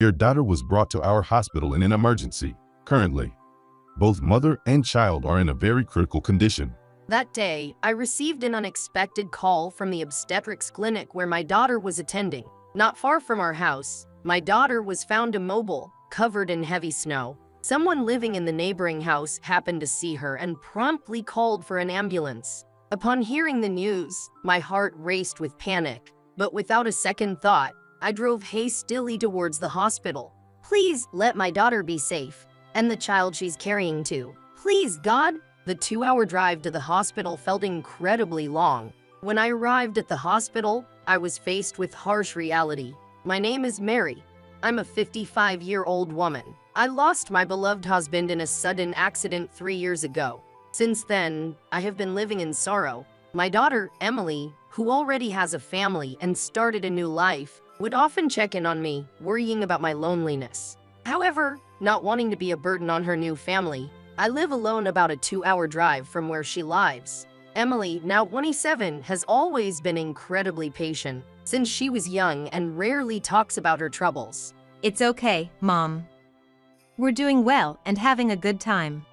Your daughter was brought to our hospital in an emergency. Currently, both mother and child are in a very critical condition. That day, I received an unexpected call from the obstetrics clinic where my daughter was attending. Not far from our house, my daughter was found immobile, covered in heavy snow. Someone living in the neighboring house happened to see her and promptly called for an ambulance. Upon hearing the news, my heart raced with panic, but without a second thought, I drove hastily towards the hospital. Please let my daughter be safe, and the child she's carrying too. Please, God. The 2-hour drive to the hospital felt incredibly long. When I arrived at the hospital, I was faced with harsh reality. My name is Mary. I'm a 55-year-old woman. I lost my beloved husband in a sudden accident 3 years ago. Since then, I have been living in sorrow. My daughter, Emily, who already has a family and started a new life, would often check in on me, worrying about my loneliness. However, not wanting to be a burden on her new family, I live alone about a 2-hour drive from where she lives. Emily, now 27, has always been incredibly patient since she was young and rarely talks about her troubles. It's okay, Mom. We're doing well and having a good time.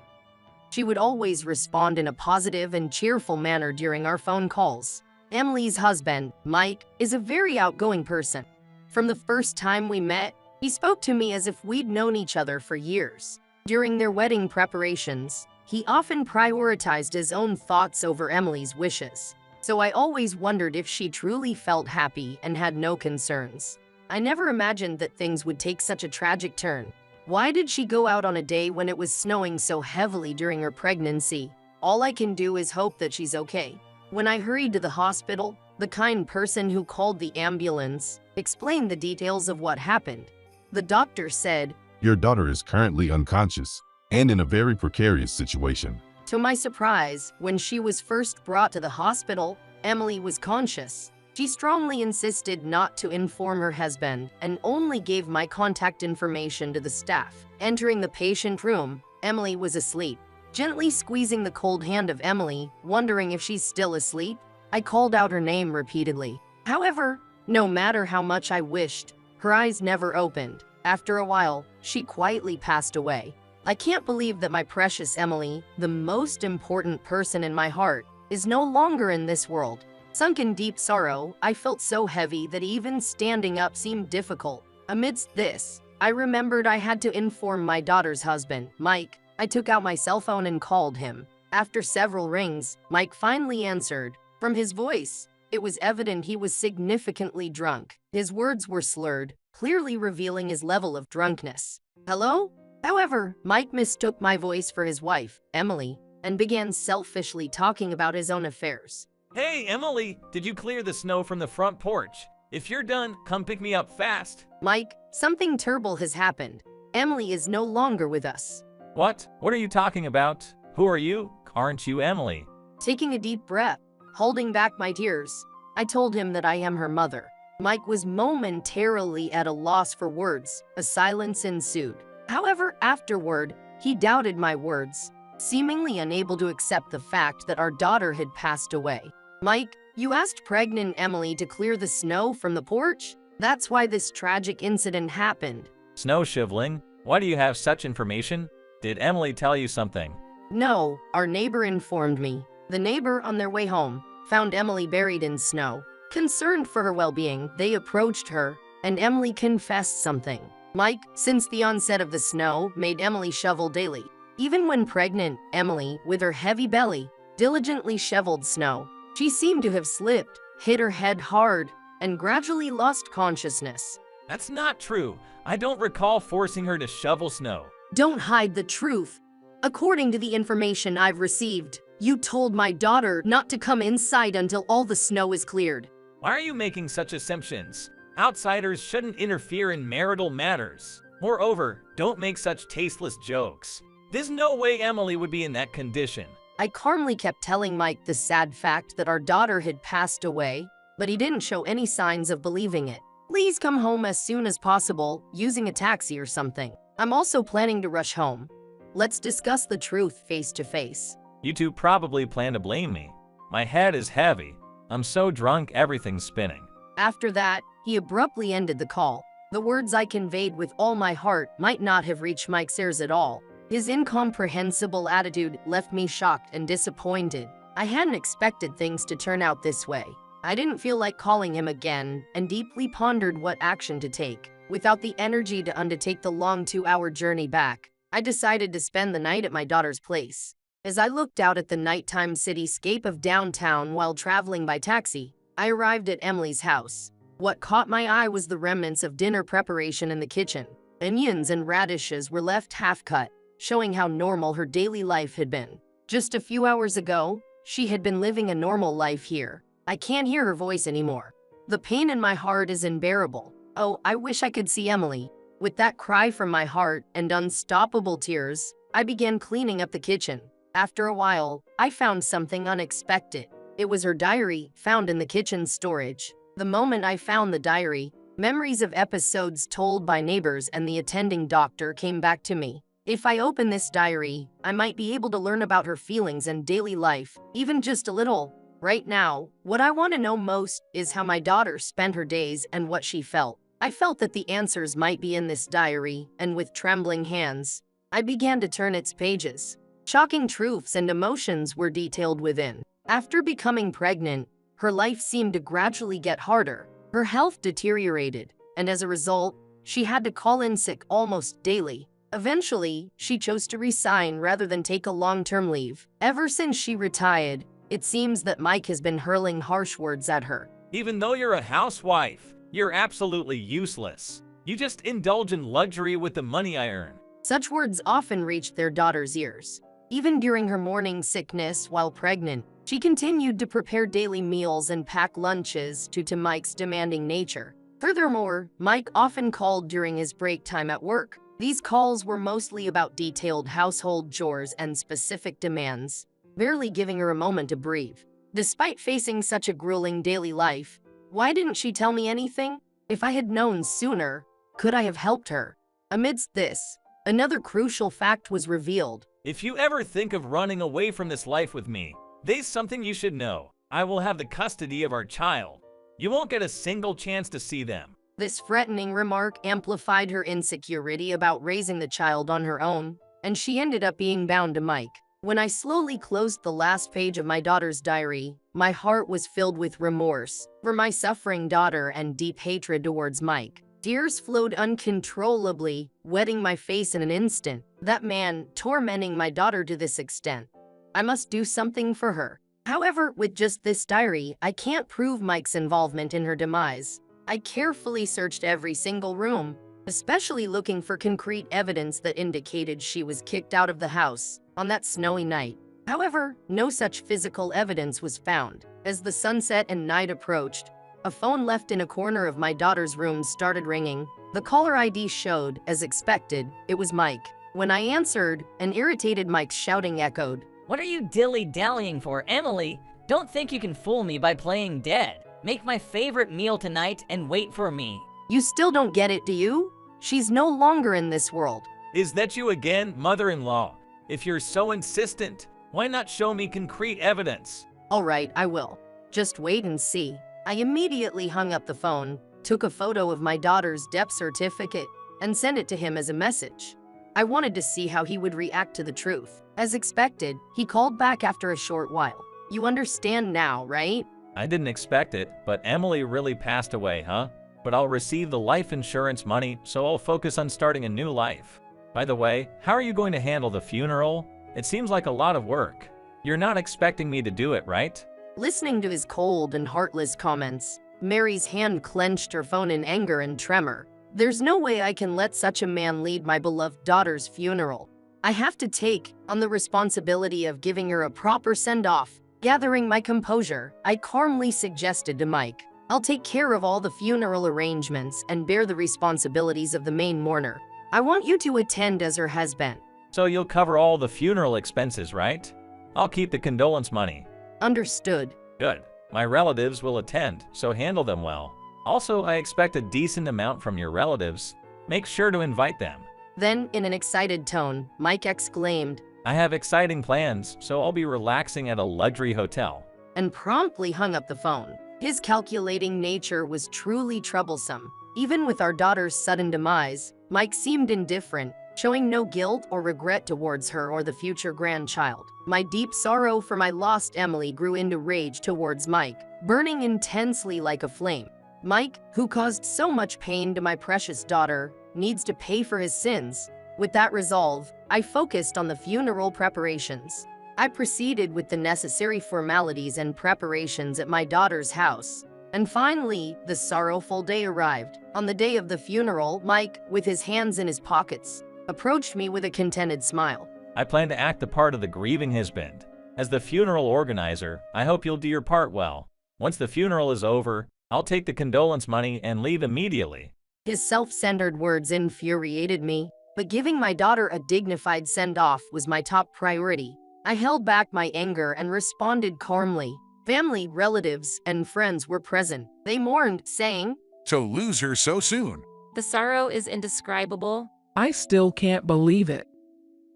She would always respond in a positive and cheerful manner during our phone calls. Emily's husband, Mike, is a very outgoing person. From the first time we met, he spoke to me as if we'd known each other for years. During their wedding preparations, he often prioritized his own thoughts over Emily's wishes. So I always wondered if she truly felt happy and had no concerns. I never imagined that things would take such a tragic turn. Why did she go out on a day when it was snowing so heavily during her pregnancy? All I can do is hope that she's okay. When I hurried to the hospital, the kind person who called the ambulance explained the details of what happened. The doctor said, Your daughter is currently unconscious and in a very precarious situation. To my surprise, when she was first brought to the hospital, Emily was conscious. She strongly insisted not to inform her husband and only gave my contact information to the staff. Entering the patient room, Emily was asleep. Gently squeezing the cold hand of Emily, wondering if she's still asleep, I called out her name repeatedly. However, no matter how much I wished, her eyes never opened. After a while, she quietly passed away. I can't believe that my precious Emily, the most important person in my heart, is no longer in this world. Sunk in deep sorrow, I felt so heavy that even standing up seemed difficult. Amidst this, I remembered I had to inform my daughter's husband, Mike. I took out my cell phone and called him. After several rings, Mike finally answered. From his voice, it was evident he was significantly drunk. His words were slurred, clearly revealing his level of drunkenness. Hello? However, Mike mistook my voice for his wife, Emily, and began selfishly talking about his own affairs. Hey, Emily, did you clear the snow from the front porch? If you're done, come pick me up fast. Mike, something terrible has happened. Emily is no longer with us. What? What are you talking about? Who are you? Aren't you Emily? Taking a deep breath, holding back my tears, I told him that I am her mother. Mike was momentarily at a loss for words. A silence ensued. However, afterward, he doubted my words, seemingly unable to accept the fact that our daughter had passed away. Mike, you asked pregnant Emily to clear the snow from the porch? That's why this tragic incident happened. Snow shoveling? Why do you have such information? Did Emily tell you something? No, our neighbor informed me. The neighbor, on their way home, found Emily buried in snow. Concerned for her well-being, they approached her, and Emily confessed something. Mike, since the onset of the snow, made Emily shovel daily. Even when pregnant, Emily, with her heavy belly, diligently shoveled snow. She seemed to have slipped, hit her head hard, and gradually lost consciousness. That's not true. I don't recall forcing her to shovel snow. Don't hide the truth. According to the information I've received, you told my daughter not to come inside until all the snow is cleared. Why are you making such assumptions? Outsiders shouldn't interfere in marital matters. Moreover, don't make such tasteless jokes. There's no way Emily would be in that condition. I calmly kept telling Mike the sad fact that our daughter had passed away, but he didn't show any signs of believing it. Please come home as soon as possible, using a taxi or something. I'm also planning to rush home. Let's discuss the truth face to face. You two probably plan to blame me. My head is heavy. I'm so drunk everything's spinning. After that, he abruptly ended the call. The words I conveyed with all my heart might not have reached Mike's ears at all. His incomprehensible attitude left me shocked and disappointed. I hadn't expected things to turn out this way. I didn't feel like calling him again and deeply pondered what action to take. Without the energy to undertake the long 2-hour journey back, I decided to spend the night at my daughter's place. As I looked out at the nighttime cityscape of downtown while traveling by taxi, I arrived at Emily's house. What caught my eye was the remnants of dinner preparation in the kitchen. Onions and radishes were left half-cut, showing how normal her daily life had been. Just a few hours ago, she had been living a normal life here. I can't hear her voice anymore. The pain in my heart is unbearable. Oh, I wish I could see Emily. With that cry from my heart and unstoppable tears, I began cleaning up the kitchen. After a while, I found something unexpected. It was her diary, found in the kitchen storage. The moment I found the diary, memories of episodes told by neighbors and the attending doctor came back to me. If I open this diary, I might be able to learn about her feelings and daily life, even just a little. Right now, what I want to know most is how my daughter spent her days and what she felt. I felt that the answers might be in this diary, and with trembling hands, I began to turn its pages. Shocking truths and emotions were detailed within. After becoming pregnant, her life seemed to gradually get harder. Her health deteriorated, and as a result, she had to call in sick almost daily. Eventually, she chose to resign rather than take a long-term leave. Ever since she retired, it seems that Mike has been hurling harsh words at her. Even though you're a housewife, you're absolutely useless. You just indulge in luxury with the money I earn. Such words often reached their daughter's ears. Even during her morning sickness while pregnant, she continued to prepare daily meals and pack lunches due to Mike's demanding nature. Furthermore, Mike often called during his break time at work. These calls were mostly about detailed household chores and specific demands, barely giving her a moment to breathe. Despite facing such a grueling daily life, why didn't she tell me anything? If I had known sooner, could I have helped her? Amidst this, another crucial fact was revealed. If you ever think of running away from this life with me, there's something you should know. I will have the custody of our child. You won't get a single chance to see them. This threatening remark amplified her insecurity about raising the child on her own, and she ended up being bound to Mike. When I slowly closed the last page of my daughter's diary, my heart was filled with remorse for my suffering daughter and deep hatred towards Mike. Tears flowed uncontrollably, wetting my face in an instant. That man tormenting my daughter to this extent. I must do something for her. However, with just this diary, I can't prove Mike's involvement in her demise. I carefully searched every single room, especially looking for concrete evidence that indicated she was kicked out of the house on that snowy night. However, no such physical evidence was found. As the sunset and night approached, a phone left in a corner of my daughter's room started ringing. The caller ID showed, as expected, it was Mike. When I answered, an irritated Mike's shouting echoed. "What are you dilly-dallying for, Emily? Don't think you can fool me by playing dead. Make my favorite meal tonight and wait for me." You still don't get it, do you? She's no longer in this world. Is that you again, mother-in-law? If you're so insistent, why not show me concrete evidence? All right, I will. Just wait and see. I immediately hung up the phone, took a photo of my daughter's death certificate, and sent it to him as a message. I wanted to see how he would react to the truth. As expected, he called back after a short while. You understand now, right? I didn't expect it, but Emily really passed away, huh? But I'll receive the life insurance money, so I'll focus on starting a new life. By the way, how are you going to handle the funeral? It seems like a lot of work. You're not expecting me to do it, right? Listening to his cold and heartless comments, Mary's hand clenched her phone in anger and tremor. There's no way I can let such a man lead my beloved daughter's funeral. I have to take on the responsibility of giving her a proper send-off. Gathering my composure, I calmly suggested to Mike, I'll take care of all the funeral arrangements and bear the responsibilities of the main mourner. I want you to attend as her husband. So you'll cover all the funeral expenses, right? I'll keep the condolence money. Understood. Good. My relatives will attend, so handle them well. Also, I expect a decent amount from your relatives. Make sure to invite them. Then, in an excited tone, Mike exclaimed, I have exciting plans, so I'll be relaxing at a luxury hotel. And promptly hung up the phone. His calculating nature was truly troublesome. Even with our daughter's sudden demise, Mike seemed indifferent, showing no guilt or regret towards her or the future grandchild. My deep sorrow for my lost Emily grew into rage towards Mike, burning intensely like a flame. Mike, who caused so much pain to my precious daughter, needs to pay for his sins. With that resolve, I focused on the funeral preparations. I proceeded with the necessary formalities and preparations at my daughter's house. And finally, the sorrowful day arrived. On the day of the funeral, Mike, with his hands in his pockets, approached me with a contented smile. I plan to act the part of the grieving husband. As the funeral organizer, I hope you'll do your part well. Once the funeral is over, I'll take the condolence money and leave immediately. His self-centered words infuriated me, but giving my daughter a dignified send-off was my top priority. I held back my anger and responded calmly. Family, relatives, and friends were present. They mourned, saying, "To lose her so soon." The sorrow is indescribable. I still can't believe it.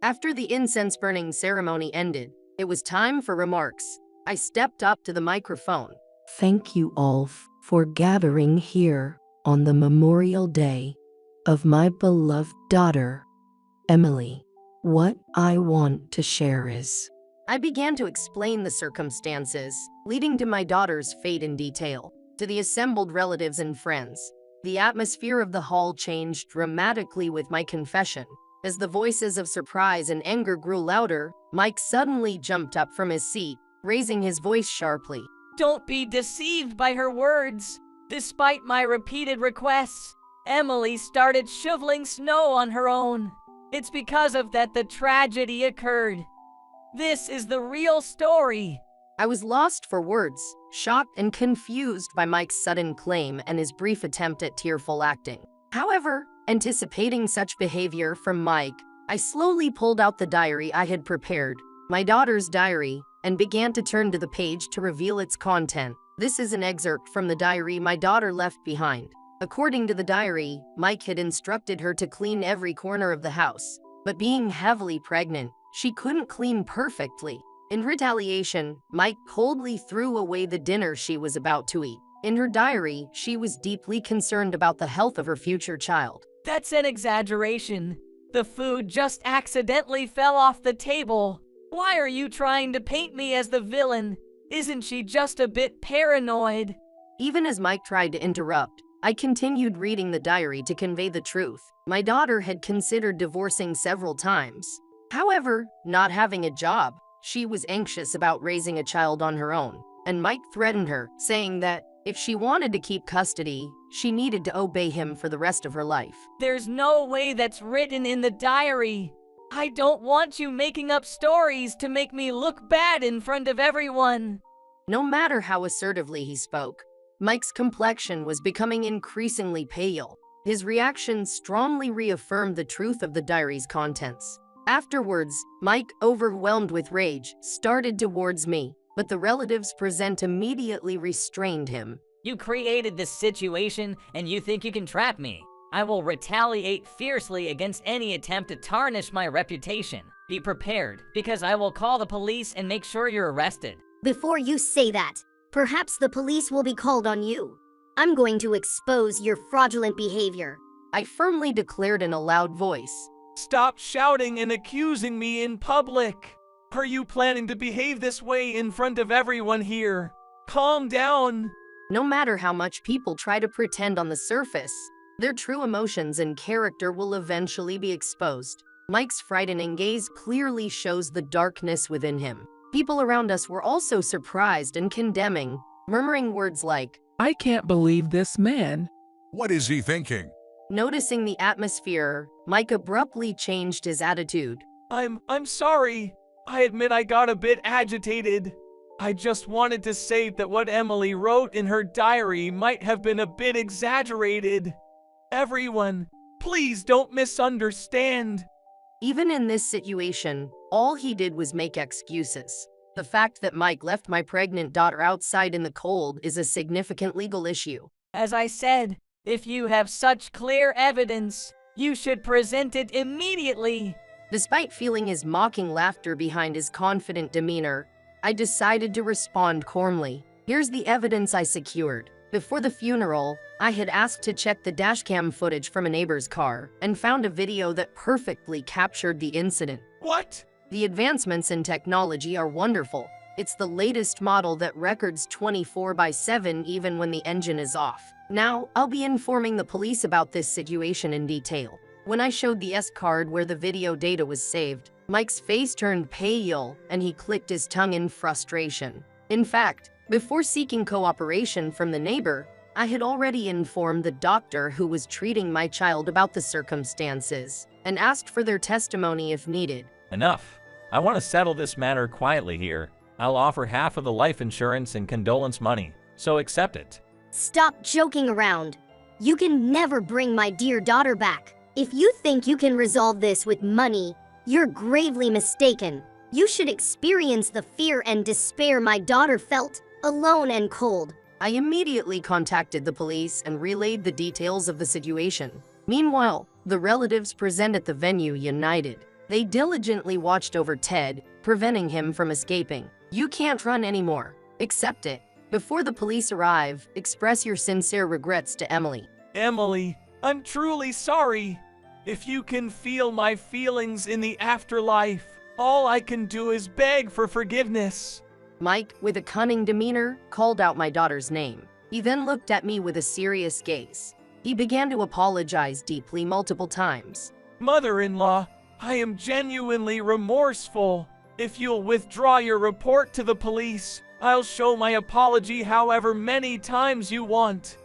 After the incense-burning ceremony ended, it was time for remarks. I stepped up to the microphone. Thank you all for gathering here on the memorial day of my beloved daughter, Emily. What I want to share is... I began to explain the circumstances, leading to my daughter's fate in detail. To the assembled relatives and friends, the atmosphere of the hall changed dramatically with my confession. As the voices of surprise and anger grew louder, Mike suddenly jumped up from his seat, raising his voice sharply. Don't be deceived by her words. Despite my repeated requests, Emily started shoveling snow on her own. It's because of that the tragedy occurred. This is the real story. I was lost for words, shocked and confused by Mike's sudden claim and his brief attempt at tearful acting. However, anticipating such behavior from Mike, I slowly pulled out the diary I had prepared, my daughter's diary, and began to turn to the page to reveal its content. This is an excerpt from the diary my daughter left behind. According to the diary, Mike had instructed her to clean every corner of the house, but being heavily pregnant, she couldn't clean perfectly. In retaliation, Mike coldly threw away the dinner she was about to eat. In her diary, she was deeply concerned about the health of her future child. That's an exaggeration. The food just accidentally fell off the table. Why are you trying to paint me as the villain? Isn't she just a bit paranoid? Even as Mike tried to interrupt, I continued reading the diary to convey the truth. My daughter had considered divorcing several times. However, not having a job, she was anxious about raising a child on her own, and Mike threatened her, saying that if she wanted to keep custody, she needed to obey him for the rest of her life. There's no way that's written in the diary. I don't want you making up stories to make me look bad in front of everyone. No matter how assertively he spoke, Mike's complexion was becoming increasingly pale. His reaction strongly reaffirmed the truth of the diary's contents. Afterwards, Mike, overwhelmed with rage, started towards me, but the relatives present immediately restrained him. You created this situation, and you think you can trap me. I will retaliate fiercely against any attempt to tarnish my reputation. Be prepared, because I will call the police and make sure you're arrested. Before you say that, perhaps the police will be called on you. I'm going to expose your fraudulent behavior. I firmly declared in a loud voice. Stop shouting and accusing me in public. Are you planning to behave this way in front of everyone here? Calm down. No matter how much people try to pretend on the surface, their true emotions and character will eventually be exposed. Mike's frightening gaze clearly shows the darkness within him. People around us were also surprised and condemning, murmuring words like, I can't believe this man. What is he thinking? Noticing the atmosphere, Mike abruptly changed his attitude. I'm sorry. I admit I got a bit agitated. I just wanted to say that what Emily wrote in her diary might have been a bit exaggerated. Everyone, please don't misunderstand. Even in this situation, all he did was make excuses. The fact that Mike left my pregnant daughter outside in the cold is a significant legal issue. As I said, if you have such clear evidence, you should present it immediately. Despite feeling his mocking laughter behind his confident demeanor, I decided to respond calmly. Here's the evidence I secured. Before the funeral, I had asked to check the dashcam footage from a neighbor's car and found a video that perfectly captured the incident. What? The advancements in technology are wonderful. It's the latest model that records 24/7 even when the engine is off. Now, I'll be informing the police about this situation in detail. When I showed the S card where the video data was saved, Mike's face turned pale and he clicked his tongue in frustration. In fact, before seeking cooperation from the neighbor, I had already informed the doctor who was treating my child about the circumstances and asked for their testimony if needed. Enough. I want to settle this matter quietly here. I'll offer half of the life insurance and condolence money, so accept it. Stop joking around. You can never bring my dear daughter back. If you think you can resolve this with money, you're gravely mistaken. You should experience the fear and despair my daughter felt, alone and cold. I immediately contacted the police and relayed the details of the situation. Meanwhile, the relatives present at the venue united. They diligently watched over Ted, preventing him from escaping. You can't run anymore. Accept it. Before the police arrive, express your sincere regrets to Emily. Emily, I'm truly sorry. If you can feel my feelings in the afterlife, all I can do is beg for forgiveness. Mike, with a cunning demeanor, called out my daughter's name. He then looked at me with a serious gaze. He began to apologize deeply multiple times. Mother-in-law, I am genuinely remorseful. If you'll withdraw your report to the police, I'll show my apology however many times you want.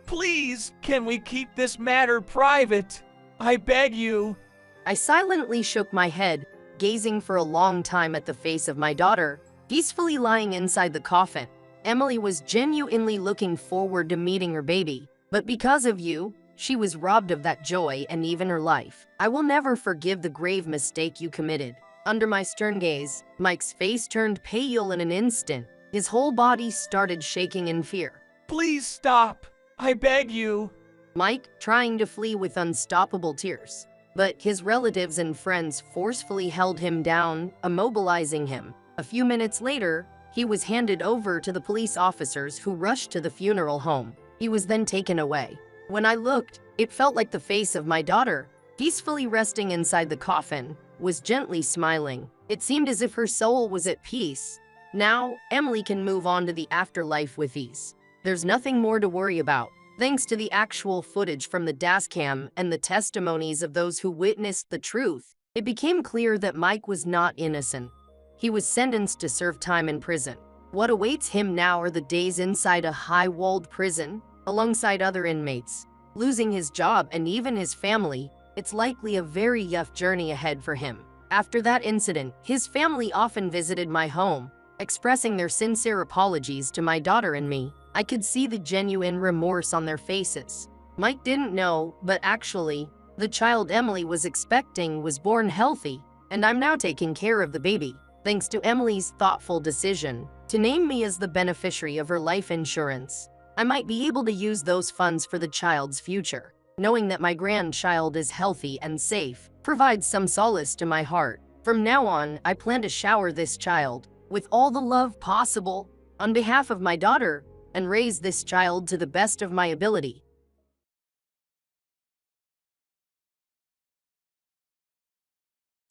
Please, can we keep this matter private? I beg you. I silently shook my head, gazing for a long time at the face of my daughter, peacefully lying inside the coffin. Emily was genuinely looking forward to meeting her baby, but because of you, she was robbed of that joy and even her life. I will never forgive the grave mistake you committed. Under my stern gaze, Mike's face turned pale in an instant. His whole body started shaking in fear. Please stop. I beg you. Mike, trying to flee with unstoppable tears. But his relatives and friends forcefully held him down, immobilizing him. A few minutes later, he was handed over to the police officers who rushed to the funeral home. He was then taken away. When I looked, it felt like the face of my daughter, peacefully resting inside the coffin, was gently smiling. It seemed as if her soul was at peace. Now, Emily can move on to the afterlife with ease. There's nothing more to worry about. Thanks to the actual footage from the dashcam and the testimonies of those who witnessed the truth, it became clear that Mike was not innocent. He was sentenced to serve time in prison. What awaits him now are the days inside a high-walled prison, alongside other inmates. Losing his job and even his family, it's likely a very rough journey ahead for him. After that incident, his family often visited my home, expressing their sincere apologies to my daughter and me. I could see the genuine remorse on their faces. Mike didn't know, but actually, the child Emily was expecting was born healthy, and I'm now taking care of the baby, thanks to Emily's thoughtful decision to name me as the beneficiary of her life insurance. I might be able to use those funds for the child's future. Knowing that my grandchild is healthy and safe provides some solace to my heart. From now on, I plan to shower this child with all the love possible on behalf of my daughter and raise this child to the best of my ability.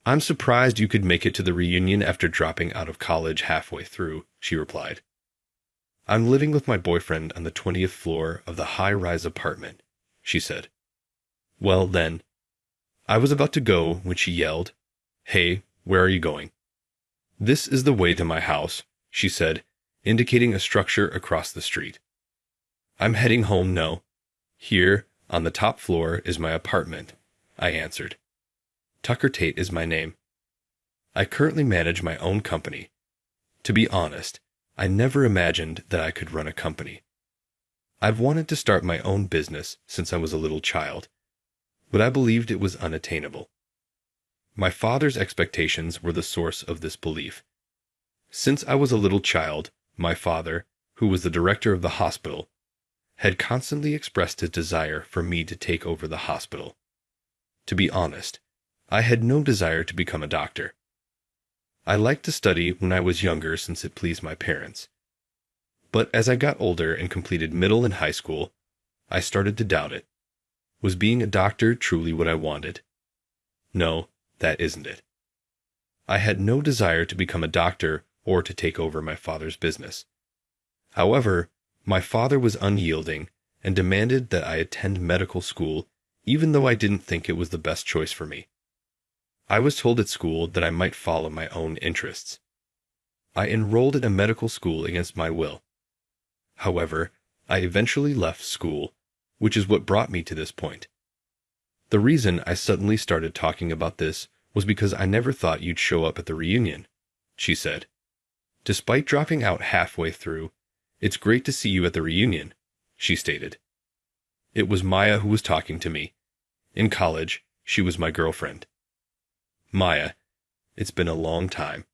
I'm surprised you could make it to the reunion after dropping out of college halfway through, she replied. I'm living with my boyfriend on the 20th floor of the high-rise apartment, she said. Well then, I was about to go when she yelled, Hey, where are you going? This is the way to my house, she said, indicating a structure across the street. I'm heading home now. Here, on the top floor, is my apartment, I answered. Tucker Tate is my name. I currently manage my own company. To be honest, I never imagined that I could run a company. I've wanted to start my own business since I was a little child, but I believed it was unattainable. My father's expectations were the source of this belief. Since I was a little child, my father, who was the director of the hospital, had constantly expressed his desire for me to take over the hospital. To be honest, I had no desire to become a doctor. I liked to study when I was younger since it pleased my parents. But as I got older and completed middle and high school, I started to doubt it. Was being a doctor truly what I wanted? No, that isn't it. I had no desire to become a doctor or to take over my father's business. However, my father was unyielding and demanded that I attend medical school even though I didn't think it was the best choice for me. I was told at school that I might follow my own interests. I enrolled at a medical school against my will. However, I eventually left school, which is what brought me to this point. The reason I suddenly started talking about this was because I never thought you'd show up at the reunion, she said. Despite dropping out halfway through, it's great to see you at the reunion, she stated. It was Maya who was talking to me. In college, she was my girlfriend. Maya, it's been a long time.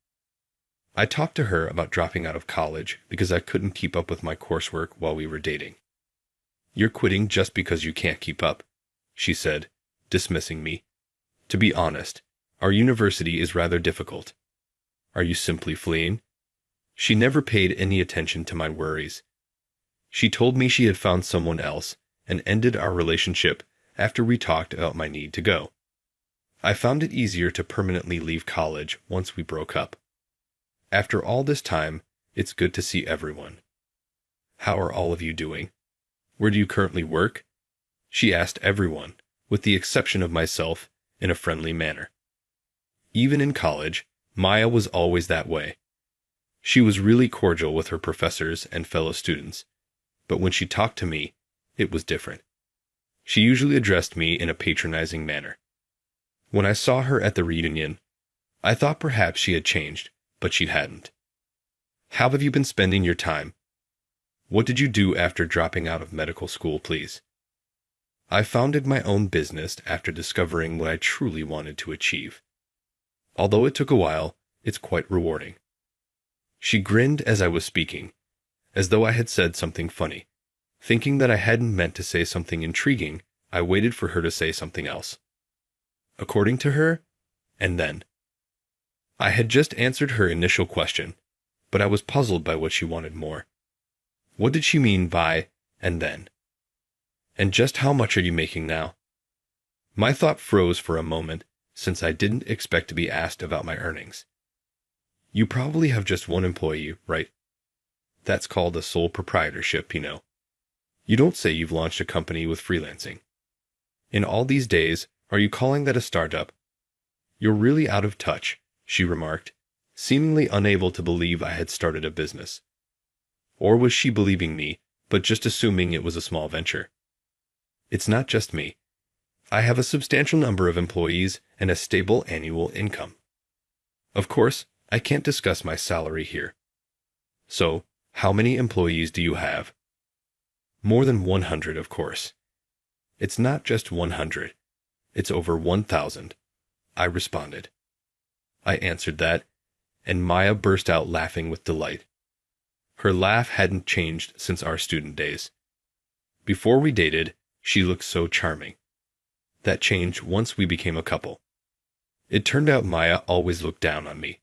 I talked to her about dropping out of college because I couldn't keep up with my coursework while we were dating. You're quitting just because you can't keep up, she said, dismissing me. To be honest, our university is rather difficult. Are you simply fleeing? She never paid any attention to my worries. She told me she had found someone else and ended our relationship after we talked about my need to go. I found it easier to permanently leave college once we broke up. After all this time, it's good to see everyone. How are all of you doing? Where do you currently work? She asked everyone, with the exception of myself, in a friendly manner. Even in college, Maya was always that way. She was really cordial with her professors and fellow students, but when she talked to me, it was different. She usually addressed me in a patronizing manner. When I saw her at the reunion, I thought perhaps she had changed, but she hadn't. How have you been spending your time? What did you do after dropping out of medical school, please? I founded my own business after discovering what I truly wanted to achieve. Although it took a while, it's quite rewarding. She grinned as I was speaking, as though I had said something funny. Thinking that I hadn't meant to say something intriguing, I waited for her to say something else. According to her, and then. I had just answered her initial question, but I was puzzled by what she wanted more. What did she mean by, and then? And just how much are you making now? My thought froze for a moment, since I didn't expect to be asked about my earnings. You probably have just one employee, right? That's called a sole proprietorship, you know. You don't say you've launched a company with freelancing. In all these days, are you calling that a startup? You're really out of touch, she remarked, seemingly unable to believe I had started a business. Or was she believing me, but just assuming it was a small venture? It's not just me. I have a substantial number of employees and a stable annual income. Of course, I can't discuss my salary here. So, how many employees do you have? More than 100, of course. It's not just 100. It's over 1,000, I responded. I answered that, and Maya burst out laughing with delight. Her laugh hadn't changed since our student days. Before we dated, she looked so charming. That changed once we became a couple. It turned out Maya always looked down on me.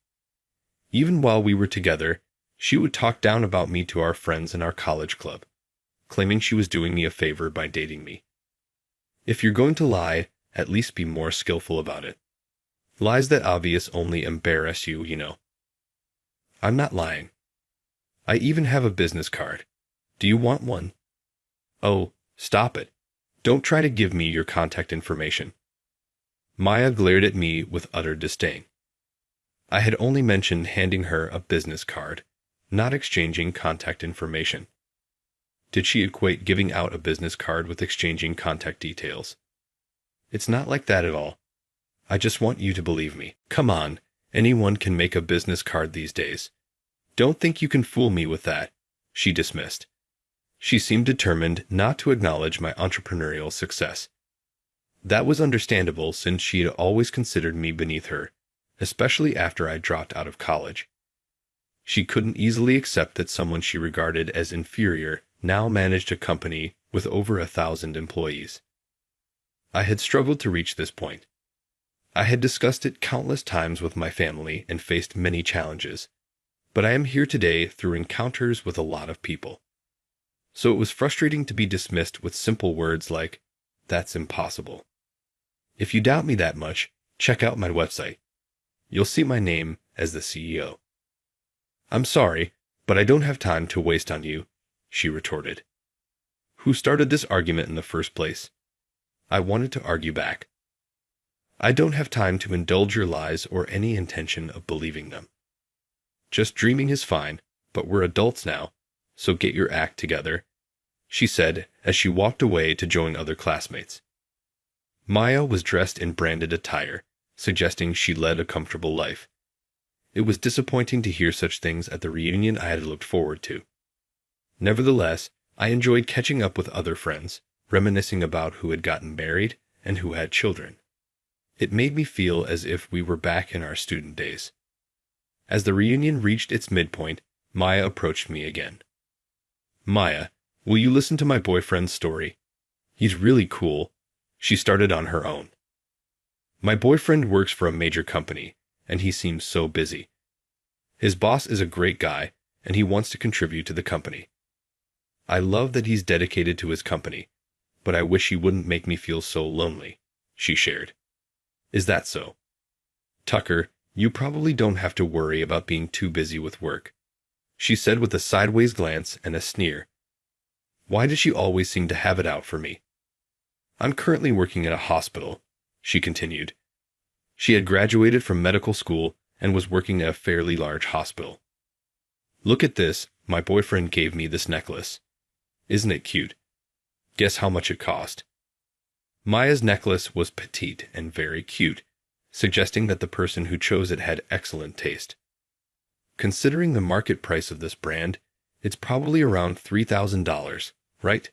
Even while we were together, she would talk down about me to our friends in our college club, claiming she was doing me a favor by dating me. If you're going to lie, at least be more skillful about it. Lies that obvious only embarrass you, you know. I'm not lying. I even have a business card. Do you want one? Oh, stop it. Don't try to give me your contact information. Maya glared at me with utter disdain. I had only mentioned handing her a business card, not exchanging contact information. Did she equate giving out a business card with exchanging contact details? It's not like that at all. I just want you to believe me. Come on, anyone can make a business card these days. Don't think you can fool me with that, she dismissed. She seemed determined not to acknowledge my entrepreneurial success. That was understandable since she had always considered me beneath her, especially after I dropped out of college. She couldn't easily accept that someone she regarded as inferior now managed a company with over 1,000 employees. I had struggled to reach this point. I had discussed it countless times with my family and faced many challenges, but I am here today through encounters with a lot of people. So it was frustrating to be dismissed with simple words like, "That's impossible." If you doubt me that much, check out my website. You'll see my name as the CEO. "I'm sorry, but I don't have time to waste on you," she retorted. "Who started this argument in the first place?" I wanted to argue back. "I don't have time to indulge your lies or any intention of believing them. Just dreaming is fine, but we're adults now, so get your act together," she said as she walked away to join other classmates. Maya was dressed in branded attire, suggesting she led a comfortable life. It was disappointing to hear such things at the reunion I had looked forward to. Nevertheless, I enjoyed catching up with other friends, reminiscing about who had gotten married and who had children. It made me feel as if we were back in our student days. As the reunion reached its midpoint, Maya approached me again. "Maya, will you listen to my boyfriend's story? He's really cool," she started on her own. "My boyfriend works for a major company, and he seems so busy. His boss is a great guy, and he wants to contribute to the company. I love that he's dedicated to his company, but I wish he wouldn't make me feel so lonely," she shared. "Is that so? Tucker, you probably don't have to worry about being too busy with work," she said with a sideways glance and a sneer. "Why does she always seem to have it out for me? I'm currently working at a hospital," she continued. She had graduated from medical school and was working at a fairly large hospital. "Look at this, my boyfriend gave me this necklace. Isn't it cute? Guess how much it cost?" Maya's necklace was petite and very cute, suggesting that the person who chose it had excellent taste. Considering the market price of this brand, it's probably around $3,000, right?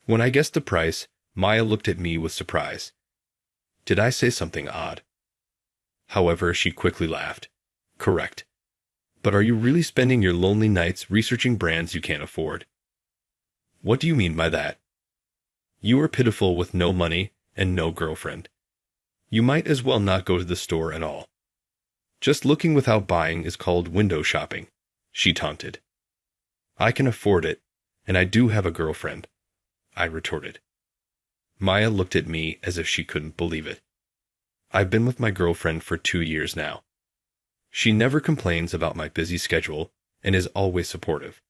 When I guessed the price, Maya looked at me with surprise. Did I say something odd? However, she quickly laughed. "Correct. But are you really spending your lonely nights researching brands you can't afford?" "What do you mean by that?" "You are pitiful with no money and no girlfriend. You might as well not go to the store at all. Just looking without buying is called window shopping," she taunted. "I can afford it, and I do have a girlfriend," I retorted. Maya looked at me as if she couldn't believe it. "I've been with my girlfriend for 2 years now. She never complains about my busy schedule and is always supportive.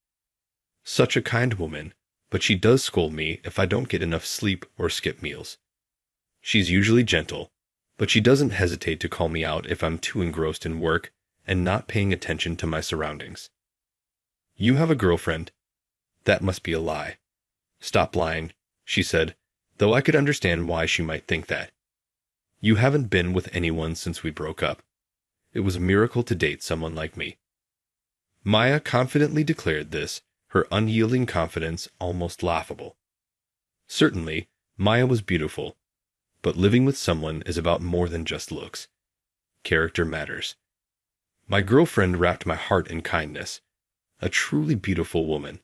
Such a kind woman, but she does scold me if I don't get enough sleep or skip meals. She's usually gentle, but she doesn't hesitate to call me out if I'm too engrossed in work and not paying attention to my surroundings." "You have a girlfriend? That must be a lie." "Stop lying," she said, though I could understand why she might think that. "You haven't been with anyone since we broke up. It was a miracle to date someone like me." Maya confidently declared this, her unyielding confidence almost laughable. Certainly, Maya was beautiful, but living with someone is about more than just looks. Character matters. My girlfriend wrapped my heart in kindness, a truly beautiful woman.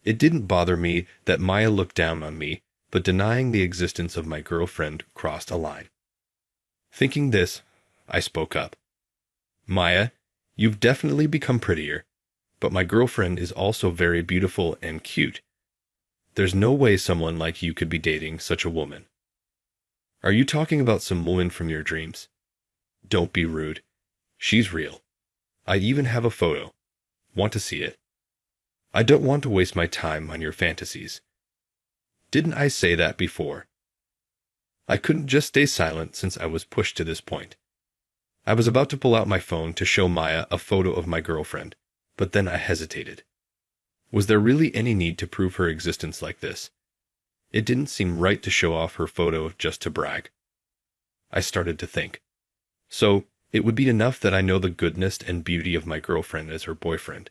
It didn't bother me that Maya looked down on me, but denying the existence of my girlfriend crossed a line. Thinking this, I spoke up. "Maya, you've definitely become prettier, but my girlfriend is also very beautiful and cute. There's no way someone like you could be dating such a woman." "Are you talking about some woman from your dreams?" "Don't be rude. She's real. I even have a photo. Want to see it?" "I don't want to waste my time on your fantasies." "Didn't I say that before?" I couldn't just stay silent since I was pushed to this point. I was about to pull out my phone to show Maya a photo of my girlfriend, but then I hesitated. Was there really any need to prove her existence like this? It didn't seem right to show off her photo just to brag. I started to think. So, it would be enough that I know the goodness and beauty of my girlfriend as her boyfriend.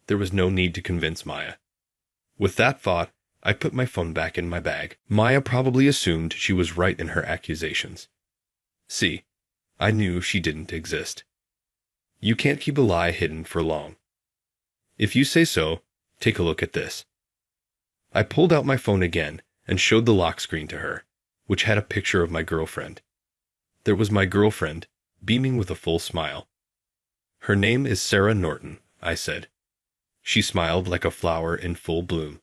There was no need to convince Maya. With that thought, I put my phone back in my bag. Maya probably assumed she was right in her accusations. See, I knew she didn't exist. You can't keep a lie hidden for long. If you say so, take a look at this. I pulled out my phone again and showed the lock screen to her, which had a picture of my girlfriend. There was my girlfriend, beaming with a full smile. Her name is Sarah Norton, I said. She smiled like a flower in full bloom.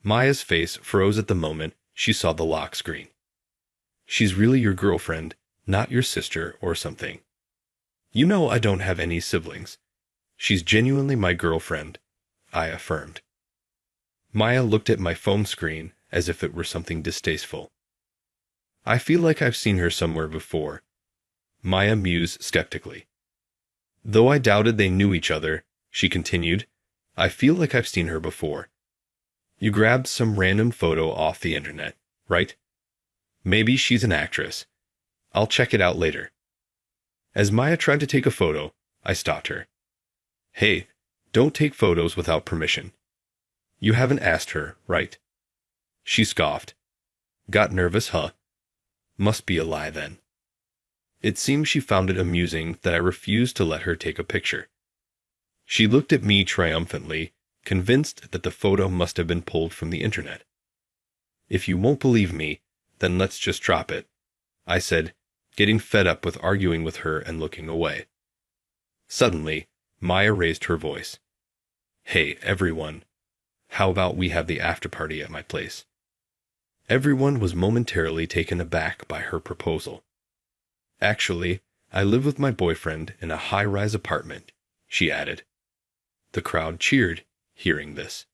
Maya's face froze at the moment she saw the lock screen. She's really your girlfriend, not your sister or something. You know I don't have any siblings. She's genuinely my girlfriend, I affirmed. Maya looked at my phone screen as if it were something distasteful. I feel like I've seen her somewhere before, Maya mused skeptically. Though I doubted they knew each other, she continued, I feel like I've seen her before. You grabbed some random photo off the internet, right? Maybe she's an actress. I'll check it out later. As Maya tried to take a photo, I stopped her. Hey, don't take photos without permission. You haven't asked her, right? She scoffed. Got nervous, huh? Must be a lie then. It seemed she found it amusing that I refused to let her take a picture. She looked at me triumphantly, convinced that the photo must have been pulled from the internet. If you won't believe me, then let's just drop it, I said, getting fed up with arguing with her and looking away. Suddenly, Maya raised her voice. Hey, everyone. How about we have the after party at my place? Everyone was momentarily taken aback by her proposal. Actually, I live with my boyfriend in a high-rise apartment, she added. The crowd cheered, hearing this.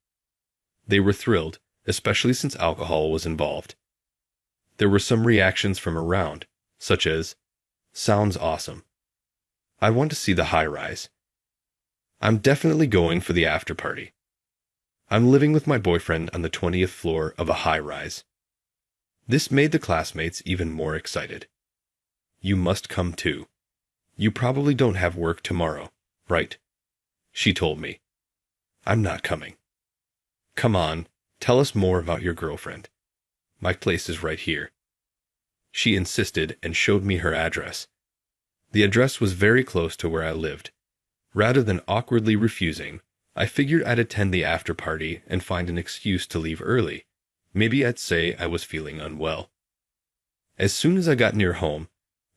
They were thrilled, especially since alcohol was involved. There were some reactions from around, such as, sounds awesome. I want to see the high-rise. I'm definitely going for the after party. I'm living with my boyfriend on the 20th floor of a high-rise. This made the classmates even more excited. You must come too. You probably don't have work tomorrow, right? She told me. I'm not coming. Come on, tell us more about your girlfriend. My place is right here. She insisted and showed me her address. The address was very close to where I lived. Rather than awkwardly refusing, I figured I'd attend the after party and find an excuse to leave early. Maybe I'd say I was feeling unwell. As soon as I got near home,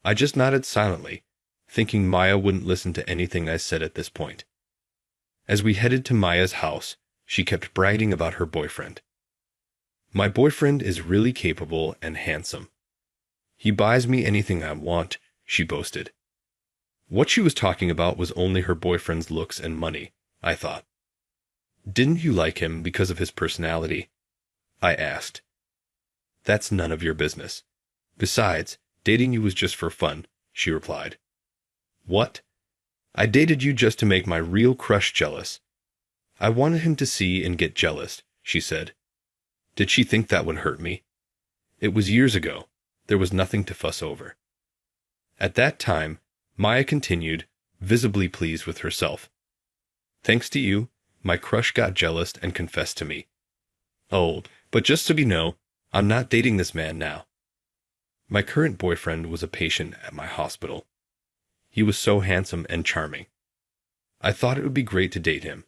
I just nodded silently, thinking Maya wouldn't listen to anything I said at this point. As we headed to Maya's house, she kept bragging about her boyfriend. My boyfriend is really capable and handsome. He buys me anything I want, she boasted. What she was talking about was only her boyfriend's looks and money, I thought. Didn't you like him because of his personality? I asked. That's none of your business. Besides, dating you was just for fun, she replied. What? I dated you just to make my real crush jealous. I wanted him to see and get jealous, she said. Did she think that would hurt me? It was years ago. There was nothing to fuss over. At that time, Maya continued, visibly pleased with herself. Thanks to you, my crush got jealous and confessed to me. Oh, but just so you know, I'm not dating this man now. My current boyfriend was a patient at my hospital. He was so handsome and charming. I thought it would be great to date him.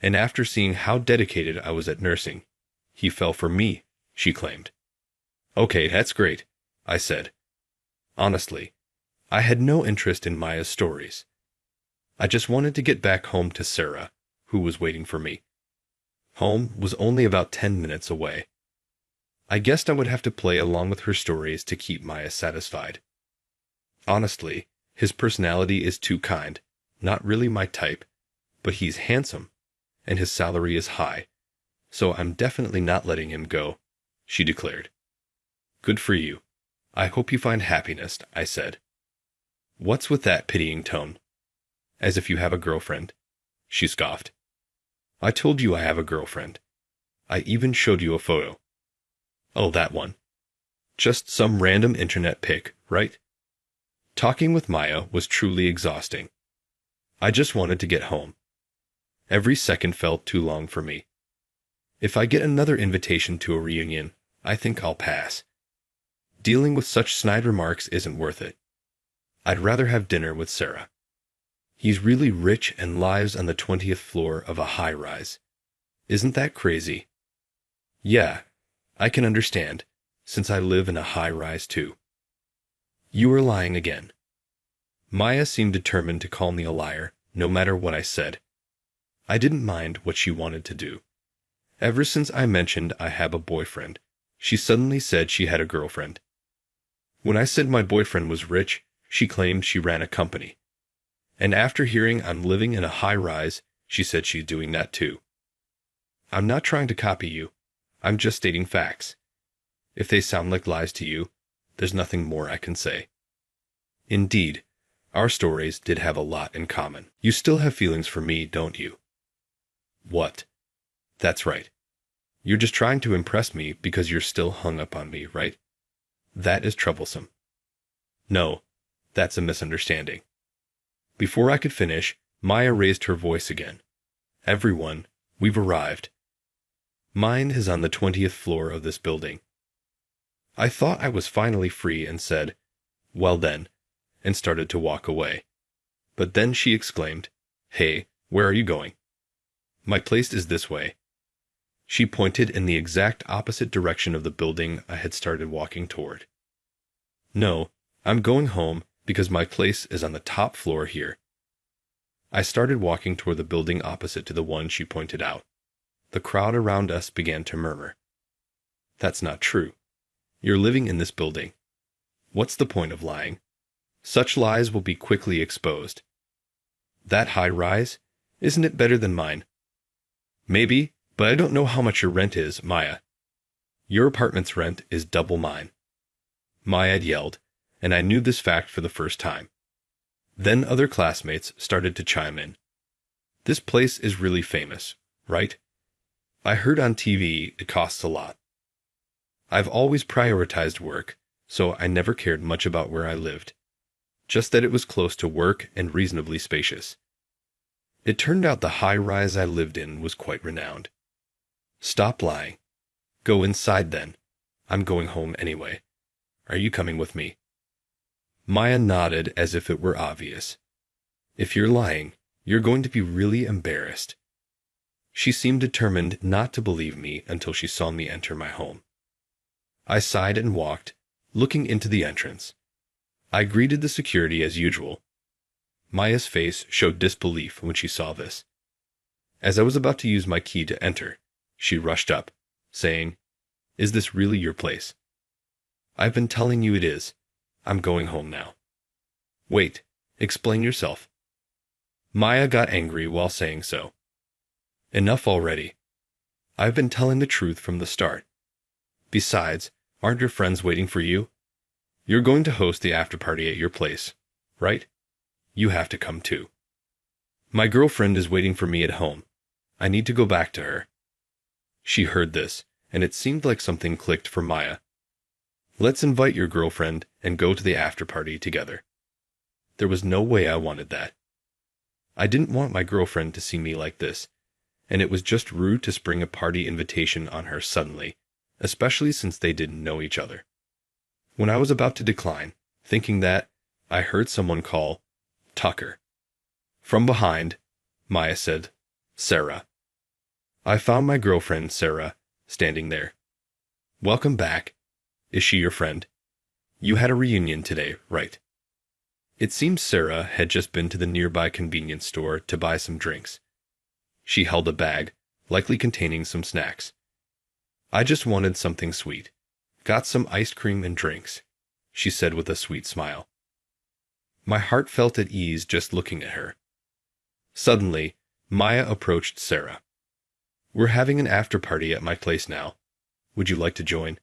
And after seeing how dedicated I was at nursing, he fell for me, she claimed. Okay, that's great, I said. Honestly, I had no interest in Maya's stories. I just wanted to get back home to Sarah, who was waiting for me. Home was only about 10 minutes away. I guessed I would have to play along with her stories to keep Maya satisfied. Honestly, his personality is too kind, not really my type, but he's handsome, and his salary is high, so I'm definitely not letting him go, she declared. Good for you. I hope you find happiness, I said. What's with that pitying tone? As if you have a girlfriend, she scoffed. I told you I have a girlfriend. I even showed you a photo. Oh, that one. Just some random internet pic, right? Talking with Maya was truly exhausting. I just wanted to get home. Every second felt too long for me. If I get another invitation to a reunion, I think I'll pass. Dealing with such snide remarks isn't worth it. I'd rather have dinner with Sarah. He's really rich and lives on the 20th floor of a high-rise. Isn't that crazy? Yeah, I can understand, since I live in a high-rise too. You are lying again. Maya seemed determined to call me a liar, no matter what I said. I didn't mind what she wanted to do. Ever since I mentioned I have a boyfriend, she suddenly said she had a girlfriend. When I said my boyfriend was rich, she claimed she ran a company. And after hearing I'm living in a high-rise, she said she's doing that too. I'm not trying to copy you. I'm just stating facts. If they sound like lies to you, there's nothing more I can say. Indeed, our stories did have a lot in common. You still have feelings for me, don't you? What? That's right. You're just trying to impress me because you're still hung up on me, right? That is troublesome. No, that's a misunderstanding. Before I could finish, Maya raised her voice again. Everyone, we've arrived. Mine is on the 20th floor of this building. I thought I was finally free and said, well then, and started to walk away. But then she exclaimed, hey, where are you going? My place is this way. She pointed in the exact opposite direction of the building I had started walking toward. No, I'm going home because my place is on the top floor here. I started walking toward the building opposite to the one she pointed out. The crowd around us began to murmur. That's not true. You're living in this building. What's the point of lying? Such lies will be quickly exposed. That high rise? Isn't it better than mine? Maybe, but I don't know how much your rent is, Maya. Your apartment's rent is double mine. Maya had yelled, and I knew this fact for the first time. Then other classmates started to chime in. This place is really famous, right? I heard on TV it costs a lot. I've always prioritized work, so I never cared much about where I lived. Just that it was close to work and reasonably spacious. It turned out the high-rise I lived in was quite renowned. Stop lying. Go inside then. I'm going home anyway. Are you coming with me? Maya nodded as if it were obvious. If you're lying, you're going to be really embarrassed. She seemed determined not to believe me until she saw me enter my home. I sighed and walked, looking into the entrance. I greeted the security as usual. Maya's face showed disbelief when she saw this. As I was about to use my key to enter, she rushed up, saying, "Is this really your place?" "I've been telling you it is. I'm going home now." "Wait, explain yourself." Maya got angry while saying so. "Enough already. I've been telling the truth from the start. Besides, aren't your friends waiting for you? You're going to host the after-party at your place, right? You have to come too. My girlfriend is waiting for me at home. I need to go back to her." She heard this, and it seemed like something clicked for Maya. "Let's invite your girlfriend and go to the after-party together." There was no way I wanted that. I didn't want my girlfriend to see me like this, and it was just rude to spring a party invitation on her suddenly, especially since they didn't know each other. When I was about to decline, thinking that, I heard someone call, "Tucker." From behind, Maya said, "Sarah." I found my girlfriend, Sarah, standing there. "Welcome back. Is she your friend? You had a reunion today, right?" It seems Sarah had just been to the nearby convenience store to buy some drinks. She held a bag, likely containing some snacks. "I just wanted something sweet. Got some ice cream and drinks," she said with a sweet smile. My heart felt at ease just looking at her. Suddenly, Maya approached Sarah. "We're having an after-party at my place now. Would you like to join?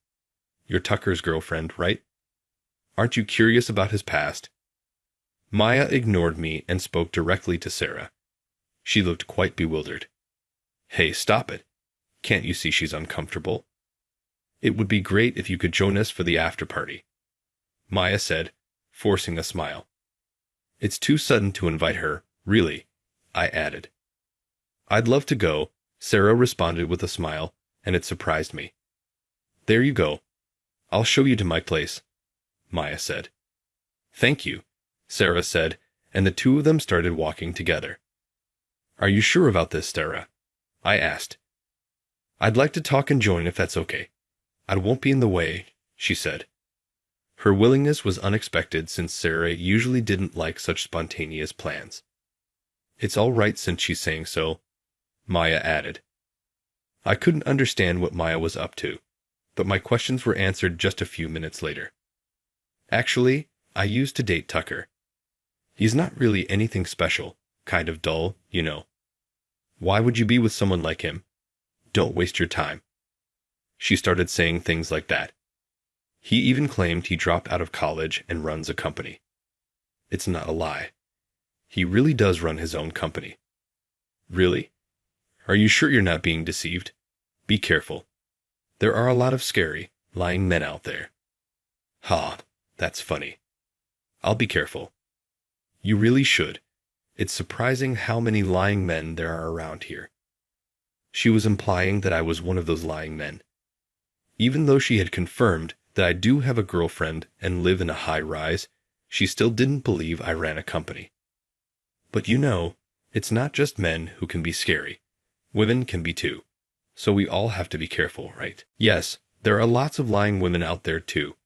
You're Tucker's girlfriend, right? Aren't you curious about his past?" Maya ignored me and spoke directly to Sarah. She looked quite bewildered. "Hey, stop it. Can't you see she's uncomfortable? It would be great if you could join us for the after-party," Maya said, forcing a smile. "It's too sudden to invite her, really," I added. "I'd love to go," Sarah responded with a smile, and it surprised me. "There you go. I'll show you to my place," Maya said. "Thank you," Sarah said, and the two of them started walking together. "Are you sure about this, Sarah?" I asked. "I'd like to talk and join if that's okay. I won't be in the way," she said. Her willingness was unexpected since Sarah usually didn't like such spontaneous plans. "It's all right since she's saying so," Maya added. I couldn't understand what Maya was up to, but my questions were answered just a few minutes later. "Actually, I used to date Tucker. He's not really anything special, kind of dull, you know. Why would you be with someone like him? Don't waste your time." She started saying things like that. He even claimed he dropped out of college and runs a company. It's not a lie. He really does run his own company. "Really? Are you sure you're not being deceived? Be careful. There are a lot of scary, lying men out there." "Ha, that's funny. I'll be careful. You really should. It's surprising how many lying men there are around here." She was implying that I was one of those lying men. Even though she had confirmed that I do have a girlfriend and live in a high-rise, she still didn't believe I ran a company. But you know, it's not just men who can be scary. Women can be too. So we all have to be careful, right? Yes, there are lots of lying women out there too.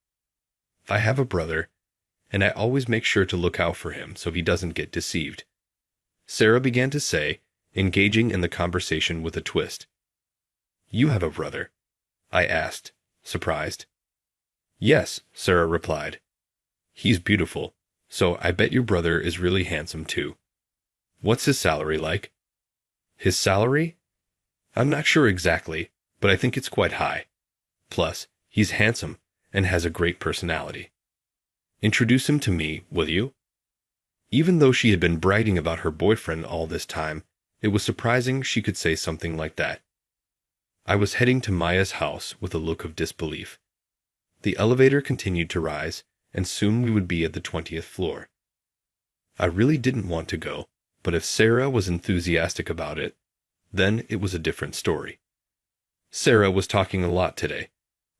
I have a brother, and I always make sure to look out for him so he doesn't get deceived. Sarah began to say, engaging in the conversation with a twist. "You have a brother?" I asked, surprised. "Yes," Sarah replied. "He's beautiful, so I bet your brother is really handsome too. What's his salary like?" "His salary? I'm not sure exactly, but I think it's quite high. Plus, he's handsome and has a great personality. Introduce him to me, will you?" Even though she had been bragging about her boyfriend all this time, it was surprising she could say something like that. I was heading to Maya's house with a look of disbelief. The elevator continued to rise, and soon we would be at the 20th floor. I really didn't want to go, but if Sarah was enthusiastic about it, then it was a different story. Sarah was talking a lot today.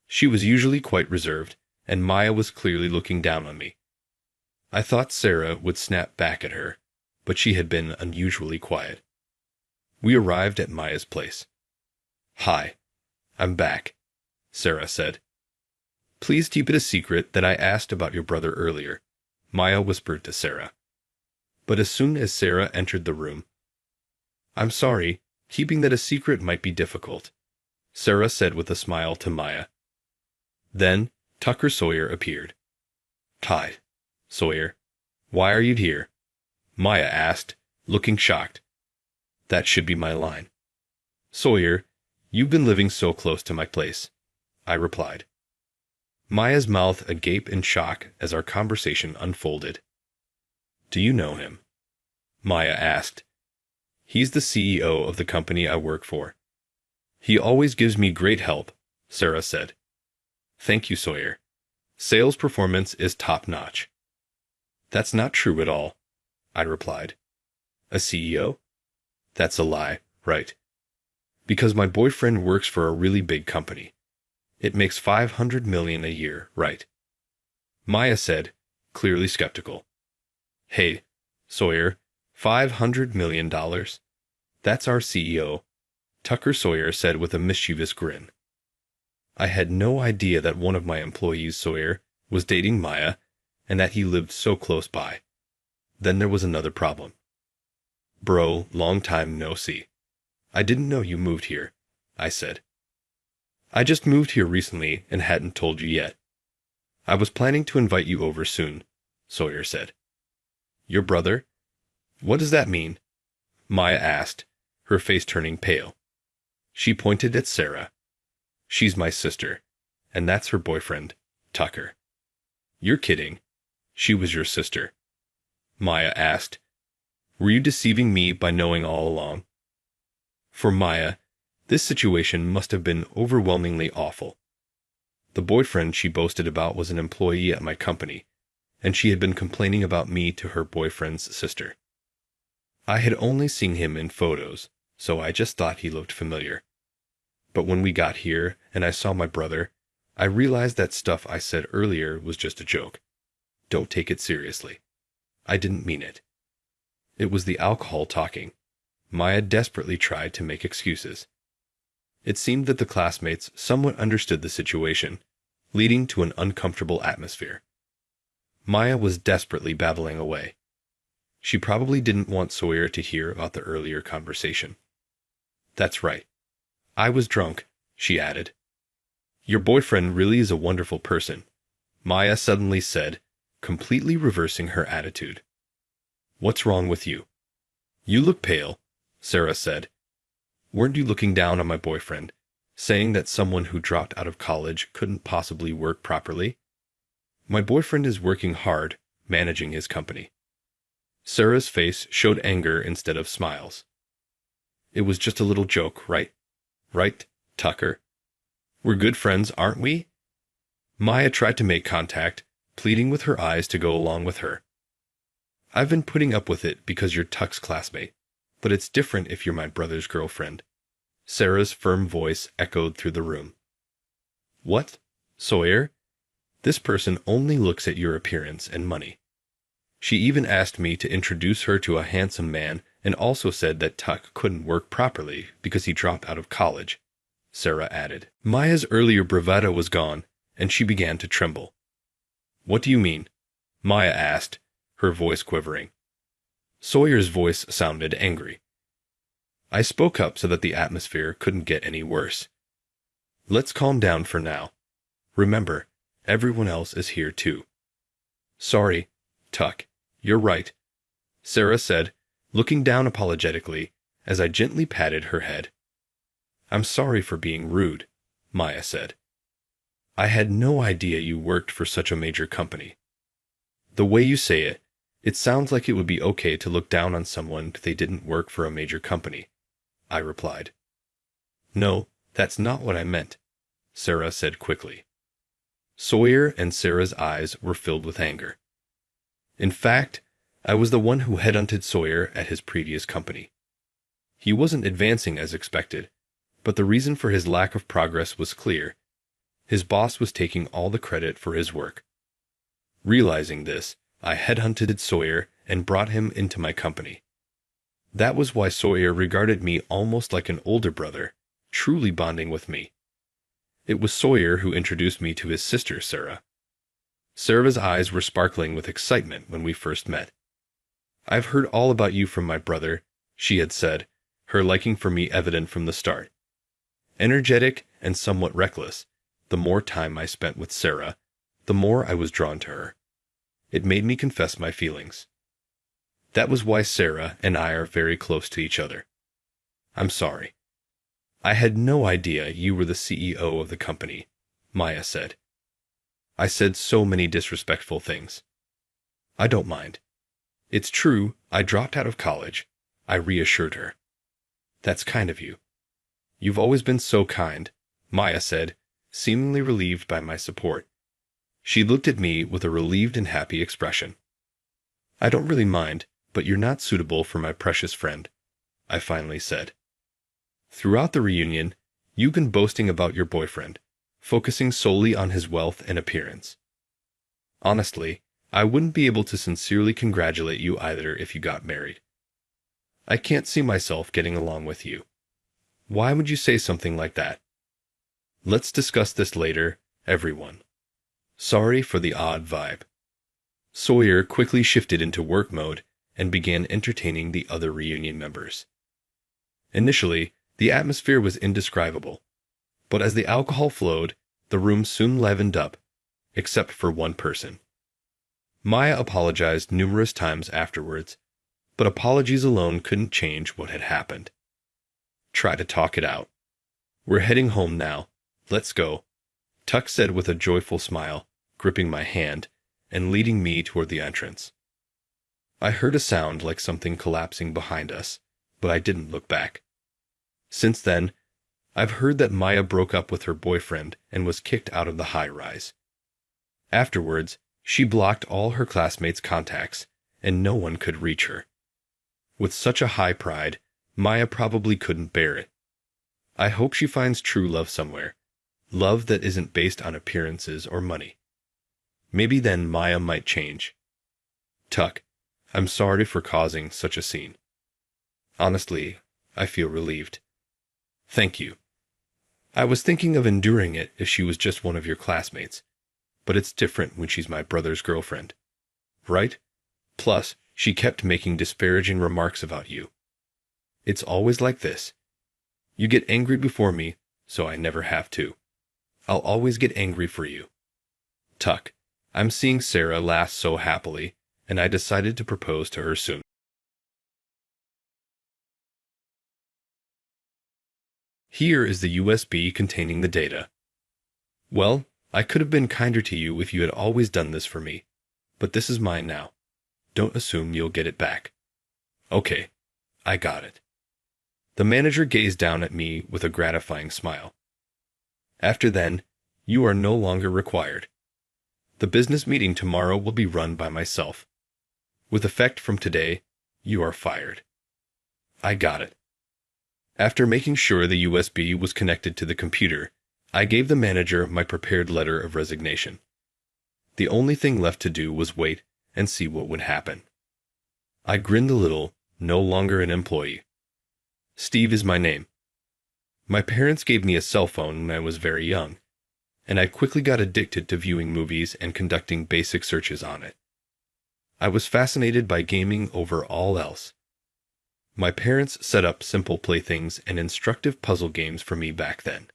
She was usually quite reserved, and Maya was clearly looking down on me. I thought Sarah would snap back at her, but she had been unusually quiet. We arrived at Maya's place. "Hi, I'm back," Sarah said. "Please keep it a secret that I asked about your brother earlier," Maya whispered to Sarah. But as soon as Sarah entered the room, "I'm sorry, keeping that a secret might be difficult," Sarah said with a smile to Maya. Then Tucker Sawyer appeared. "Hi, Sawyer. Why are you here?" Maya asked, looking shocked. "That should be my line." "Sawyer, you've been living so close to my place," I replied. Maya's mouth agape in shock as our conversation unfolded. "Do you know him?" Maya asked. "He's the CEO of the company I work for. He always gives me great help," Sarah said. "Thank you, Sawyer. Sales performance is top-notch." "That's not true at all," I replied. "A CEO? That's a lie, right? Because my boyfriend works for a really big company. It makes $500 million a year, right?" Maya said, clearly skeptical. "Hey, Sawyer, $500 million? That's our CEO," Tucker Sawyer said with a mischievous grin. I had no idea that one of my employees, Sawyer, was dating Maya, and that he lived so close by. Then there was another problem. "Bro, long time no see. I didn't know you moved here," I said. "I just moved here recently and hadn't told you yet. I was planning to invite you over soon," Sawyer said. "Your brother? What does that mean?" Maya asked, her face turning pale. She pointed at Sarah. "She's my sister, and that's her boyfriend, Tucker." "You're kidding. She was your sister?" Maya asked. "Were you deceiving me by knowing all along?" For Maya, this situation must have been overwhelmingly awful. The boyfriend she boasted about was an employee at my company, and she had been complaining about me to her boyfriend's sister. I had only seen him in photos, so I just thought he looked familiar. But when we got here and I saw my brother, I realized that stuff I said earlier was just a joke. Don't take it seriously. I didn't mean it. It was the alcohol talking. Maya desperately tried to make excuses. It seemed that the classmates somewhat understood the situation, leading to an uncomfortable atmosphere. Maya was desperately babbling away. She probably didn't want Sawyer to hear about the earlier conversation. That's right. I was drunk, she added. Your boyfriend really is a wonderful person, Maya suddenly said, completely reversing her attitude. What's wrong with you? You look pale, Sarah said. Weren't you looking down on my boyfriend, saying that someone who dropped out of college couldn't possibly work properly? My boyfriend is working hard, managing his company. Sarah's face showed anger instead of smiles. It was just a little joke, right? Right, Tucker? We're good friends, aren't we? Maya tried to make contact, pleading with her eyes to go along with her. I've been putting up with it because you're Tuck's classmate, but it's different if you're my brother's girlfriend. Sarah's firm voice echoed through the room. What? Sawyer? This person only looks at your appearance and money. She even asked me to introduce her to a handsome man and also said that Tuck couldn't work properly because he dropped out of college, Sarah added. Maya's earlier bravado was gone, and she began to tremble. What do you mean? Maya asked, her voice quivering. Sawyer's voice sounded angry. I spoke up so that the atmosphere couldn't get any worse. Let's calm down for now. Remember, everyone else is here too. Sorry, Tuck, you're right, Sarah said, looking down apologetically as I gently patted her head. I'm sorry for being rude, Maya said. I had no idea you worked for such a major company. The way you say it, it sounds like it would be okay to look down on someone if they didn't work for a major company, I replied. No, that's not what I meant, Sarah said quickly. Sawyer and Sarah's eyes were filled with anger. In fact, I was the one who headhunted Sawyer at his previous company. He wasn't advancing as expected, but the reason for his lack of progress was clear. His boss was taking all the credit for his work. Realizing this, I headhunted Sawyer and brought him into my company. That was why Sawyer regarded me almost like an older brother, truly bonding with me. It was Sawyer who introduced me to his sister, Sarah. Sarah's eyes were sparkling with excitement when we first met. I've heard all about you from my brother, she had said, her liking for me evident from the start. Energetic and somewhat reckless, the more time I spent with Sarah, the more I was drawn to her. It made me confess my feelings. That was why Sarah and I are very close to each other. I'm sorry. I had no idea you were the CEO of the company, Maya said. I said so many disrespectful things. I don't mind. It's true, I dropped out of college, I reassured her. That's kind of you. You've always been so kind, Maya said, seemingly relieved by my support. She looked at me with a relieved and happy expression. I don't really mind, but you're not suitable for my precious friend, I finally said. Throughout the reunion, you've been boasting about your boyfriend, focusing solely on his wealth and appearance. Honestly, I wouldn't be able to sincerely congratulate you either if you got married. I can't see myself getting along with you. Why would you say something like that? Let's discuss this later, everyone. Sorry for the odd vibe. Sawyer quickly shifted into work mode and began entertaining the other reunion members. Initially, the atmosphere was indescribable, but as the alcohol flowed, the room soon leavened up, except for one person. Maya apologized numerous times afterwards, but apologies alone couldn't change what had happened. Try to talk it out. We're heading home now. Let's go, Tuck said with a joyful smile, gripping my hand and leading me toward the entrance. I heard a sound like something collapsing behind us, but I didn't look back. Since then, I've heard that Maya broke up with her boyfriend and was kicked out of the high-rise. Afterwards, she blocked all her classmates' contacts, and no one could reach her. With such a high pride, Maya probably couldn't bear it. I hope she finds true love somewhere, love that isn't based on appearances or money. Maybe then Maya might change. Tuck, I'm sorry for causing such a scene. Honestly, I feel relieved. Thank you. I was thinking of enduring it if she was just one of your classmates, but it's different when she's my brother's girlfriend. right? Plus, she kept making disparaging remarks about you. It's always like this. You get angry before me, so I never have to. I'll always get angry for you. Tuck, I'm seeing Sarah laugh so happily, and I decided to propose to her soon. Here is the USB containing the data. Well, I could have been kinder to you if you had always done this for me, but this is mine now. Don't assume you'll get it back. Okay, I got it. The manager gazed down at me with a gratifying smile. After then, you are no longer required. The business meeting tomorrow will be run by myself. With effect from today, you are fired. I got it. After making sure the USB was connected to the computer, I gave the manager my prepared letter of resignation. The only thing left to do was wait and see what would happen. I grinned a little, no longer an employee. Steve is my name. My parents gave me a cell phone when I was very young, and I quickly got addicted to viewing movies and conducting basic searches on it. I was fascinated by gaming over all else. My parents set up simple playthings and instructive puzzle games for me back then.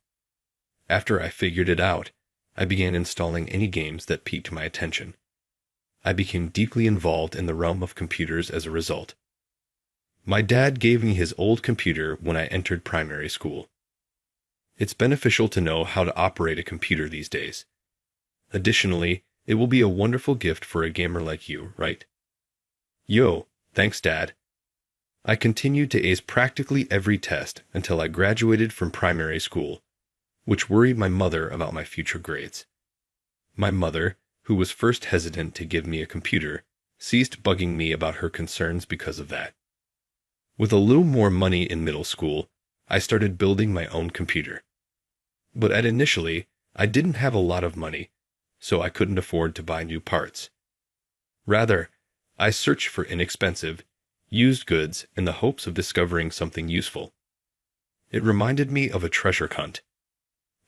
After I figured it out, I began installing any games that piqued my attention. I became deeply involved in the realm of computers as a result. My dad gave me his old computer when I entered primary school. It's beneficial to know how to operate a computer these days. Additionally, it will be a wonderful gift for a gamer like you, right? Yo, thanks, Dad. I continued to ace practically every test until I graduated from primary school, which worried my mother about my future grades. My mother, who was first hesitant to give me a computer, ceased bugging me about her concerns because of that. With a little more money in middle school, I started building my own computer. But initially, I didn't have a lot of money, so I couldn't afford to buy new parts. Rather, I searched for inexpensive, used goods in the hopes of discovering something useful. It reminded me of a treasure hunt.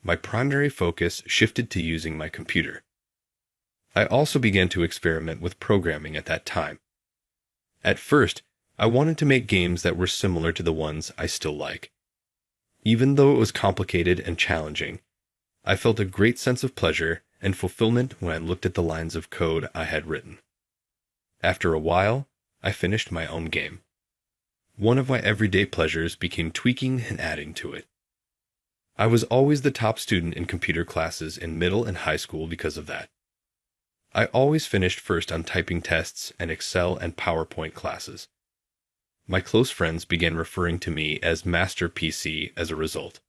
My primary focus shifted to using my computer. I also began to experiment with programming at that time. At first, I wanted to make games that were similar to the ones I still like. Even though it was complicated and challenging, I felt a great sense of pleasure and fulfillment when I looked at the lines of code I had written. After a while, I finished my own game. One of my everyday pleasures became tweaking and adding to it. I was always the top student in computer classes in middle and high school because of that. I always finished first on typing tests and Excel and PowerPoint classes. My close friends began referring to me as Master PC as a result.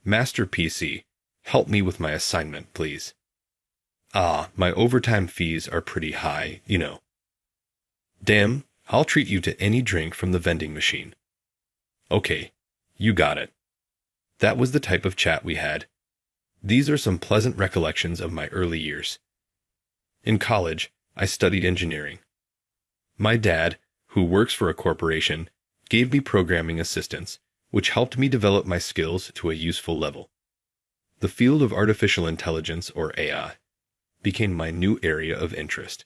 Master PC, help me with my assignment, please. My overtime fees are pretty high, you know. Damn, I'll treat you to any drink from the vending machine. Okay, you got it. That was the type of chat we had. These are some pleasant recollections of my early years. In college, I studied engineering. My dad, who works for a corporation, gave me programming assistance, which helped me develop my skills to a useful level. The field of artificial intelligence, or AI, became my new area of interest.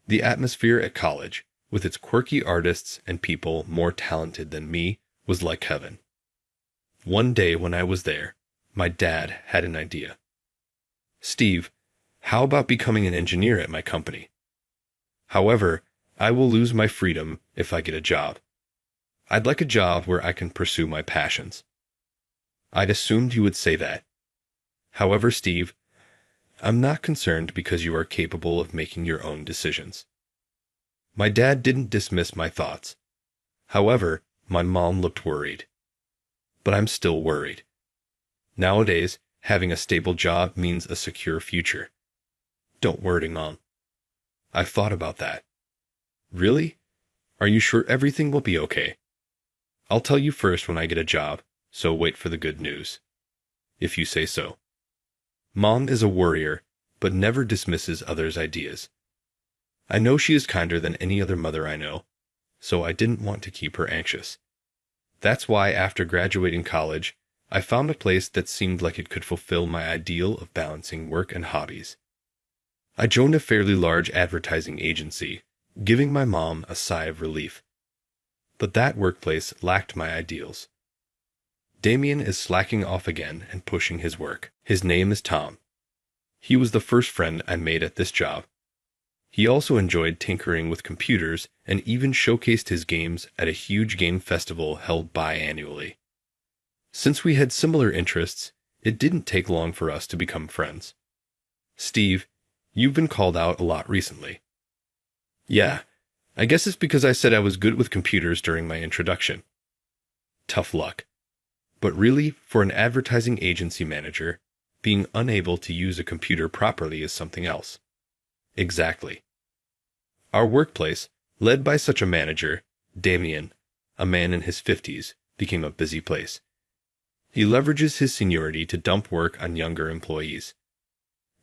The atmosphere at college, with its quirky artists and people more talented than me, was like heaven. One day when I was there, my dad had an idea. Steve, how about becoming an engineer at my company? However, I will lose my freedom if I get a job. I'd like a job where I can pursue my passions. I'd assumed you would say that. However, Steve, I'm not concerned because you are capable of making your own decisions. My dad didn't dismiss my thoughts. However, my mom looked worried. But I'm still worried. Nowadays, having a stable job means a secure future. Don't worry, Mom. I've thought about that. Really? Are you sure everything will be okay? I'll tell you first when I get a job, so wait for the good news. If you say so. Mom is a worrier, but never dismisses others' ideas. I know she is kinder than any other mother I know, so I didn't want to keep her anxious. That's why after graduating college, I found a place that seemed like it could fulfill my ideal of balancing work and hobbies. I joined a fairly large advertising agency, giving my mom a sigh of relief. But that workplace lacked my ideals. Damien is slacking off again and pushing his work. His name is Tom. He was the first friend I made at this job. He also enjoyed tinkering with computers and even showcased his games at a huge game festival held biannually. Since we had similar interests, it didn't take long for us to become friends. Steve, you've been called out a lot recently. Yeah, I guess it's because I said I was good with computers during my introduction. Tough luck. But really, for an advertising agency manager, being unable to use a computer properly is something else. Exactly. Our workplace, led by such a manager, Damien, a man in his 50s, became a busy place. He leverages his seniority to dump work on younger employees.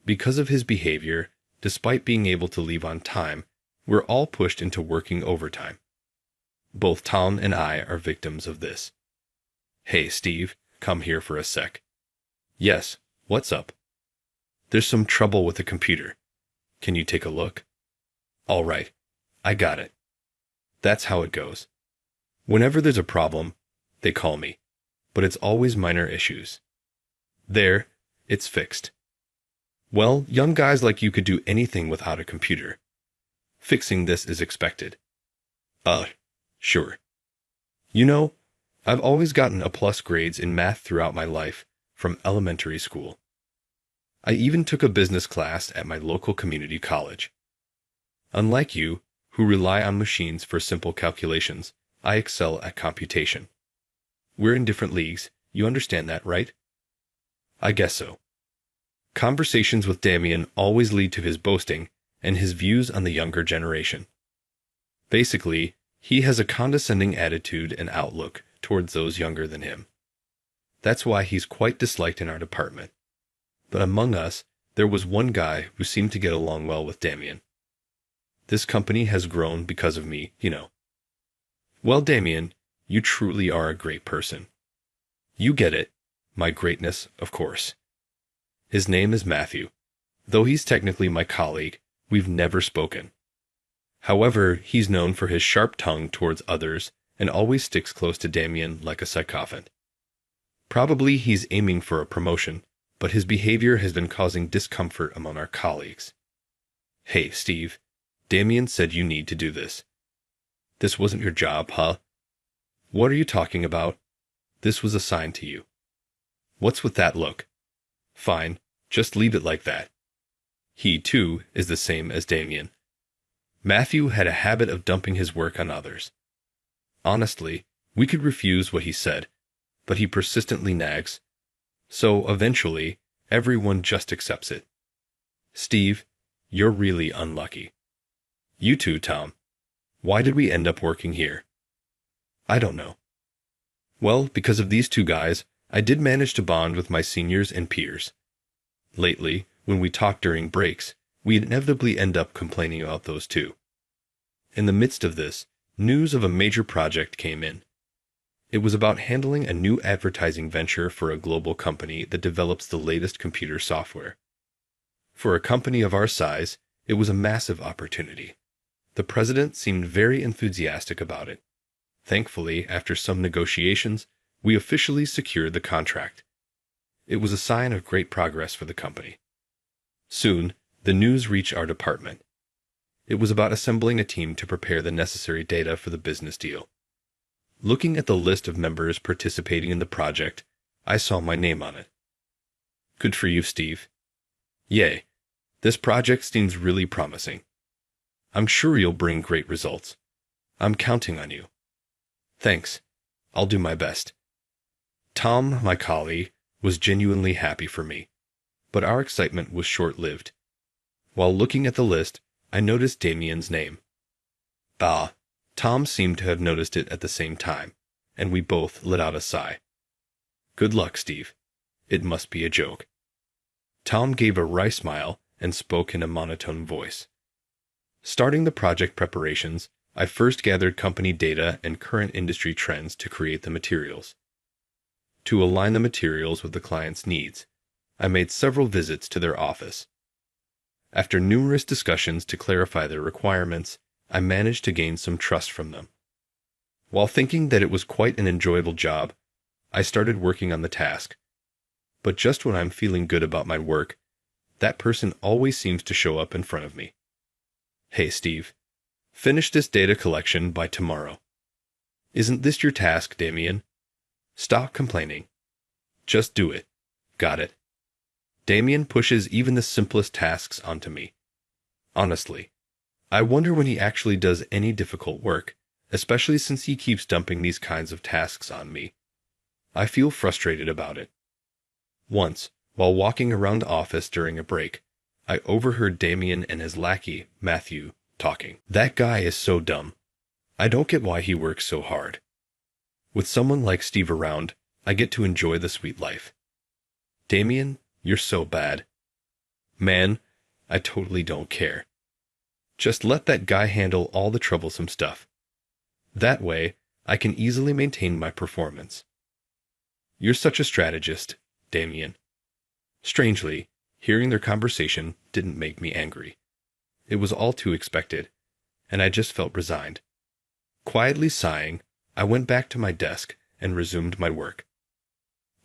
Because of his behavior, despite being able to leave on time, we're all pushed into working overtime. Both Tom and I are victims of this. Hey, Steve, come here for a sec. Yes, what's up? There's some trouble with the computer. Can you take a look? All right, I got it. That's how it goes. Whenever there's a problem, they call me, but it's always minor issues. There, it's fixed. Well, young guys like you could do anything without a computer. Fixing this is expected. Sure. You know, I've always gotten A+ grades in math throughout my life, from elementary school. I even took a business class at my local community college. Unlike you, who rely on machines for simple calculations, I excel at computation. We're in different leagues, you understand that, right? I guess so. Conversations with Damien always lead to his boasting and his views on the younger generation. Basically, he has a condescending attitude and outlook towards those younger than him. That's why he's quite disliked in our department. But among us, there was one guy who seemed to get along well with Damien. This company has grown because of me, you know. Well, Damien, you truly are a great person. You get it, my greatness, of course. His name is Matthew. Though he's technically my colleague, we've never spoken. However, he's known for his sharp tongue towards others and always sticks close to Damien like a sycophant. Probably he's aiming for a promotion, but his behavior has been causing discomfort among our colleagues. Hey, Steve, Damien said you need to do this. This wasn't your job, huh? What are you talking about? This was assigned to you. What's with that look? Fine, just leave it like that. He, too, is the same as Damien. Matthew had a habit of dumping his work on others. Honestly, we could refuse what he said, but he persistently nags. So, eventually, everyone just accepts it. Steve, you're really unlucky. You too, Tom. Why did we end up working here? I don't know. Well, because of these two guys, I did manage to bond with my seniors and peers. Lately, when we talk during breaks, we inevitably end up complaining about those two. In the midst of this, news of a major project came in. It was about handling a new advertising venture for a global company that develops the latest computer software. For a company of our size, it was a massive opportunity. The president seemed very enthusiastic about it. Thankfully, after some negotiations, we officially secured the contract. It was a sign of great progress for the company. Soon, the news reached our department. It was about assembling a team to prepare the necessary data for the business deal. Looking at the list of members participating in the project, I saw my name on it. Good for you, Steve. Yay. This project seems really promising. I'm sure you'll bring great results. I'm counting on you. Thanks. I'll do my best. Tom, my colleague, was genuinely happy for me, but our excitement was short-lived. While looking at the list, I noticed Damien's name. Tom seemed to have noticed it at the same time, and we both let out a sigh. Good luck, Steve. It must be a joke. Tom gave a wry smile and spoke in a monotone voice. Starting the project preparations, I first gathered company data and current industry trends to create the materials. To align the materials with the client's needs, I made several visits to their office. After numerous discussions to clarify their requirements, I managed to gain some trust from them. While thinking that it was quite an enjoyable job, I started working on the task. But just when I'm feeling good about my work, that person always seems to show up in front of me. "Hey, Steve, finish this data collection by tomorrow." "Isn't this your task, Damien? Stop complaining. Just do it. Got it?" Damien pushes even the simplest tasks onto me. Honestly, I wonder when he actually does any difficult work, especially since he keeps dumping these kinds of tasks on me. I feel frustrated about it. Once, while walking around the office during a break, I overheard Damien and his lackey, Matthew, talking. That guy is so dumb. I don't get why he works so hard. With someone like Steve around, I get to enjoy the sweet life. Damien, you're so bad. Man, I totally don't care. Just let that guy handle all the troublesome stuff. That way, I can easily maintain my performance. You're such a strategist, Damien. Strangely, hearing their conversation didn't make me angry. It was all too expected, and I just felt resigned. Quietly sighing, I went back to my desk and resumed my work.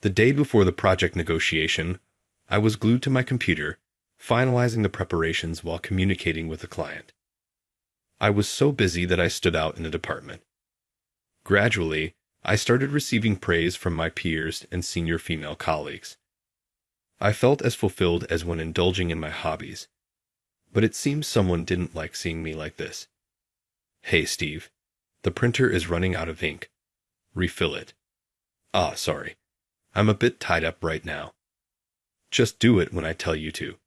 The day before the project negotiation, I was glued to my computer, finalizing the preparations while communicating with the client. I was so busy that I stood out in the department. Gradually, I started receiving praise from my peers and senior female colleagues. I felt as fulfilled as when indulging in my hobbies. But it seems someone didn't like seeing me like this. "Hey, Steve, the printer is running out of ink. Refill it." "Ah, sorry. I'm a bit tied up right now." "Just do it when I tell you to.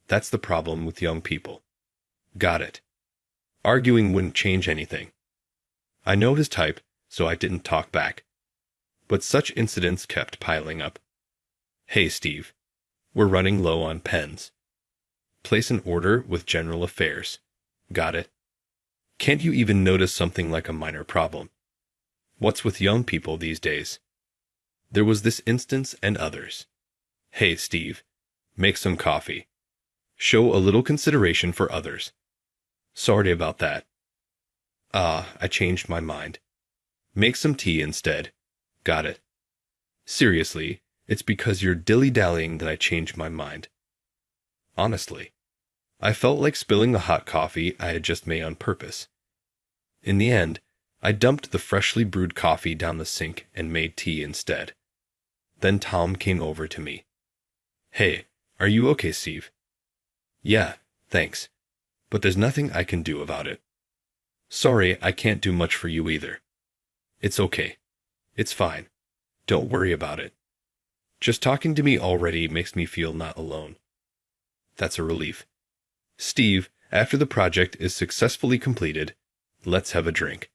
That's the problem with young people." "Got it." Arguing wouldn't change anything. I know his type, so I didn't talk back. But such incidents kept piling up. "Hey, Steve, we're running low on pens. Place an order with general affairs." "Got it." Can't you even notice something like a minor problem? What's with young people these days? There was this instance and others. "Hey, Steve, make some coffee. Show a little consideration for others." "Sorry about that." "Ah, I changed my mind. Make some tea instead." "Got it." Seriously, it's because you're dilly-dallying that I changed my mind. Honestly, I felt like spilling the hot coffee I had just made on purpose. In the end, I dumped the freshly brewed coffee down the sink and made tea instead. Then Tom came over to me. "Hey, are you okay, Steve?" "Yeah, thanks. But there's nothing I can do about it." "Sorry, I can't do much for you either." "It's okay. It's fine. Don't worry about it. Just talking to me already makes me feel not alone." That's a relief. "Steve, after the project is successfully completed, let's have a drink.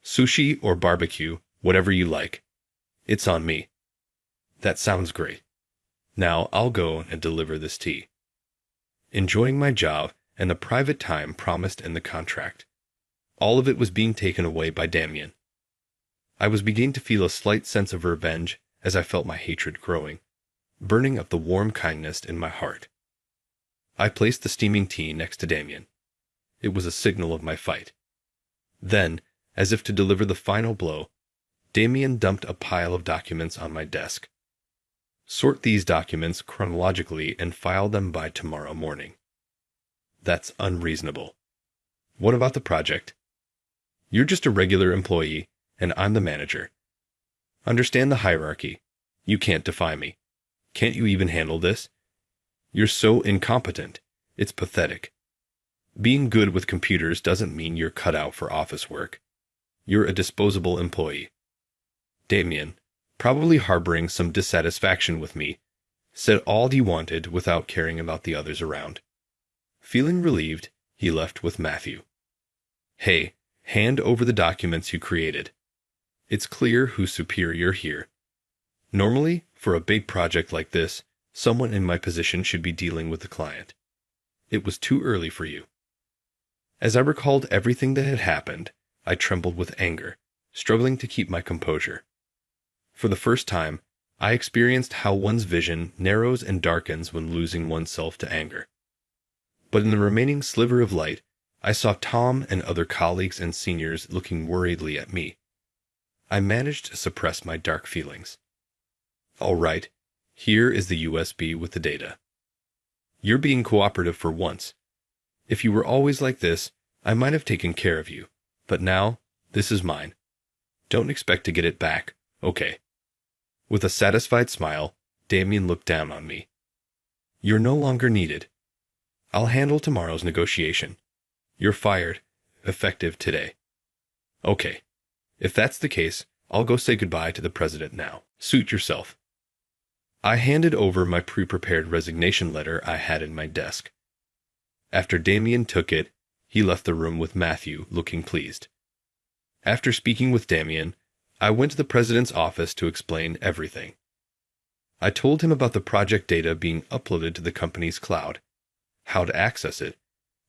Sushi or barbecue, whatever you like. It's on me." "That sounds great. Now I'll go and deliver this tea." Enjoying my job and the private time promised in the contract. All of it was being taken away by Damien. I was beginning to feel a slight sense of revenge as I felt my hatred growing, burning up the warm kindness in my heart. I placed the steaming tea next to Damien. It was a signal of my fight. Then, as if to deliver the final blow, Damien dumped a pile of documents on my desk. "Sort these documents chronologically and file them by tomorrow morning." That's unreasonable. "What about the project?" "You're just a regular employee, and I'm the manager. Understand the hierarchy. You can't defy me. Can't you even handle this? You're so incompetent. It's pathetic. Being good with computers doesn't mean you're cut out for office work. You're a disposable employee." Damien, probably harboring some dissatisfaction with me, said all he wanted without caring about the others around. Feeling relieved, he left with Matthew. "Hey, hand over the documents you created. It's clear who's superior here. Normally, for a big project like this, someone in my position should be dealing with the client. It was too early for you." As I recalled everything that had happened, I trembled with anger, struggling to keep my composure. For the first time, I experienced how one's vision narrows and darkens when losing oneself to anger. But in the remaining sliver of light, I saw Tom and other colleagues and seniors looking worriedly at me. I managed to suppress my dark feelings. All right, here is the USB with the data. You're being cooperative for once. If you were always like this, I might have taken care of you. But now, this is mine. Don't expect to get it back, okay? With a satisfied smile, Damien looked down on me. You're no longer needed. I'll handle tomorrow's negotiation. You're fired, effective today. Okay. If that's the case, I'll go say goodbye to the president now. Suit yourself. I handed over my pre-prepared resignation letter I had in my desk. After Damien took it, he left the room with Matthew, looking pleased. After speaking with Damien, I went to the president's office to explain everything. I told him about the project data being uploaded to the company's cloud, how to access it,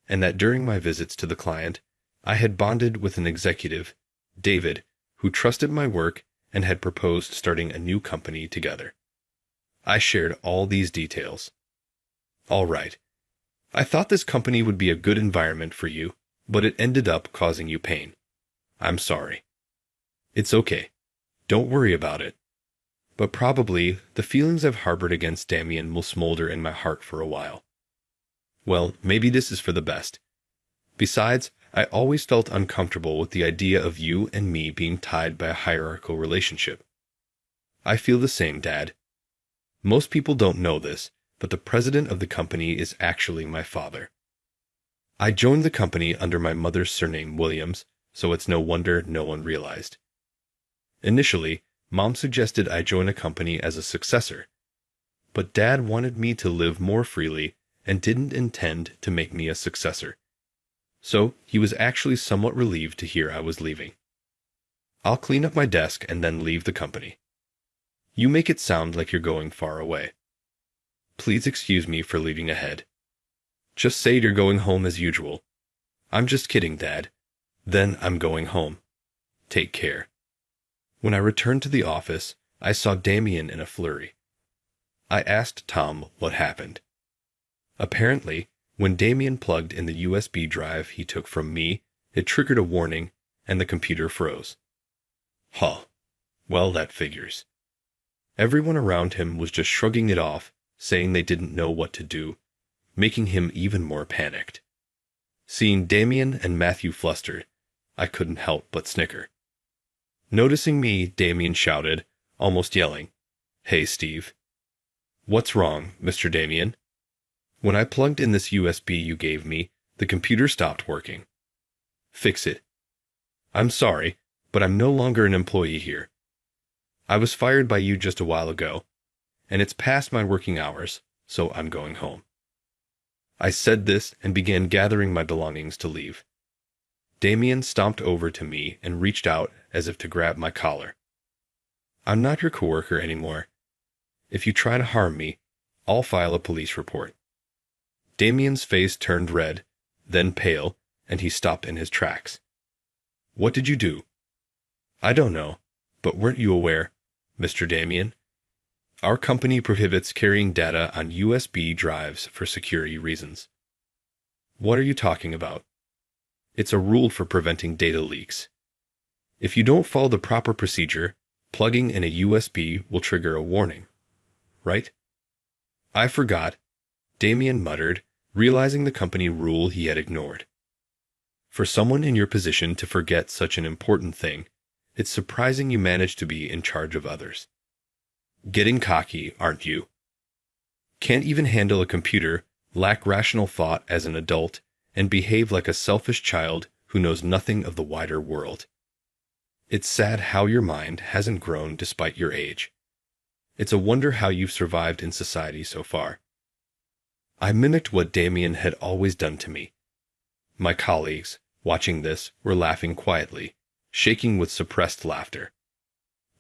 and that during my visits to the client, I had bonded with an executive, David, who trusted my work and had proposed starting a new company together. I shared all these details. All right. I thought this company would be a good environment for you, but it ended up causing you pain. I'm sorry. It's okay. Don't worry about it. But probably the feelings I've harbored against Damien will smolder in my heart for a while. Well, maybe this is for the best. Besides, I always felt uncomfortable with the idea of you and me being tied by a hierarchical relationship. I feel the same, Dad. Most people don't know this, but the president of the company is actually my father. I joined the company under my mother's surname Williams, so it's no wonder no one realized. Initially, Mom suggested I join a company as a successor, but Dad wanted me to live more freely and didn't intend to make me a successor. So he was actually somewhat relieved to hear I was leaving. I'll clean up my desk and then leave the company. You make it sound like you're going far away. Please excuse me for leaving ahead. Just say you're going home as usual. I'm just kidding, Dad. Then I'm going home. Take care. When I returned to the office, I saw Damien in a flurry. I asked Tom what happened. Apparently, when Damien plugged in the USB drive he took from me, it triggered a warning, and the computer froze. Huh. Well, that figures. Everyone around him was just shrugging it off, saying they didn't know what to do, making him even more panicked. Seeing Damien and Matthew flustered, I couldn't help but snicker. Noticing me, Damien shouted, almost yelling, "Hey, Steve." "What's wrong, Mr. Damien?" "When I plugged in this USB you gave me, the computer stopped working." "Fix it." "I'm sorry, but I'm no longer an employee here. I was fired by you just a while ago, and it's past my working hours, so I'm going home." I said this and began gathering my belongings to leave. Damien stomped over to me and reached out as if to grab my collar. "I'm not your coworker anymore. If you try to harm me, I'll file a police report." Damien's face turned red, then pale, and he stopped in his tracks. "What did you do?" "I don't know, but weren't you aware, Mr. Damien? Our company prohibits carrying data on USB drives for security reasons." "What are you talking about?" "It's a rule for preventing data leaks. If you don't follow the proper procedure, plugging in a USB will trigger a warning. Right?" "I forgot," Damien muttered, realizing the company rule he had ignored. For someone in your position to forget such an important thing, it's surprising you managed to be in charge of others. Getting cocky, aren't you? Can't even handle a computer, lack rational thought as an adult, and behave like a selfish child who knows nothing of the wider world. It's sad how your mind hasn't grown despite your age. It's a wonder how you've survived in society so far. I mimicked what Damien had always done to me. My colleagues, watching this, were laughing quietly, shaking with suppressed laughter.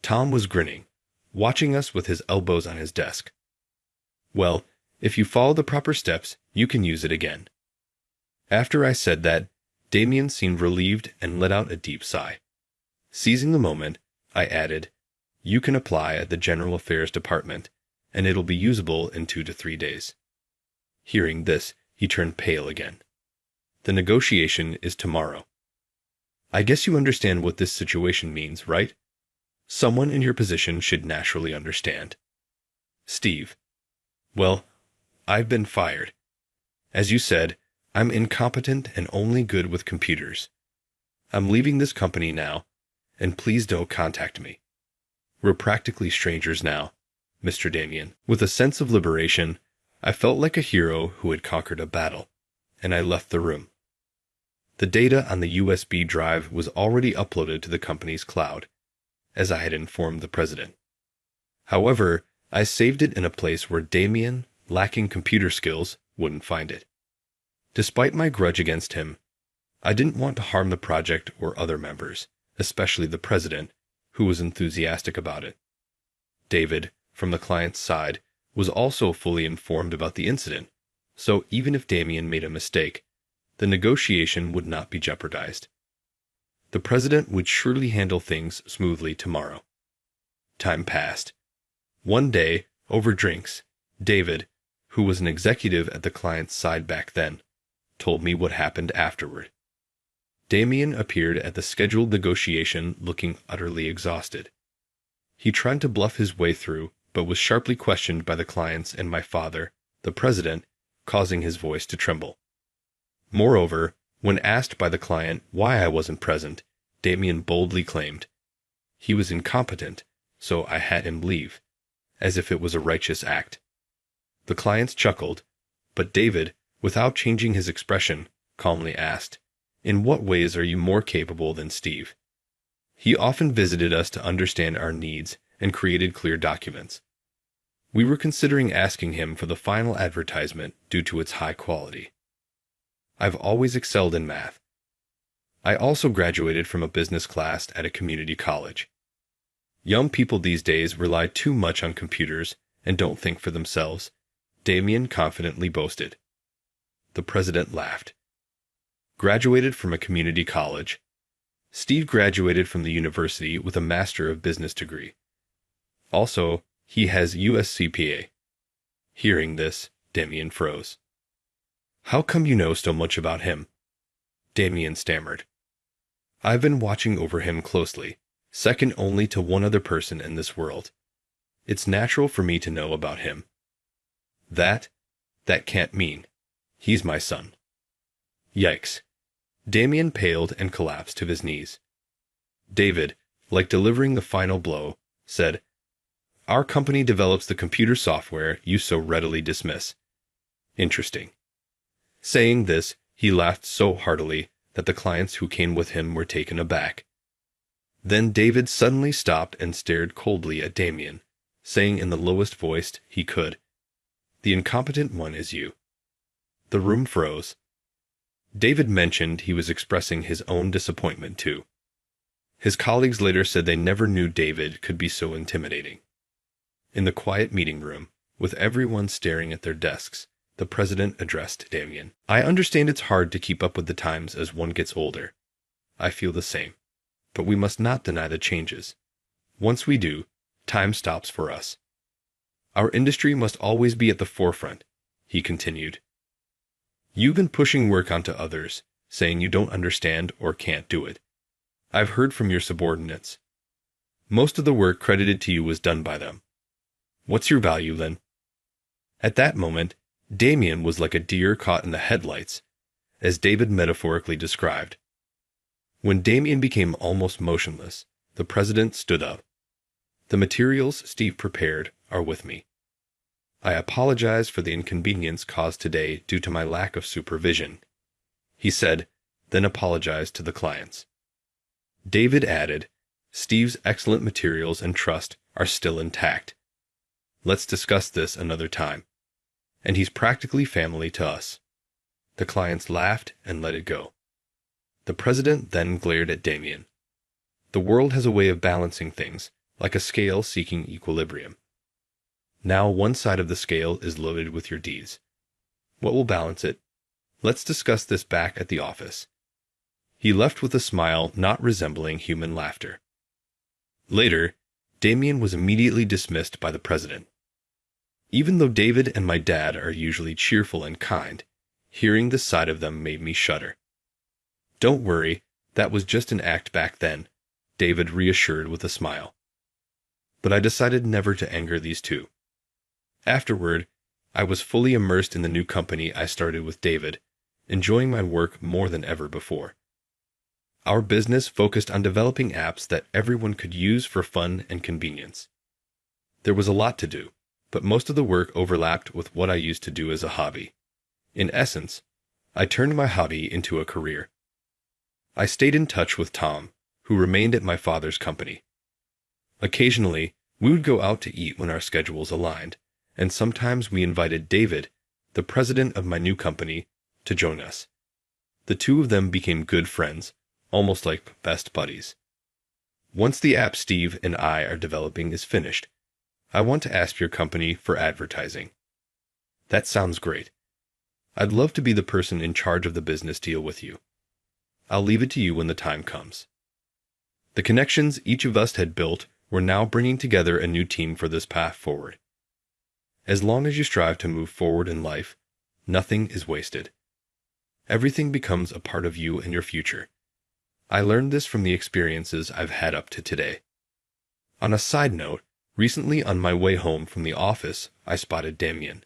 Tom was grinning, watching us with his elbows on his desk. "Well, if you follow the proper steps, you can use it again." After I said that, Damien seemed relieved and let out a deep sigh. Seizing the moment, I added, "You can apply at the General Affairs Department, and it'll be usable in 2 to 3 days." Hearing this, He turned pale again. The negotiation is tomorrow. I guess you understand what this situation means, right? Someone in your position should naturally understand. Steve. Well, I've been fired. As you said, I'm incompetent and only good with computers. I'm leaving this company now, and please don't contact me. We're practically strangers now, Mr. Damien. With a sense of liberation, I felt like a hero who had conquered a battle, and I left the room. The data on the USB drive was already uploaded to the company's cloud, as I had informed the president. However, I saved it in a place where Damien, lacking computer skills, wouldn't find it. Despite my grudge against him, I didn't want to harm the project or other members, especially the president, who was enthusiastic about it. David, from the client's side, was also fully informed about the incident, so even if Damien made a mistake, the negotiation would not be jeopardized. The president would surely handle things smoothly tomorrow. Time passed. One day, over drinks, David, who was an executive at the client's side back then, told me what happened afterward. Damien appeared at the scheduled negotiation looking utterly exhausted. He tried to bluff his way through, but was sharply questioned by the clients and my father, the president, causing his voice to tremble. Moreover, when asked by the client why I wasn't present, Damien boldly claimed, he was incompetent, so I had him leave, as if it was a righteous act. The clients chuckled, but David, without changing his expression, calmly asked, in what ways are you more capable than Steve? He often visited us to understand our needs and created clear documents. We were considering asking him for the final advertisement due to its high quality. I've always excelled in math. I also graduated from a business class at a community college. Young people these days rely too much on computers and don't think for themselves, Damien confidently boasted. The president laughed. Graduated from a community college. Steve graduated from the university with a Master of Business degree. Also, he has US CPA. Hearing this, Damien froze. How come you know so much about him? Damien stammered. I've been watching over him closely, second only to one other person in this world. It's natural for me to know about him. That can't mean. He's my son. Yikes. Damien paled and collapsed to his knees. David, like delivering the final blow, said, Our company develops the computer software you so readily dismiss. Interesting. Saying this, he laughed so heartily that the clients who came with him were taken aback. Then David suddenly stopped and stared coldly at Damien, saying in the lowest voice he could, The incompetent one is you. The room froze. David mentioned he was expressing his own disappointment too. His colleagues later said they never knew David could be so intimidating. In the quiet meeting room, with everyone staring at their desks, the president addressed Damien. I understand it's hard to keep up with the times as one gets older. I feel the same. But we must not deny the changes. Once we do, time stops for us. Our industry must always be at the forefront, he continued. You've been pushing work onto others, saying you don't understand or can't do it. I've heard from your subordinates. Most of the work credited to you was done by them. What's your value, then? At that moment, Damien was like a deer caught in the headlights, as David metaphorically described. When Damien became almost motionless, the president stood up. The materials Steve prepared are with me. I apologize for the inconvenience caused today due to my lack of supervision, he said, then apologized to the clients. David added, Steve's excellent materials and trust are still intact. Let's discuss this another time. And he's practically family to us. The clients laughed and let it go. The president then glared at Damien. The world has a way of balancing things, like a scale seeking equilibrium. Now one side of the scale is loaded with your deeds. What will balance it? Let's discuss this back at the office. He left with a smile not resembling human laughter. Later, Damien was immediately dismissed by the president. Even though David and my dad are usually cheerful and kind, Hearing this side of them made me shudder. Don't worry, that was just an act back then, David reassured with a smile. But I decided never to anger these two. Afterward, I was fully immersed in the new company I started with David, enjoying my work more than ever before. Our business focused on developing apps that everyone could use for fun and convenience. There was a lot to do, but most of the work overlapped with what I used to do as a hobby. In essence, I turned my hobby into a career. I stayed in touch with Tom, who remained at my father's company. Occasionally, we would go out to eat when our schedules aligned, and sometimes we invited David, the president of my new company, to join us. The two of them became good friends, almost like best buddies. Once the app Steve and I are developing is finished, I want to ask your company for advertising. That sounds great. I'd love to be the person in charge of the business deal with you. I'll leave it to you when the time comes. The connections each of us had built were now bringing together a new team for this path forward. As long as you strive to move forward in life, nothing is wasted. Everything becomes a part of you and your future. I learned this from the experiences I've had up to today. On a side note, recently on my way home from the office, I spotted Damien.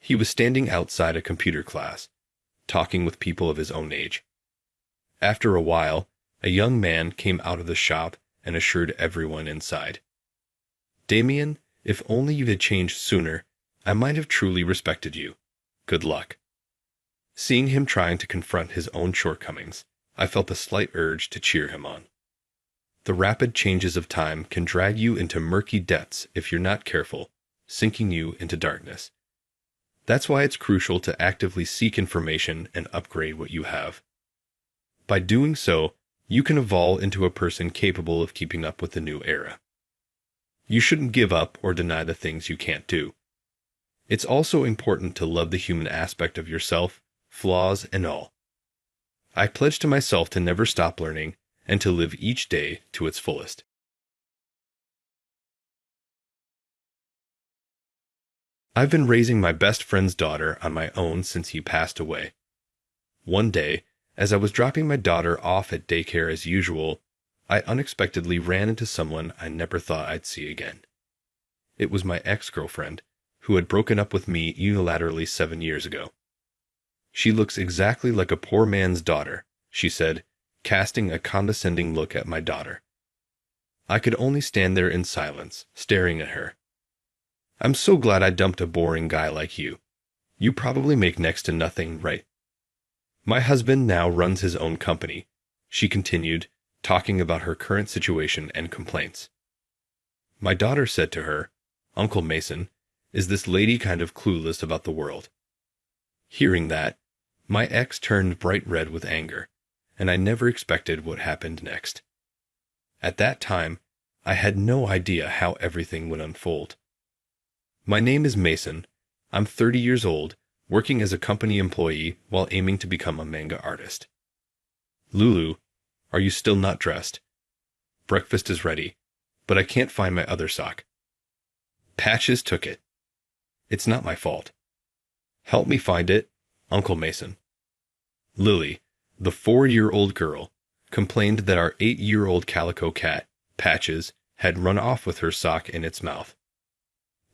He was standing outside a computer class, talking with people of his own age. After a while, a young man came out of the shop and assured everyone inside. Damien, if only you had changed sooner, I might have truly respected you. Good luck. Seeing him trying to confront his own shortcomings, I felt a slight urge to cheer him on. The rapid changes of time can drag you into murky depths if you're not careful, sinking you into darkness. That's why it's crucial to actively seek information and upgrade what you have. By doing so, you can evolve into a person capable of keeping up with the new era. You shouldn't give up or deny the things you can't do. It's also important to love the human aspect of yourself, flaws and all. I pledge to myself to never stop learning and to live each day to its fullest. I've been raising my best friend's daughter on my own since he passed away. One day, as I was dropping my daughter off at daycare as usual, I unexpectedly ran into someone I never thought I'd see again. It was my ex-girlfriend, who had broken up with me unilaterally 7 years ago. She looks exactly like a poor man's daughter, she said, casting a condescending look at my daughter. I could only stand there in silence, staring at her. I'm so glad I dumped a boring guy like you. You probably make next to nothing, right? My husband now runs his own company, she continued, talking about her current situation and complaints. My daughter said to her, Uncle Mason, is this lady kind of clueless about the world? Hearing that, my ex turned bright red with anger, and I never expected what happened next. At that time, I had no idea how everything would unfold. My name is Mason. I'm 30 years old, working as a company employee while aiming to become a manga artist. Lulu, are you still not dressed? Breakfast is ready, but I can't find my other sock. Patches took it. It's not my fault. Help me find it, Uncle Mason. Lily, the 4-year-old girl, complained that our 8-year-old calico cat, Patches, had run off with her sock in its mouth.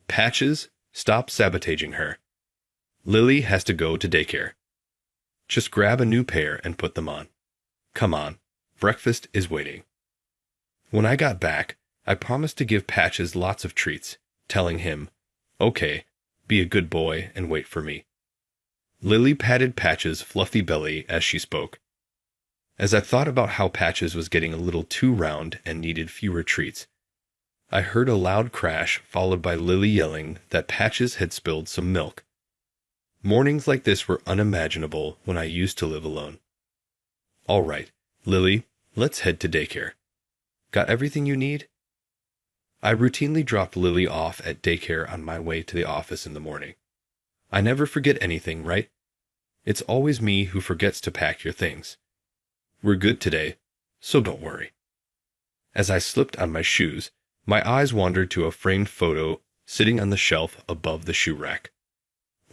Patches, stop sabotaging her. Lily has to go to daycare. Just grab a new pair and put them on. Come on, breakfast is waiting. When I got back, I promised to give Patches lots of treats, telling him, okay, be a good boy and wait for me. Lily patted Patches' fluffy belly as she spoke. As I thought about how Patches was getting a little too round and needed fewer treats, I heard a loud crash followed by Lily yelling that Patches had spilled some milk. Mornings like this were unimaginable when I used to live alone. All right, Lily, let's head to daycare. Got everything you need? I routinely dropped Lily off at daycare on my way to the office in the morning. I never forget anything, right? It's always me who forgets to pack your things. We're good today, so don't worry. As I slipped on my shoes, my eyes wandered to a framed photo sitting on the shelf above the shoe rack.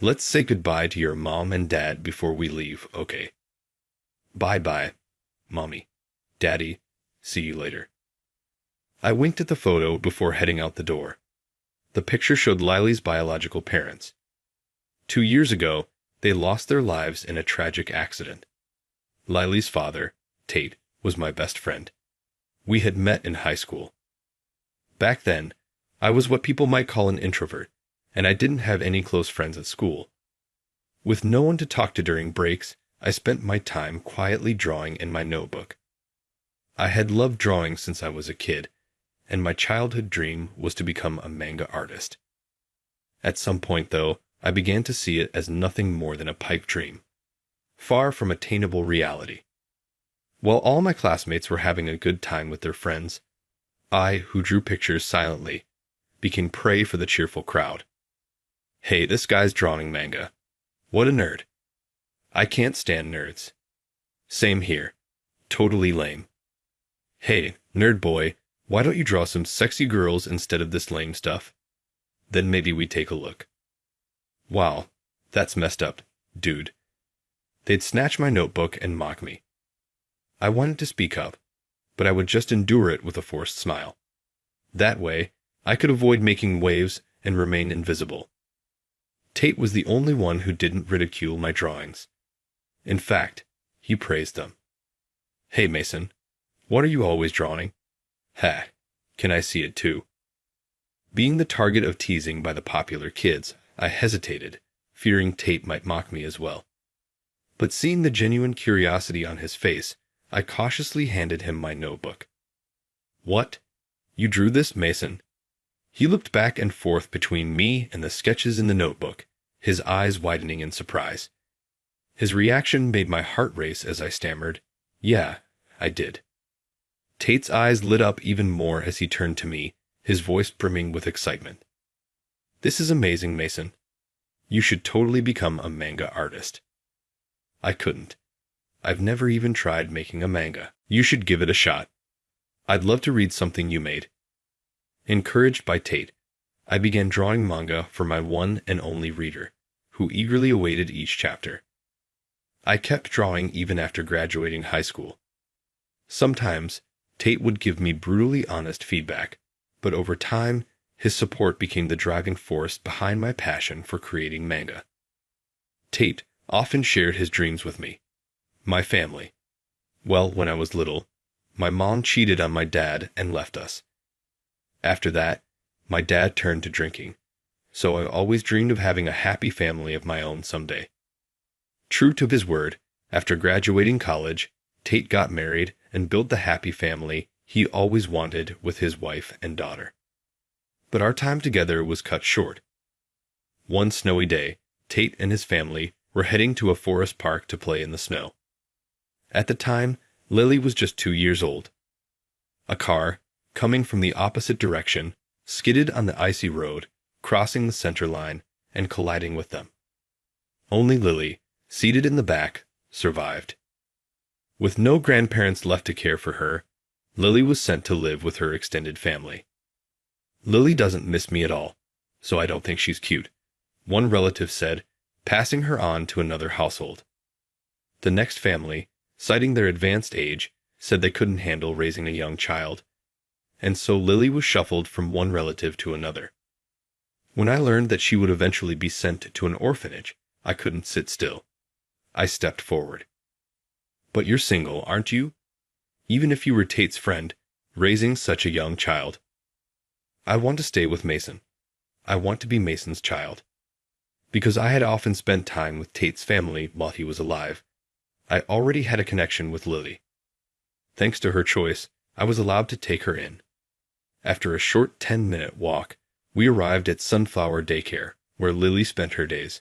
Let's say goodbye to your mom and dad before we leave, okay? Bye-bye, Mommy. Daddy, see you later. I winked at the photo before heading out the door. The picture showed Lily's biological parents. 2 years ago, they lost their lives in a tragic accident. Lily's father, Tate, was my best friend. We had met in high school. Back then, I was what people might call an introvert, and I didn't have any close friends at school. With no one to talk to during breaks, I spent my time quietly drawing in my notebook. I had loved drawing since I was a kid, and my childhood dream was to become a manga artist. At some point, though, I began to see it as nothing more than a pipe dream, far from attainable reality. While all my classmates were having a good time with their friends, I, who drew pictures silently, became prey for the cheerful crowd. Hey, this guy's drawing manga. What a nerd. I can't stand nerds. Same here. Totally lame. Hey, nerd boy, why don't you draw some sexy girls instead of this lame stuff? Then maybe we take a look. Wow, that's messed up, dude. They'd snatch my notebook and mock me. I wanted to speak up, but I would just endure it with a forced smile. That way, I could avoid making waves and remain invisible. Tate was the only one who didn't ridicule my drawings. In fact, he praised them. Hey, Mason, what are you always drawing? Ha, can I see it too? Being the target of teasing by the popular kids, I hesitated, fearing Tate might mock me as well. But seeing the genuine curiosity on his face, I cautiously handed him my notebook. What? You drew this, Mason? He looked back and forth between me and the sketches in the notebook, his eyes widening in surprise. His reaction made my heart race as I stammered, Yeah, I did. Tate's eyes lit up even more as he turned to me, his voice brimming with excitement. This is amazing, Mason. You should totally become a manga artist. I couldn't. I've never even tried making a manga. You should give it a shot. I'd love to read something you made. Encouraged by Tate, I began drawing manga for my one and only reader, who eagerly awaited each chapter. I kept drawing even after graduating high school. Sometimes, Tate would give me brutally honest feedback, but over time, his support became the driving force behind my passion for creating manga. Tate often shared his dreams with me. My family. Well, when I was little, my mom cheated on my dad and left us. After that, my dad turned to drinking, so I always dreamed of having a happy family of my own someday. True to his word, after graduating college, Tate got married and built the happy family he always wanted with his wife and daughter. But our time together was cut short. One snowy day, Tate and his family were heading to a forest park to play in the snow. At the time, Lily was just 2 years old. A car, coming from the opposite direction, skidded on the icy road, crossing the center line and colliding with them. Only Lily, seated in the back, survived. With no grandparents left to care for her, Lily was sent to live with her extended family. Lily doesn't miss me at all, so I don't think she's cute, one relative said, passing her on to another household. The next family, citing their advanced age, said they couldn't handle raising a young child, and so Lily was shuffled from one relative to another. When I learned that she would eventually be sent to an orphanage, I couldn't sit still. I stepped forward. But you're single, aren't you? Even if you were Tate's friend, raising such a young child. I want to stay with Mason. I want to be Mason's child. Because I had often spent time with Tate's family while he was alive, I already had a connection with Lily. Thanks to her choice, I was allowed to take her in. After a short 10-minute walk, we arrived at Sunflower Daycare, where Lily spent her days.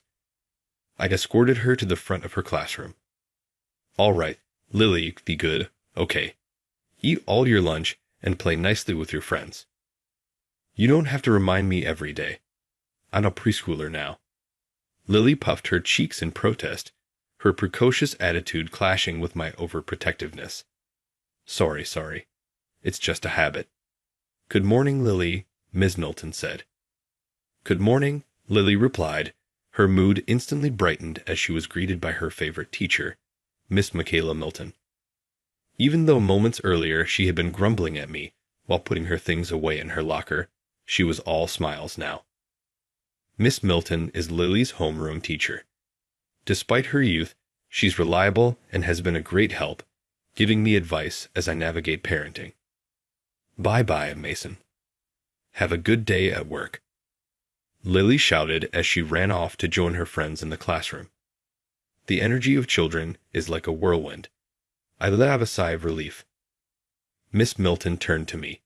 I escorted her to the front of her classroom. All right, Lily, be good, okay. Eat all your lunch and play nicely with your friends. You don't have to remind me every day. I'm a preschooler now. Lily puffed her cheeks in protest, her precocious attitude clashing with my overprotectiveness. Sorry. It's just a habit. Good morning, Lily, Ms. Knowlton said. Good morning, Lily replied, Her mood instantly brightened as she was greeted by her favorite teacher, Miss Michaela Milton. Even though moments earlier she had been grumbling at me while putting her things away in her locker, she was all smiles now. Miss Milton is Lily's homeroom teacher. Despite her youth, she's reliable and has been a great help, giving me advice as I navigate parenting. Bye-bye, Mason. Have a good day at work. Lily shouted as she ran off to join her friends in the classroom. The energy of children is like a whirlwind. I let out a sigh of relief. Miss Milton turned to me.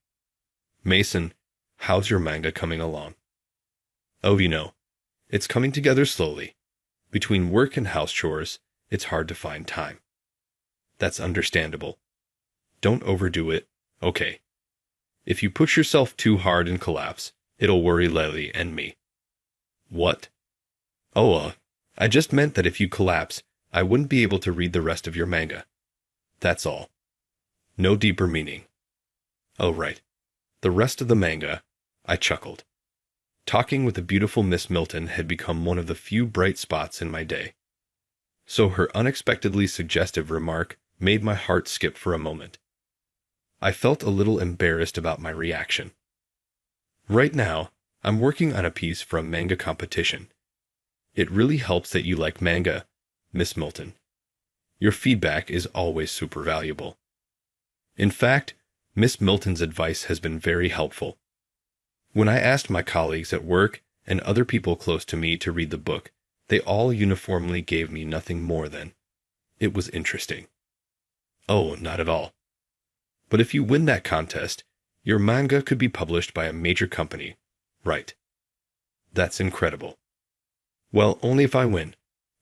Mason, how's your manga coming along? Oh, it's coming together slowly. Between work and house chores, it's hard to find time. That's understandable. Don't overdo it, okay? If you push yourself too hard and collapse, it'll worry Lily and me. What? Oh, I just meant that if you collapse, I wouldn't be able to read the rest of your manga. That's all. No deeper meaning. Oh, right. The rest of the manga, I chuckled. Talking with the beautiful Miss Milton had become one of the few bright spots in my day. So her unexpectedly suggestive remark made my heart skip for a moment. I felt a little embarrassed about my reaction. Right now, I'm working on a piece for a manga competition. It really helps that you like manga, Miss Milton. Your feedback is always super valuable. In fact, Miss Milton's advice has been very helpful. When I asked my colleagues at work and other people close to me to read the book, they all uniformly gave me nothing more than, "It was interesting." Oh, not at all. But if you win that contest, your manga could be published by a major company, right? That's incredible. Well, only if I win.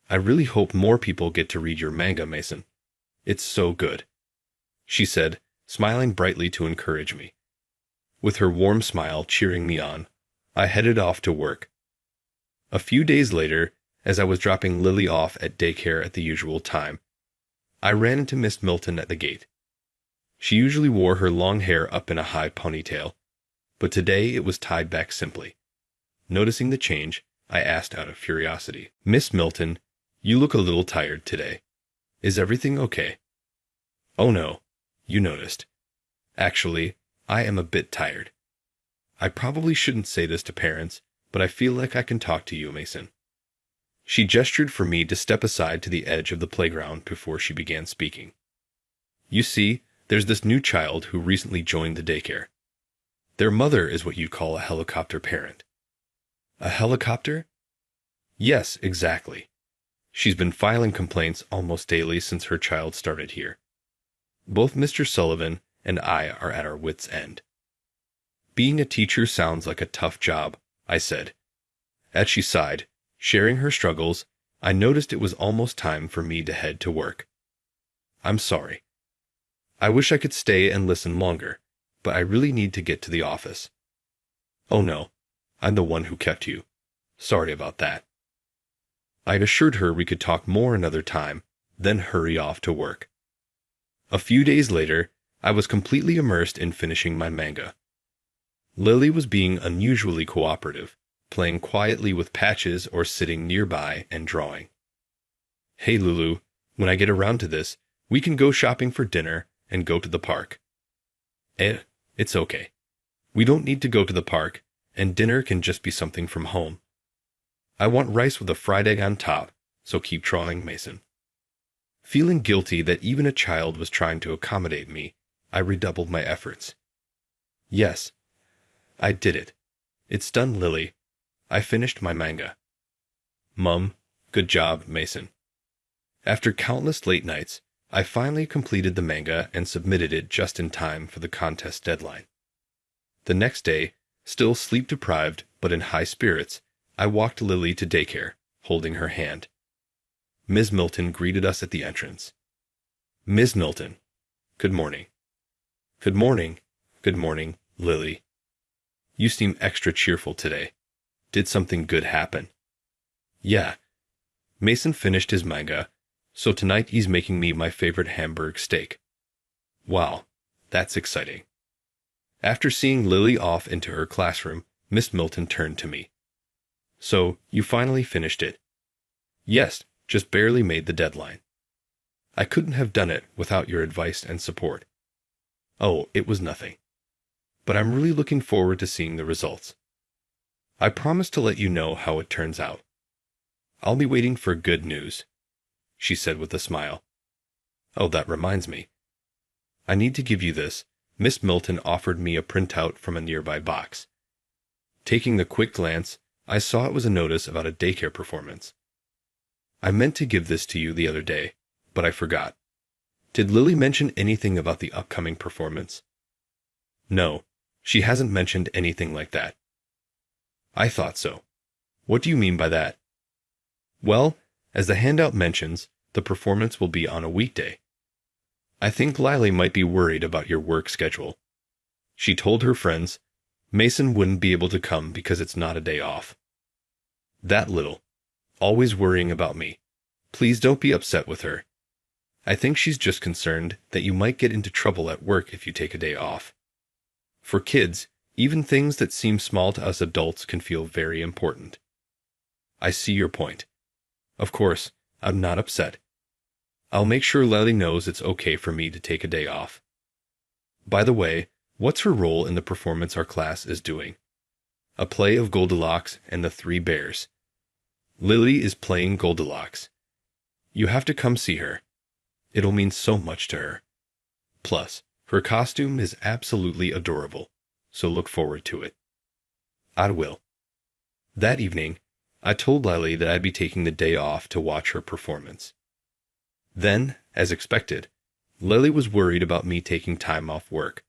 I really hope more people get to read your manga, Mason. It's so good, she said, smiling brightly to encourage me. With her warm smile cheering me on, I headed off to work. A few days later, as I was dropping Lily off at daycare at the usual time, I ran into Miss Milton at the gate. She usually wore her long hair up in a high ponytail, but today it was tied back simply. Noticing the change, I asked out of curiosity, "Miss Milton, you look a little tired today. Is everything okay?" "Oh no, you noticed. Actually, I am a bit tired. I probably shouldn't say this to parents, but I feel like I can talk to you, Mason." She gestured for me to step aside to the edge of the playground before she began speaking. "You see, there's this new child who recently joined the daycare. Their mother is what you'd call a helicopter parent." "A helicopter?" "Yes, exactly. She's been filing complaints almost daily since her child started here. Both Mr. Sullivan and I are at our wits' end." "Being a teacher sounds like a tough job," I said. As she sighed, sharing her struggles, I noticed it was almost time for me to head to work. "I'm sorry. I wish I could stay and listen longer, but I really need to get to the office." "Oh no, I'm the one who kept you. Sorry about that." I assured her we could talk more another time, then hurry off to work. A few days later, I was completely immersed in finishing my manga. Lily was being unusually cooperative, playing quietly with patches or sitting nearby and drawing. "Hey Lulu, when I get around to this, we can go shopping for dinner and go to the park." It's okay. We don't need to go to the park, and dinner can just be something from home. I want rice with a fried egg on top, so keep trying, Mason." Feeling guilty that even a child was trying to accommodate me, I redoubled my efforts. "Yes, I did it. It's done, Lily. I finished my manga." "Mum, good job, Mason." After countless late nights, I finally completed the manga and submitted it just in time for the contest deadline. The next day, still sleep-deprived but in high spirits, I walked Lily to daycare, holding her hand. Ms. Milton greeted us at the entrance. "Ms. Milton, good morning." "Good morning. Good morning, Lily. You seem extra cheerful today. Did something good happen?" "Yeah. Mason finished his manga, so tonight he's making me my favorite Hamburg steak." "Wow, that's exciting." After seeing Lily off into her classroom, Miss Milton turned to me. So, you finally finished it. Yes, just barely made the deadline. I couldn't have done it without your advice and support. Oh, it was nothing. But I'm really looking forward to seeing the results. I promise to let you know how it turns out. I'll be waiting for good news, she said with a smile. Oh, that reminds me. I need to give you this. Miss Milton offered me a printout from a nearby box. Taking a quick glance, I saw it was a notice about a daycare performance. I meant to give this to you the other day, but I forgot. Did Lily mention anything about the upcoming performance? No, she hasn't mentioned anything like that. I thought so. What do you mean by that? Well, as the handout mentions, the performance will be on a weekday. I think Lily might be worried about your work schedule. She told her friends Mason wouldn't be able to come because it's not a day off. That little. Always worrying about me. Please don't be upset with her. I think she's just concerned that you might get into trouble at work if you take a day off. For kids, even things that seem small to us adults can feel very important. I see your point. Of course, I'm not upset. I'll make sure Lily knows it's okay for me to take a day off. By the way, what's her role in the performance our class is doing? A play of Goldilocks and the Three Bears. Lily is playing Goldilocks. You have to come see her. It'll mean so much to her. Plus, her costume is absolutely adorable, so look forward to it. I will. That evening, I told Lily that I'd be taking the day off to watch her performance. Then, as expected, Lily was worried about me taking time off work.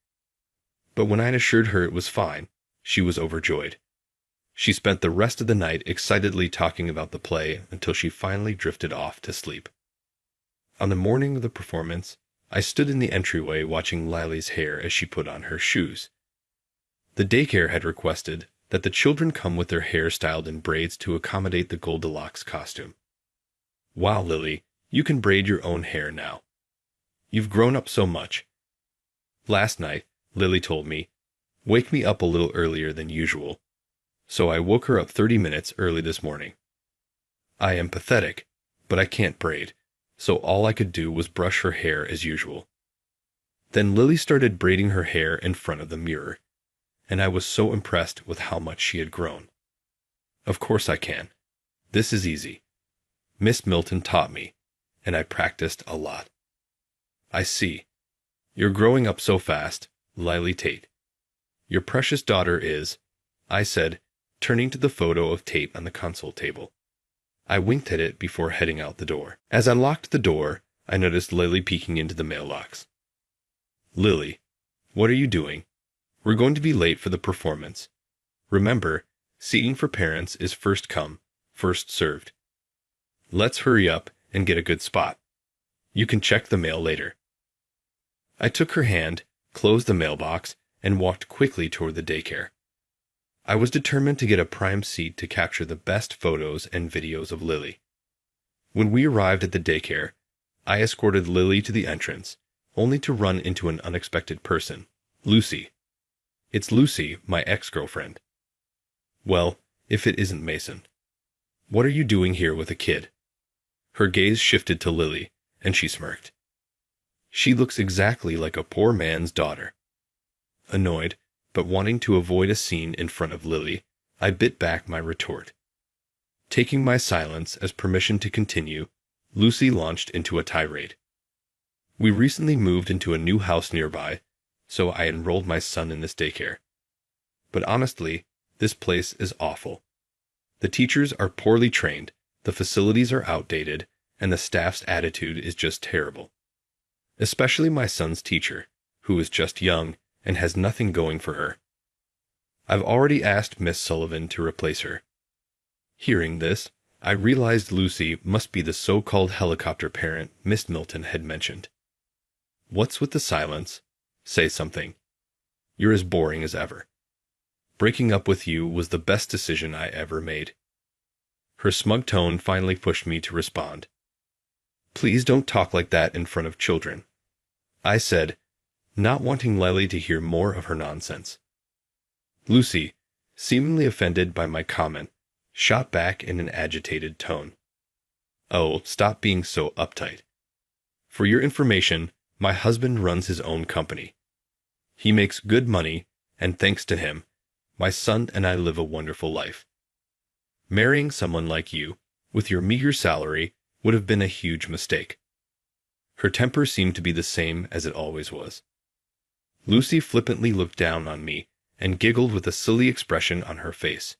But when I assured her it was fine, she was overjoyed. She spent the rest of the night excitedly talking about the play until she finally drifted off to sleep. On the morning of the performance, I stood in the entryway watching Lily's hair as she put on her shoes. The daycare had requested that the children come with their hair styled in braids to accommodate the Goldilocks costume. Wow, Lily, you can braid your own hair now. You've grown up so much. Last night, Lily told me, wake me up a little earlier than usual. So I woke her up 30 minutes early this morning. I am pathetic, but I can't braid, so all I could do was brush her hair as usual. Then Lily started braiding her hair in front of the mirror, and I was so impressed with how much she had grown. Of course I can. This is easy. Miss Milton taught me, and I practiced a lot. I see. You're growing up so fast, Lily Tate. Your precious daughter is, I said, turning to the photo of Tate on the console table. I winked at it before heading out the door. As I locked the door, I noticed Lily peeking into the mailbox. Lily, what are you doing? We're going to be late for the performance. Remember, seating for parents is first come, first served. Let's hurry up and get a good spot. You can check the mail later. I took her hand, closed the mailbox, and walked quickly toward the daycare. I was determined to get a prime seat to capture the best photos and videos of Lily. When we arrived at the daycare, I escorted Lily to the entrance, only to run into an unexpected person, Lucy. It's Lucy, my ex-girlfriend. Well, if it isn't Mason. What are you doing here with a kid? Her gaze shifted to Lily, and she smirked. She looks exactly like a poor man's daughter. Annoyed, but wanting to avoid a scene in front of Lily, I bit back my retort. Taking my silence as permission to continue, Lucy launched into a tirade. We recently moved into a new house nearby, so I enrolled my son in this daycare. But honestly, this place is awful. The teachers are poorly trained, the facilities are outdated, and the staff's attitude is just terrible. Especially my son's teacher, who is just young and has nothing going for her. I've already asked Miss Sullivan to replace her. Hearing this, I realized Lucy must be the so-called helicopter parent Miss Milton had mentioned. What's with the silence? Say something. You're as boring as ever. Breaking up with you was the best decision I ever made. Her smug tone finally pushed me to respond. Please don't talk like that in front of children, I said, not wanting Lily to hear more of her nonsense. Lucy, seemingly offended by my comment, shot back in an agitated tone. Oh, stop being so uptight. For your information, my husband runs his own company. He makes good money, and thanks to him, my son and I live a wonderful life. Marrying someone like you, with your meager salary, would have been a huge mistake. Her temper seemed to be the same as it always was. Lucy flippantly looked down on me and giggled with a silly expression on her face.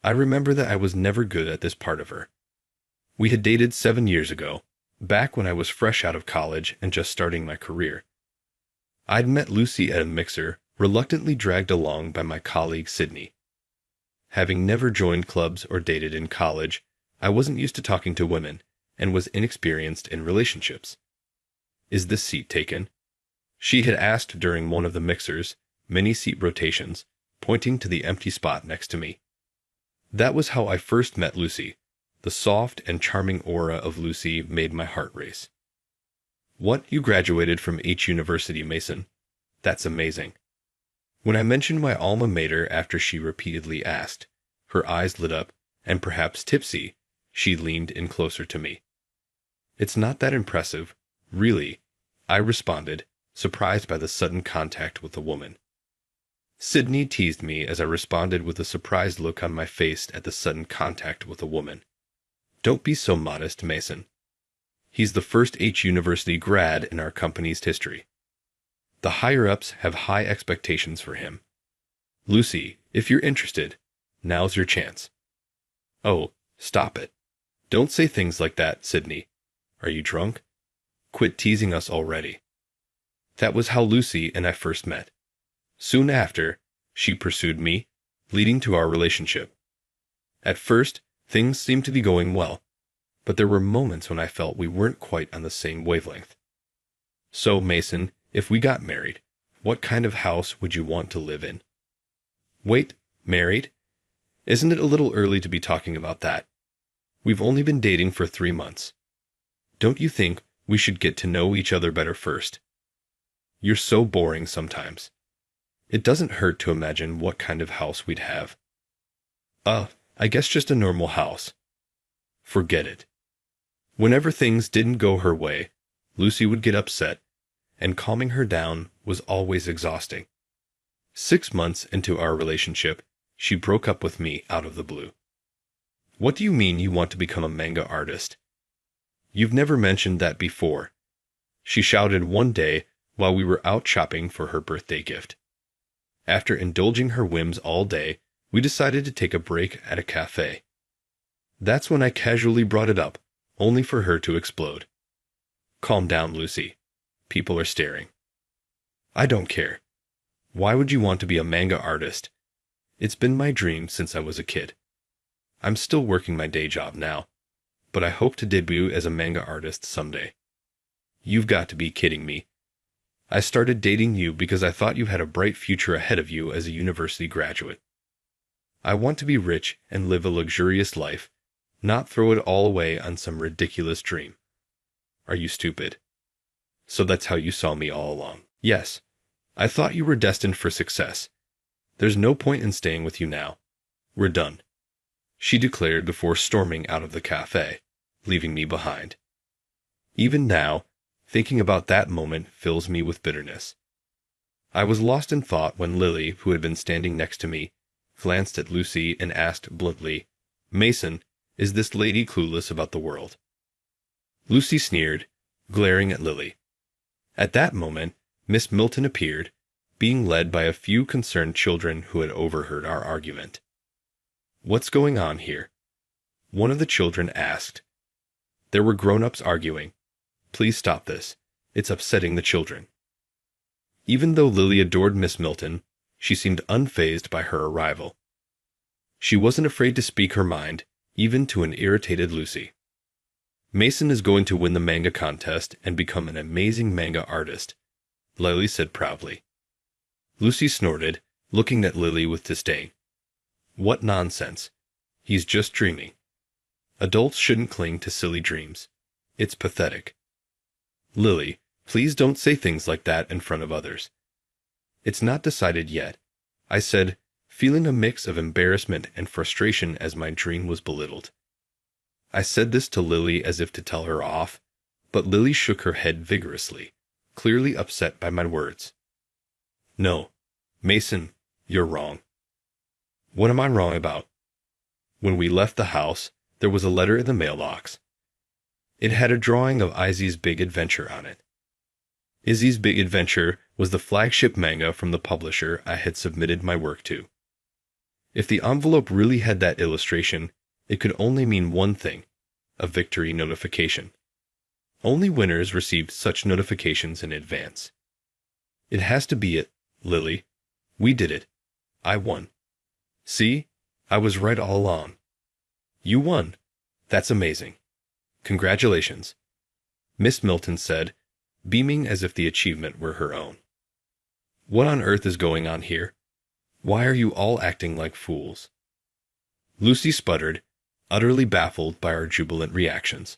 I remember that I was never good at this part of her. We had dated 7 years ago, back when I was fresh out of college and just starting my career. I'd met Lucy at a mixer, reluctantly dragged along by my colleague Sydney. Having never joined clubs or dated in college, I wasn't used to talking to women and was inexperienced in relationships. "Is this seat taken?" she had asked during one of the mixers, many seat rotations, pointing to the empty spot next to me. That was how I first met Lucy. The soft and charming aura of Lucy made my heart race. "What, you graduated from H University, Mason? That's amazing." When I mentioned my alma mater after she repeatedly asked, her eyes lit up, and perhaps tipsy, she leaned in closer to me. "It's not that impressive, really," I responded, surprised by the sudden contact with the woman. Sydney teased me as I responded with a surprised look on my face at the sudden contact with a woman. "Don't be so modest, Mason. He's the first H University grad in our company's history. The higher-ups have high expectations for him. Lucy, if you're interested, now's your chance." "Oh, stop it. Don't say things like that, Sydney. Are you drunk? Quit teasing us already." That was how Lucy and I first met. Soon after, she pursued me, leading to our relationship. At first, things seemed to be going well, but there were moments when I felt we weren't quite on the same wavelength. "So, Mason, if we got married, what kind of house would you want to live in?" "Wait, married? Isn't it a little early to be talking about that? We've only been dating for 3 months. Don't you think we should get to know each other better first? You're so boring sometimes. It doesn't hurt to imagine what kind of house we'd have." I guess just a normal house." Forget it. Whenever things didn't go her way, Lucy would get upset, and calming her down was always exhausting. 6 months into our relationship, she broke up with me out of the blue. "What do you mean you want to become a manga artist? You've never mentioned that before," she shouted one day while we were out shopping for her birthday gift. After indulging her whims all day, we decided to take a break at a cafe. That's when I casually brought it up, only for her to explode. "Calm down, Lucy. People are staring." "I don't care. Why would you want to be a manga artist? It's been my dream since I was a kid. I'm still working my day job now, but I hope to debut as a manga artist someday." "You've got to be kidding me. I started dating you because I thought you had a bright future ahead of you as a university graduate. I want to be rich and live a luxurious life, not throw it all away on some ridiculous dream." "Are you stupid? So that's how you saw me all along?" "Yes. I thought you were destined for success. There's no point in staying with you now. We're done," she declared before storming out of the cafe, leaving me behind. Even now, thinking about that moment fills me with bitterness. I was lost in thought when Lily, who had been standing next to me, glanced at Lucy and asked bluntly, "Mason, is this lady clueless about the world?" Lucy sneered, glaring at Lily. At that moment, Miss Milton appeared, being led by a few concerned children who had overheard our argument. "What's going on here?" one of the children asked. There were grown-ups arguing. "Please stop this. It's upsetting the children." Even though Lily adored Miss Milton, she seemed unfazed by her arrival. She wasn't afraid to speak her mind, even to an irritated Lucy. "Mason is going to win the manga contest and become an amazing manga artist," Lily said proudly. Lucy snorted, looking at Lily with disdain. "What nonsense. He's just dreaming. Adults shouldn't cling to silly dreams. It's pathetic." "Lily, please don't say things like that in front of others." "It's not decided yet. I said, feeling a mix of embarrassment and frustration as my dream was belittled. I said this to Lily as if to tell her off, but Lily shook her head vigorously, clearly upset by my words. No, Mason, you're wrong. What am I wrong about? When we left the house, there was a letter in the mailbox. It had a drawing of Izzy's Big Adventure on it. Izzy's Big Adventure was the flagship manga from the publisher I had submitted my work to. If the envelope really had that illustration, it could only mean one thing, a victory notification. Only winners received such notifications in advance. It has to be it, Lily. We did it. I won. See? I was right all along. You won. That's amazing. Congratulations, Miss Milton said, beaming as if the achievement were her own. What on earth is going on here? Why are you all acting like fools? Lucy sputtered, utterly baffled by our jubilant reactions.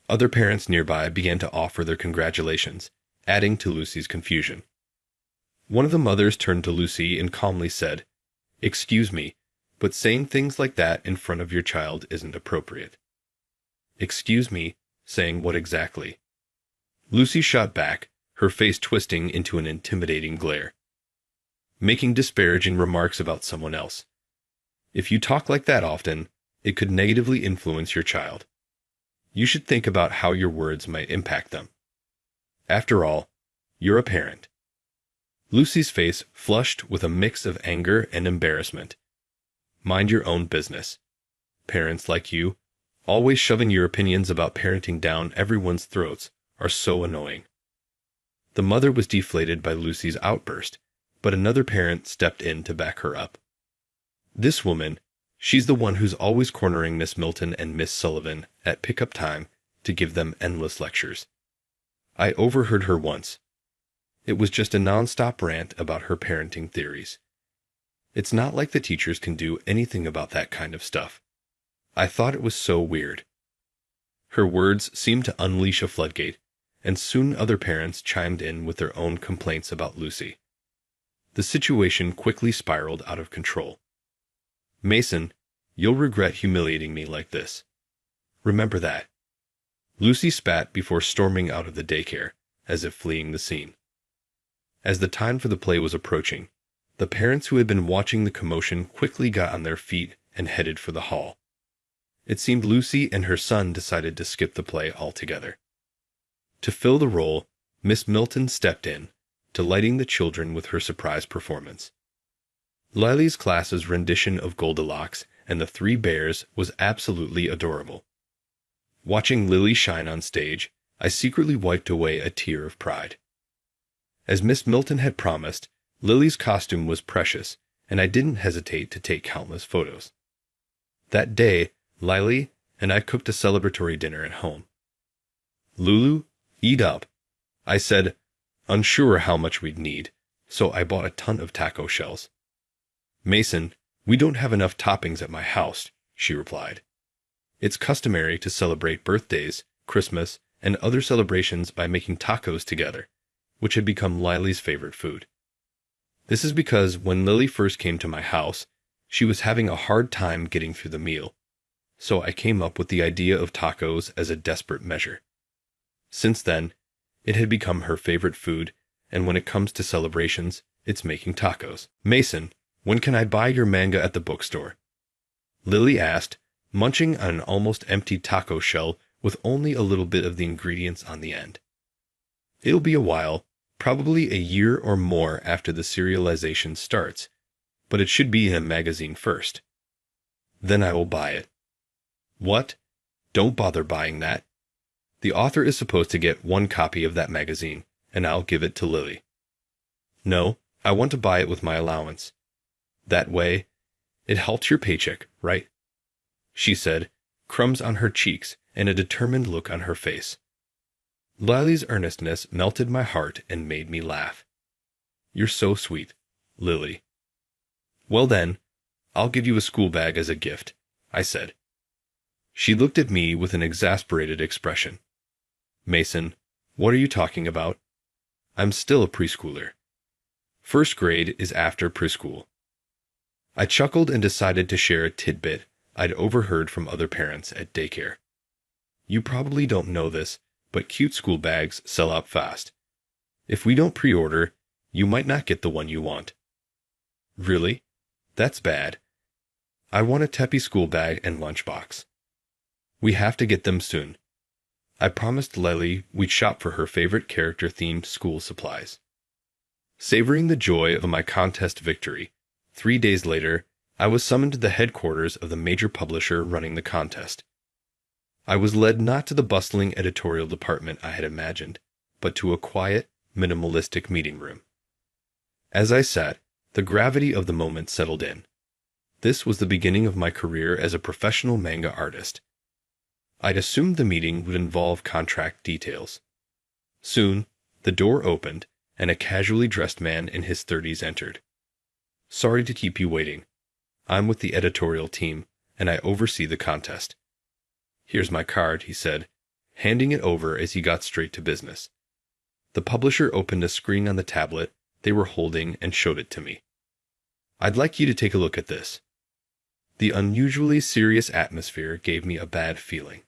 Other parents nearby began to offer their congratulations, adding to Lucy's confusion. One of the mothers turned to Lucy and calmly said, "Excuse me, but saying things like that in front of your child isn't appropriate." Excuse me, saying what exactly? Lucy shot back, her face twisting into an intimidating glare. Making disparaging remarks about someone else. If you talk like that often, it could negatively influence your child. You should think about how your words might impact them. After all, you're a parent. Lucy's face flushed with a mix of anger and embarrassment. Mind your own business. Parents like you, always shoving your opinions about parenting down everyone's throats, are so annoying. The mother was deflated by Lucy's outburst, but another parent stepped in to back her up. This woman, she's the one who's always cornering Miss Milton and Miss Sullivan at pickup time to give them endless lectures. I overheard her once. It was just a nonstop rant about her parenting theories. It's not like the teachers can do anything about that kind of stuff. I thought it was so weird. Her words seemed to unleash a floodgate, and soon other parents chimed in with their own complaints about Lucy. The situation quickly spiraled out of control. Mason, you'll regret humiliating me like this. Remember that. Lucy spat before storming out of the daycare, as if fleeing the scene. As the time for the play was approaching, the parents who had been watching the commotion quickly got on their feet and headed for the hall. It seemed Lucy and her son decided to skip the play altogether. To fill the role, Miss Milton stepped in, delighting the children with her surprise performance. Lily's class's rendition of Goldilocks and the Three Bears was absolutely adorable. Watching Lily shine on stage, I secretly wiped away a tear of pride. As Miss Milton had promised, Lily's costume was precious, and I didn't hesitate to take countless photos. That day, Lily and I cooked a celebratory dinner at home. Lulu, eat up, I said, unsure how much we'd need, so I bought a ton of taco shells. Mason, we don't have enough toppings at my house, she replied. It's customary to celebrate birthdays, Christmas, and other celebrations by making tacos together, which had become Lily's favorite food. This is because when Lily first came to my house, she was having a hard time getting through the meal, so I came up with the idea of tacos as a desperate measure. Since then, it had become her favorite food, and when it comes to celebrations, it's making tacos. Mason, when can I buy your manga at the bookstore? Lily asked, munching on an almost empty taco shell with only a little bit of the ingredients on the end. It'll be a while, probably a year or more after the serialization starts, but it should be in a magazine first. Then I will buy it. What? Don't bother buying that. The author is supposed to get one copy of that magazine, and I'll give it to Lily. No, I want to buy it with my allowance. That way, it helps your paycheck, right? She said, crumbs on her cheeks and a determined look on her face. Lily's earnestness melted my heart and made me laugh. You're so sweet, Lily. Well then, I'll give you a school bag as a gift, I said. She looked at me with an exasperated expression. Mason, what are you talking about? I'm still a preschooler. First grade is after preschool. I chuckled and decided to share a tidbit I'd overheard from other parents at daycare. You probably don't know this, but cute school bags sell out fast. If we don't pre-order, you might not get the one you want. Really? That's bad. I want a Teppy school bag and lunchbox. We have to get them soon. I promised Lily we'd shop for her favorite character-themed school supplies. Savoring the joy of my contest victory, 3 days later, I was summoned to the headquarters of the major publisher running the contest. I was led not to the bustling editorial department I had imagined, but to a quiet, minimalistic meeting room. As I sat, the gravity of the moment settled in. This was the beginning of my career as a professional manga artist. I'd assumed the meeting would involve contract details. Soon, the door opened, and a casually dressed man in his 30s entered. Sorry to keep you waiting. I'm with the editorial team, and I oversee the contest. Here's my card, he said, handing it over as he got straight to business. The publisher opened a screen on the tablet they were holding and showed it to me. I'd like you to take a look at this. The unusually serious atmosphere gave me a bad feeling.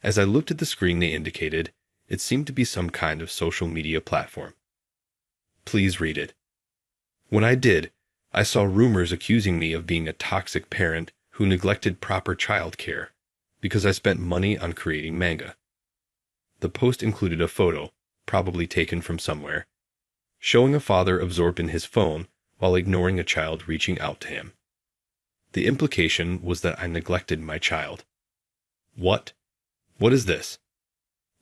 As I looked at the screen they indicated, it seemed to be some kind of social media platform. Please read it. When I did, I saw rumors accusing me of being a toxic parent who neglected proper child care because I spent money on creating manga. The post included a photo, probably taken from somewhere, showing a father absorbed in his phone while ignoring a child reaching out to him. The implication was that I neglected my child. What? What is this?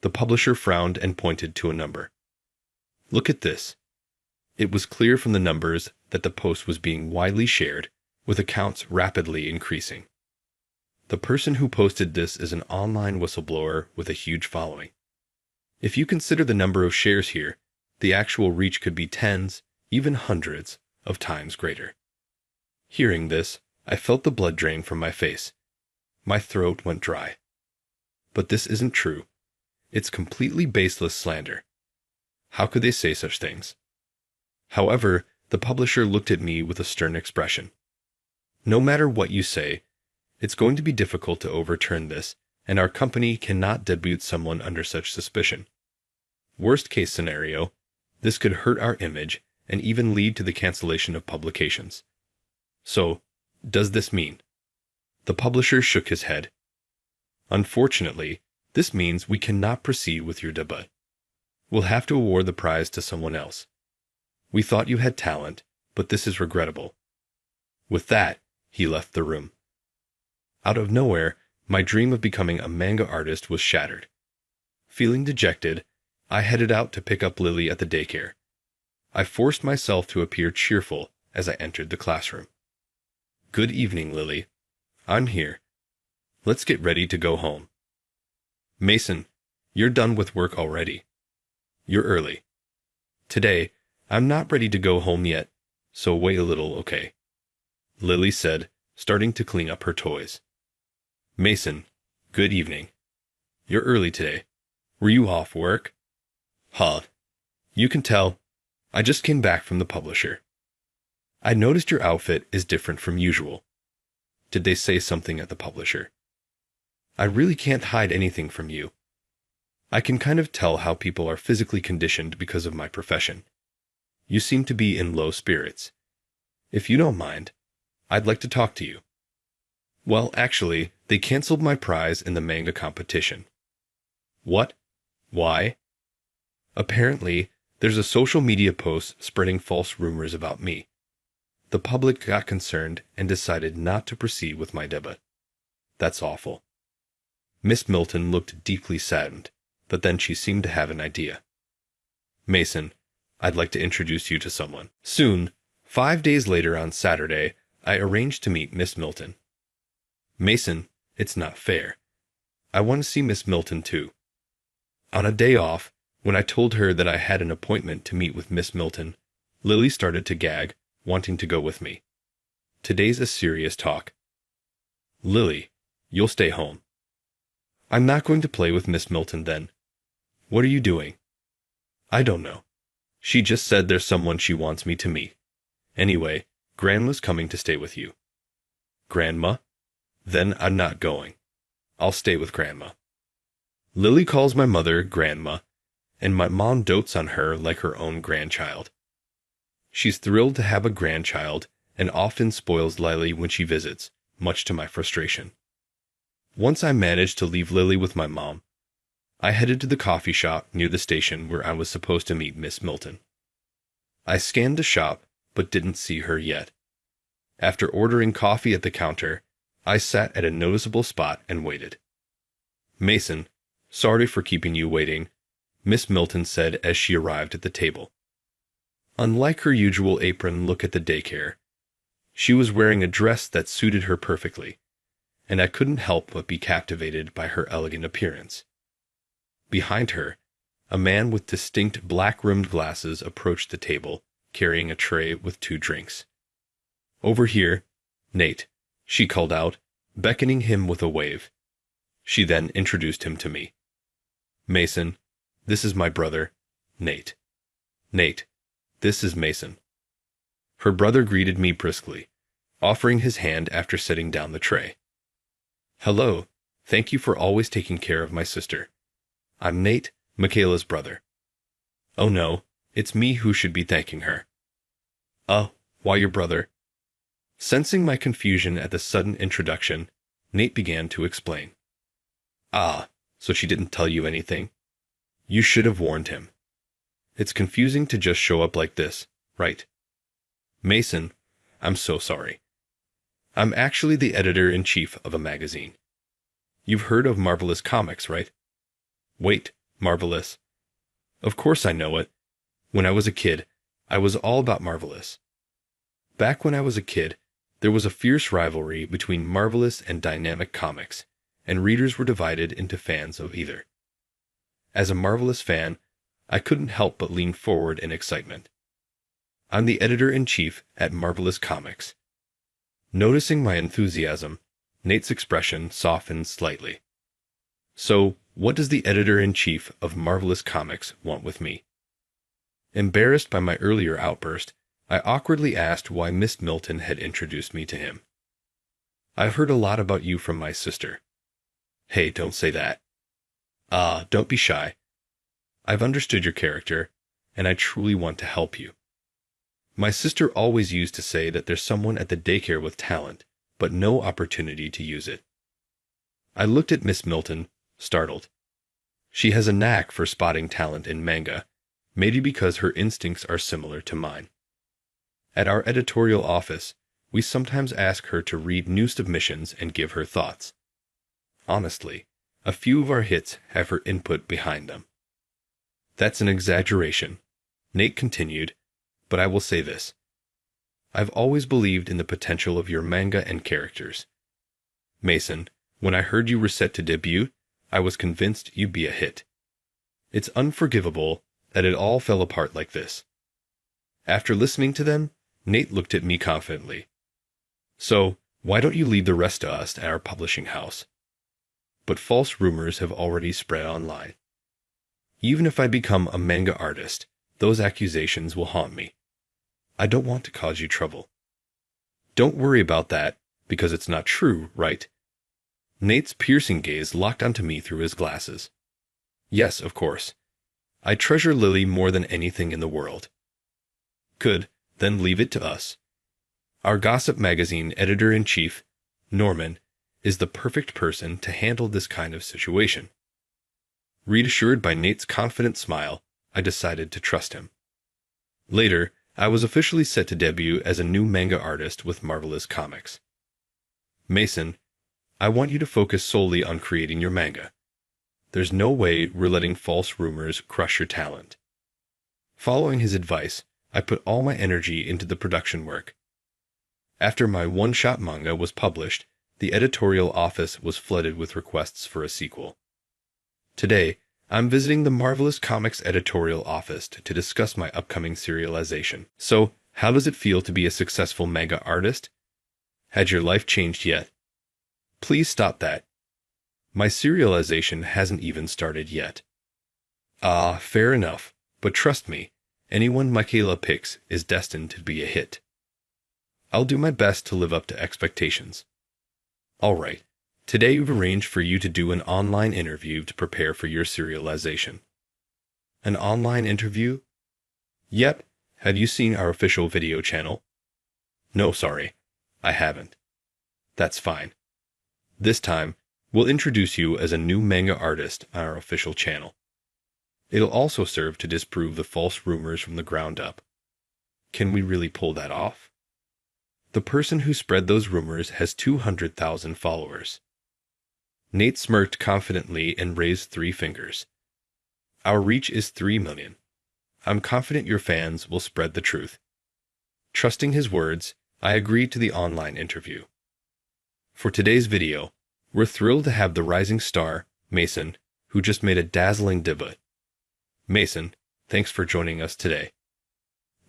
The publisher frowned and pointed to a number. Look at this. It was clear from the numbers that the post was being widely shared, with accounts rapidly increasing. The person who posted this is an online whistleblower with a huge following. If you consider the number of shares here, the actual reach could be tens, even hundreds, of times greater. Hearing this, I felt the blood drain from my face. My throat went dry. But this isn't true. It's completely baseless slander. How could they say such things? However, the publisher looked at me with a stern expression. No matter what you say, it's going to be difficult to overturn this, and our company cannot debut someone under such suspicion. Worst case scenario, this could hurt our image and even lead to the cancellation of publications. So, does this mean? The publisher shook his head. Unfortunately, this means we cannot proceed with your debut. We'll have to award the prize to someone else. We thought you had talent, but this is regrettable. With that, he left the room. Out of nowhere, my dream of becoming a manga artist was shattered. Feeling dejected, I headed out to pick up Lily at the daycare. I forced myself to appear cheerful as I entered the classroom. Good evening, Lily. I'm here. Let's get ready to go home. Mason, you're done with work already. You're early. Today, I'm not ready to go home yet, so wait a little, okay? Lily said, starting to clean up her toys. Mason, good evening. You're early today. Were you off work? Huh. You can tell. I just came back from the publisher. I noticed your outfit is different from usual. Did they say something at the publisher? I really can't hide anything from you. I can kind of tell how people are physically conditioned because of my profession. You seem to be in low spirits. If you don't mind, I'd like to talk to you. Well, actually, they canceled my prize in the manga competition. What? Why? Apparently, there's a social media post spreading false rumors about me. The public got concerned and decided not to proceed with my debut. That's awful. Miss Milton looked deeply saddened, but then she seemed to have an idea. Mason, I'd like to introduce you to someone. Soon, 5 days later on Saturday, I arranged to meet Miss Milton. Mason, it's not fair. I want to see Miss Milton too. On a day off, when I told her that I had an appointment to meet with Miss Milton, Lily started to gag, wanting to go with me. Today's a serious talk. Lily, you'll stay home. I'm not going to play with Miss Milton then. What are you doing? I don't know. She just said there's someone she wants me to meet. Anyway, Grandma's coming to stay with you. Grandma? Then I'm not going. I'll stay with Grandma. Lily calls my mother Grandma, and my mom dotes on her like her own grandchild. She's thrilled to have a grandchild and often spoils Lily when she visits, much to my frustration. Once I managed to leave Lily with my mom, I headed to the coffee shop near the station where I was supposed to meet Miss Milton. I scanned the shop, but didn't see her yet. After ordering coffee at the counter, I sat at a noticeable spot and waited. Mason, sorry for keeping you waiting, Miss Milton said as she arrived at the table. Unlike her usual apron look at the daycare, she was wearing a dress that suited her perfectly, and I couldn't help but be captivated by her elegant appearance. Behind her, a man with distinct black-rimmed glasses approached the table, carrying a tray with 2 drinks. Over here, Nate, she called out, beckoning him with a wave. She then introduced him to me. Mason, this is my brother, Nate. Nate, this is Mason. Her brother greeted me briskly, offering his hand after setting down the tray. Hello, thank you for always taking care of my sister. I'm Nate, Michaela's brother. Oh no, it's me who should be thanking her. Why your brother? Sensing my confusion at the sudden introduction, Nate began to explain. So she didn't tell you anything? You should have warned him. It's confusing to just show up like this, right? Mason, I'm so sorry. I'm actually the editor-in-chief of a magazine. You've heard of Marvelous Comics, right? Wait, Marvelous. Of course I know it. When I was a kid, I was all about Marvelous. Back when I was a kid, there was a fierce rivalry between Marvelous and Dynamic Comics, and readers were divided into fans of either. As a Marvelous fan, I couldn't help but lean forward in excitement. I'm the editor-in-chief at Marvelous Comics. Noticing my enthusiasm, Nate's expression softened slightly. So, what does the editor-in-chief of Marvelous Comics want with me? Embarrassed by my earlier outburst, I awkwardly asked why Miss Milton had introduced me to him. I've heard a lot about you from my sister. Hey, don't say that. Don't be shy. I've understood your character, and I truly want to help you. My sister always used to say that there's someone at the daycare with talent, but no opportunity to use it. I looked at Miss Milton, startled. She has a knack for spotting talent in manga, maybe because her instincts are similar to mine. At our editorial office, we sometimes ask her to read new submissions and give her thoughts. Honestly, a few of our hits have her input behind them. That's an exaggeration, Nate continued, but I will say this. I've always believed in the potential of your manga and characters. Mason, when I heard you were set to debut, I was convinced you'd be a hit. It's unforgivable that it all fell apart like this. After listening to them, Nate looked at me confidently. So, why don't you lead the rest of us at our publishing house? But false rumors have already spread online. Even if I become a manga artist, those accusations will haunt me. I don't want to cause you trouble. Don't worry about that, because it's not true, right? Nate's piercing gaze locked onto me through his glasses. Yes, of course. I treasure Lily more than anything in the world. Good, then leave it to us. Our gossip magazine editor-in-chief, Norman, is the perfect person to handle this kind of situation. Reassured by Nate's confident smile, I decided to trust him. Later, I was officially set to debut as a new manga artist with Marvelous Comics. Mason, I want you to focus solely on creating your manga. There's no way we're letting false rumors crush your talent. Following his advice, I put all my energy into the production work. After my one-shot manga was published, the editorial office was flooded with requests for a sequel. Today, I'm visiting the Marvelous Comics editorial office to discuss my upcoming serialization. So, how does it feel to be a successful manga artist? Has your life changed yet? Please stop that. My serialization hasn't even started yet. Fair enough, but trust me, anyone Michaela picks is destined to be a hit. I'll do my best to live up to expectations. All right, today we've arranged for you to do an online interview to prepare for your serialization. An online interview? Yep. Have you seen our official video channel? No, sorry, I haven't. That's fine. This time, we'll introduce you as a new manga artist on our official channel. It'll also serve to disprove the false rumors from the ground up. Can we really pull that off? The person who spread those rumors has 200,000 followers. Nate smirked confidently and raised 3 fingers. Our reach is 3 million. I'm confident your fans will spread the truth. Trusting his words, I agreed to the online interview. For today's video, we're thrilled to have the rising star, Mason, who just made a dazzling debut. Mason, thanks for joining us today.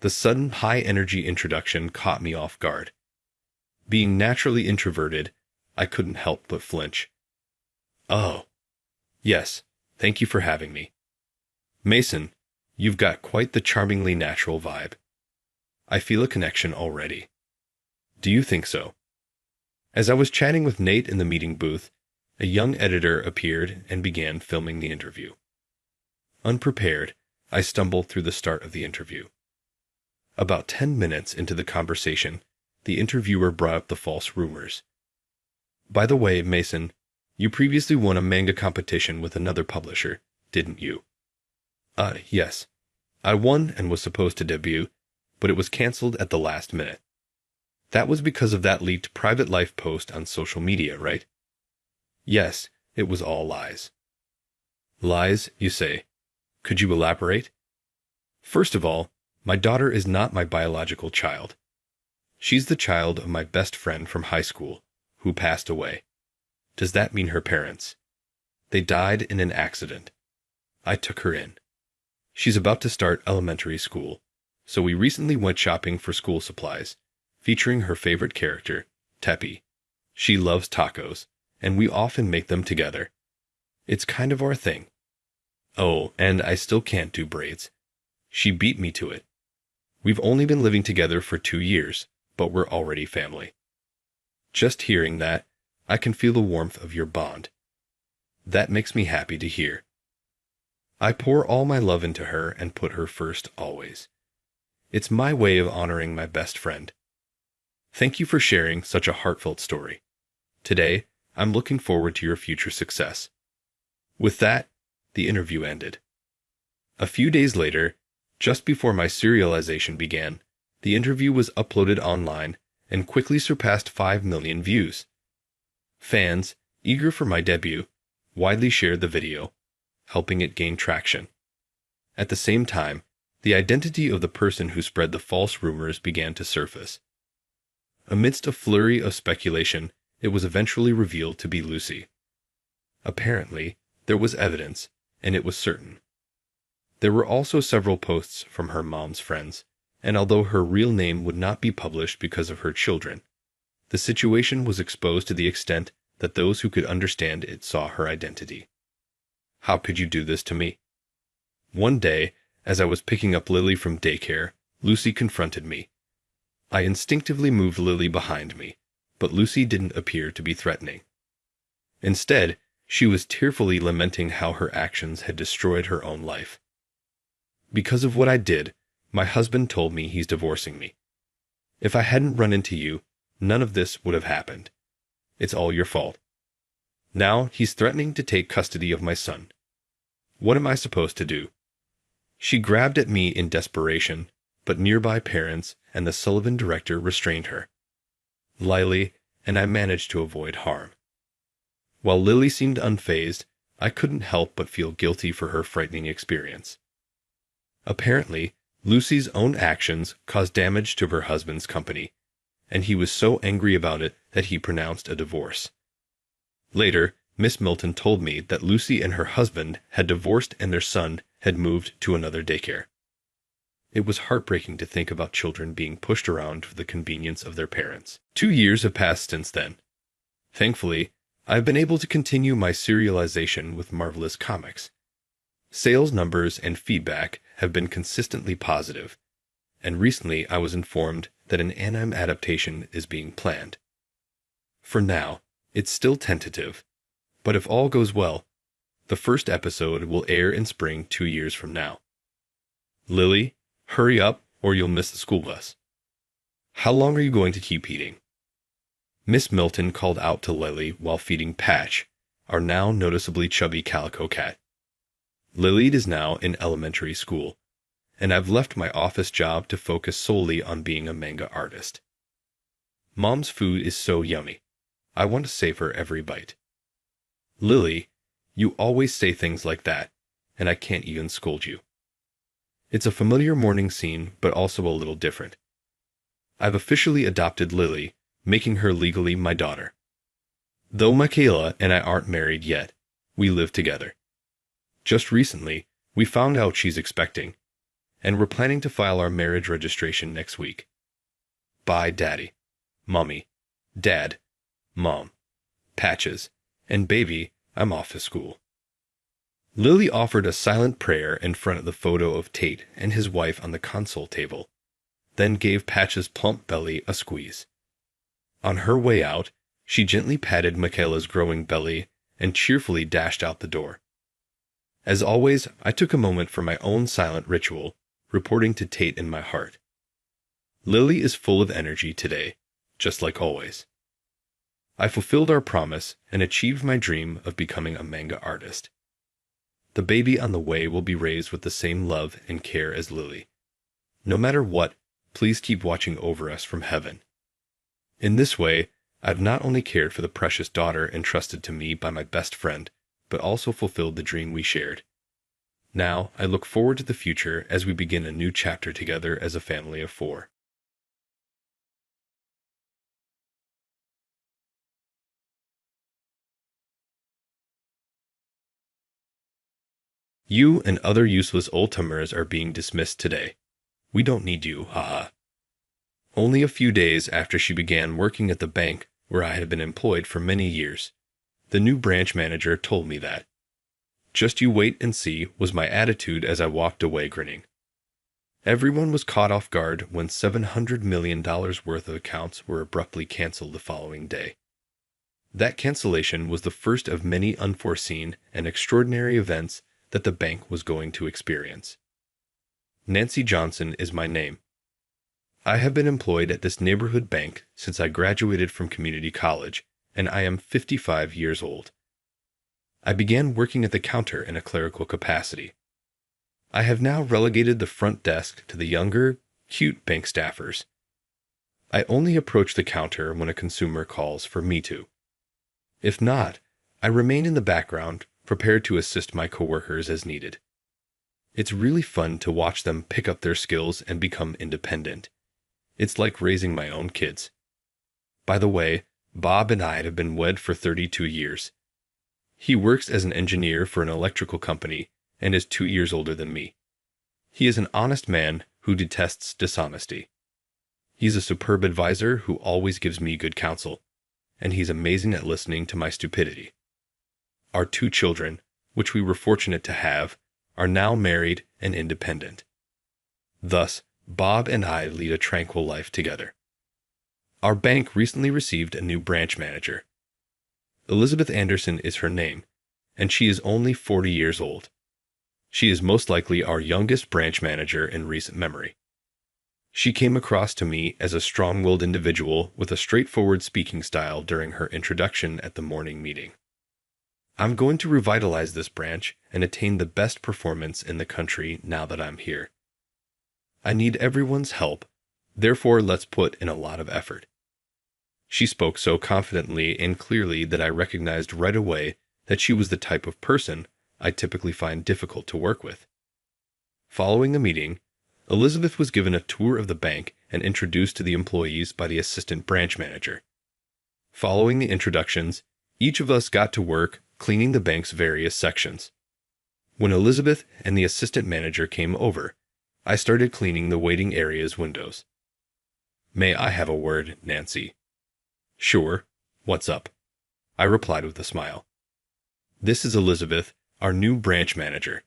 The sudden high-energy introduction caught me off guard. Being naturally introverted, I couldn't help but flinch. Oh. Yes, thank you for having me. Mason, you've got quite the charmingly natural vibe. I feel a connection already. Do you think so? As I was chatting with Nate in the meeting booth, a young editor appeared and began filming the interview. Unprepared, I stumbled through the start of the interview. About 10 minutes into the conversation, the interviewer brought up the false rumors. By the way, Mason, you previously won a manga competition with another publisher, didn't you? Yes. I won and was supposed to debut, but it was canceled at the last minute. That was because of that leaked private life post on social media, right? Yes, it was all lies. Lies, you say? Could you elaborate? First of all, my daughter is not my biological child. She's the child of my best friend from high school, who passed away. Does that mean her parents? They died in an accident. I took her in. She's about to start elementary school, so we recently went shopping for school supplies, featuring her favorite character, Teppy. She loves tacos, and we often make them together. It's kind of our thing. Oh, and I still can't do braids. She beat me to it. We've only been living together for 2 years, but we're already family. Just hearing that, I can feel the warmth of your bond. That makes me happy to hear. I pour all my love into her and put her first always. It's my way of honoring my best friend. Thank you for sharing such a heartfelt story. Today, I'm looking forward to your future success. With that, the interview ended. A few days later, just before my serialization began, the interview was uploaded online and quickly surpassed 5 million views. Fans, eager for my debut, widely shared the video, helping it gain traction. At the same time, the identity of the person who spread the false rumors began to surface. Amidst a flurry of speculation, it was eventually revealed to be Lucy. Apparently, there was evidence, and it was certain. There were also several posts from her mom's friends, and although her real name would not be published because of her children, the situation was exposed to the extent that those who could understand it saw her identity. How could you do this to me? One day, as I was picking up Lily from daycare, Lucy confronted me. I instinctively moved Lily behind me, but Lucy didn't appear to be threatening. Instead, she was tearfully lamenting how her actions had destroyed her own life. Because of what I did, my husband told me he's divorcing me. If I hadn't run into you, none of this would have happened. It's all your fault. Now he's threatening to take custody of my son. What am I supposed to do? She grabbed at me in desperation, but nearby parents and the Sullivan director restrained her. Lily and I managed to avoid harm. While Lily seemed unfazed, I couldn't help but feel guilty for her frightening experience. Apparently, Lucy's own actions caused damage to her husband's company, and he was so angry about it that he pronounced a divorce. Later, Miss Milton told me that Lucy and her husband had divorced and their son had moved to another daycare. It was heartbreaking to think about children being pushed around for the convenience of their parents. 2 years have passed since then. Thankfully, I've been able to continue my serialization with Marvelous Comics. Sales numbers and feedback have been consistently positive, and recently I was informed that an anime adaptation is being planned. For now, it's still tentative, but if all goes well, the first episode will air in spring 2 years from now. Lily, hurry up or you'll miss the school bus. How long are you going to keep eating? Miss Milton called out to Lily while feeding Patch, our now noticeably chubby calico cat. Lily is now in elementary school, and I've left my office job to focus solely on being a manga artist. Mom's food is so yummy. I want to savor every bite. Lily, you always say things like that, and I can't even scold you. It's a familiar morning scene, but also a little different. I've officially adopted Lily, making her legally my daughter. Though Michaela and I aren't married yet, we live together. Just recently, we found out she's expecting, and we're planning to file our marriage registration next week. Bye, Daddy, Mommy, Dad, Mom, Patches, and baby, I'm off to school. Lily offered a silent prayer in front of the photo of Tate and his wife on the console table, then gave Patch's plump belly a squeeze. On her way out, she gently patted Michaela's growing belly and cheerfully dashed out the door. As always, I took a moment for my own silent ritual, reporting to Tate in my heart. Lily is full of energy today, just like always. I fulfilled our promise and achieved my dream of becoming a manga artist. The baby on the way will be raised with the same love and care as Lily. No matter what, please keep watching over us from heaven. In this way, I've not only cared for the precious daughter entrusted to me by my best friend, but also fulfilled the dream we shared. Now, I look forward to the future as we begin a new chapter together as a family of 4. You and other useless old-timers are being dismissed today. We don't need you, haha. Only a few days after she began working at the bank where I had been employed for many years, the new branch manager told me that. Just you wait and see was my attitude as I walked away grinning. Everyone was caught off guard when $700 million worth of accounts were abruptly canceled the following day. That cancellation was the first of many unforeseen and extraordinary events that the bank was going to experience. Nancy Johnson is my name. I have been employed at this neighborhood bank since I graduated from community college, and I am 55 years old. I began working at the counter in a clerical capacity. I have now relegated the front desk to the younger, cute bank staffers. I only approach the counter when a consumer calls for me to. If not, I remain in the background, prepared to assist my coworkers as needed. It's really fun to watch them pick up their skills and become independent. It's like raising my own kids. By the way, Bob and I have been wed for 32 years. He works as an engineer for an electrical company and is 2 years older than me. He is an honest man who detests dishonesty. He's a superb advisor who always gives me good counsel, and he's amazing at listening to my stupidity. Our 2 children, which we were fortunate to have, are now married and independent. Thus, Bob and I lead a tranquil life together. Our bank recently received a new branch manager. Elizabeth Anderson is her name, and she is only 40 years old. She is most likely our youngest branch manager in recent memory. She came across to me as a strong-willed individual with a straightforward speaking style during her introduction at the morning meeting. I'm going to revitalize this branch and attain the best performance in the country now that I'm here. I need everyone's help, therefore let's put in a lot of effort. She spoke so confidently and clearly that I recognized right away that she was the type of person I typically find difficult to work with. Following the meeting, Elizabeth was given a tour of the bank and introduced to the employees by the assistant branch manager. Following the introductions, each of us got to work cleaning the bank's various sections. When Elizabeth and the assistant manager came over, I started cleaning the waiting area's windows. "May I have a word, Nancy?" "Sure. What's up?" I replied with a smile. "This is Elizabeth, our new branch manager.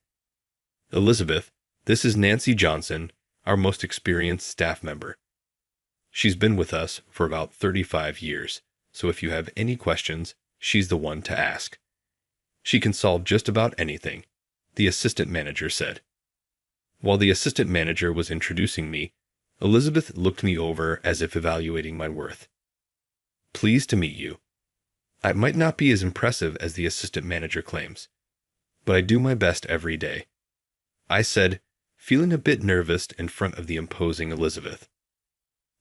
Elizabeth, this is Nancy Johnson, our most experienced staff member. She's been with us for about 35 years, so if you have any questions, she's the one to ask. She can solve just about anything, the assistant manager said. While the assistant manager was introducing me, Elizabeth looked me over as if evaluating my worth. Pleased to meet you. I might not be as impressive as the assistant manager claims, but I do my best every day, I said, feeling a bit nervous in front of the imposing Elizabeth.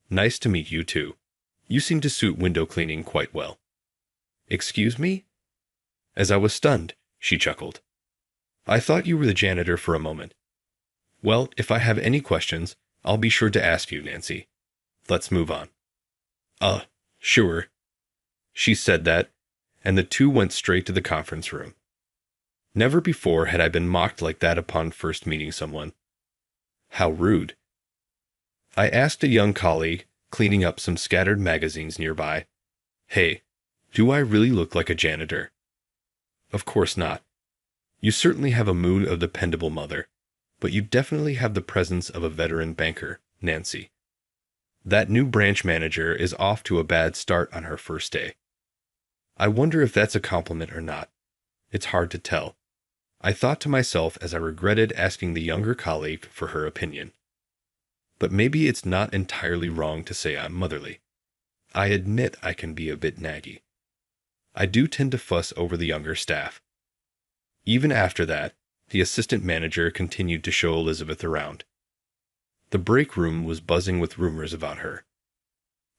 Nice to meet you too. You seem to suit window cleaning quite well. Excuse me? As I was stunned, she chuckled. I thought you were the janitor for a moment. Well, if I have any questions, I'll be sure to ask you, Nancy. Let's move on. Sure. She said that, and the two went straight to the conference room. Never before had I been mocked like that upon first meeting someone. How rude. I asked a young colleague, cleaning up some scattered magazines nearby, Hey, do I really look like a janitor? Of course not. You certainly have a mood of dependable mother, but you definitely have the presence of a veteran banker, Nancy. That new branch manager is off to a bad start on her first day. I wonder if that's a compliment or not. It's hard to tell. I thought to myself as I regretted asking the younger colleague for her opinion. But maybe it's not entirely wrong to say I'm motherly. I admit I can be a bit naggy. I do tend to fuss over the younger staff. Even after that, the assistant manager continued to show Elizabeth around. The break room was buzzing with rumors about her.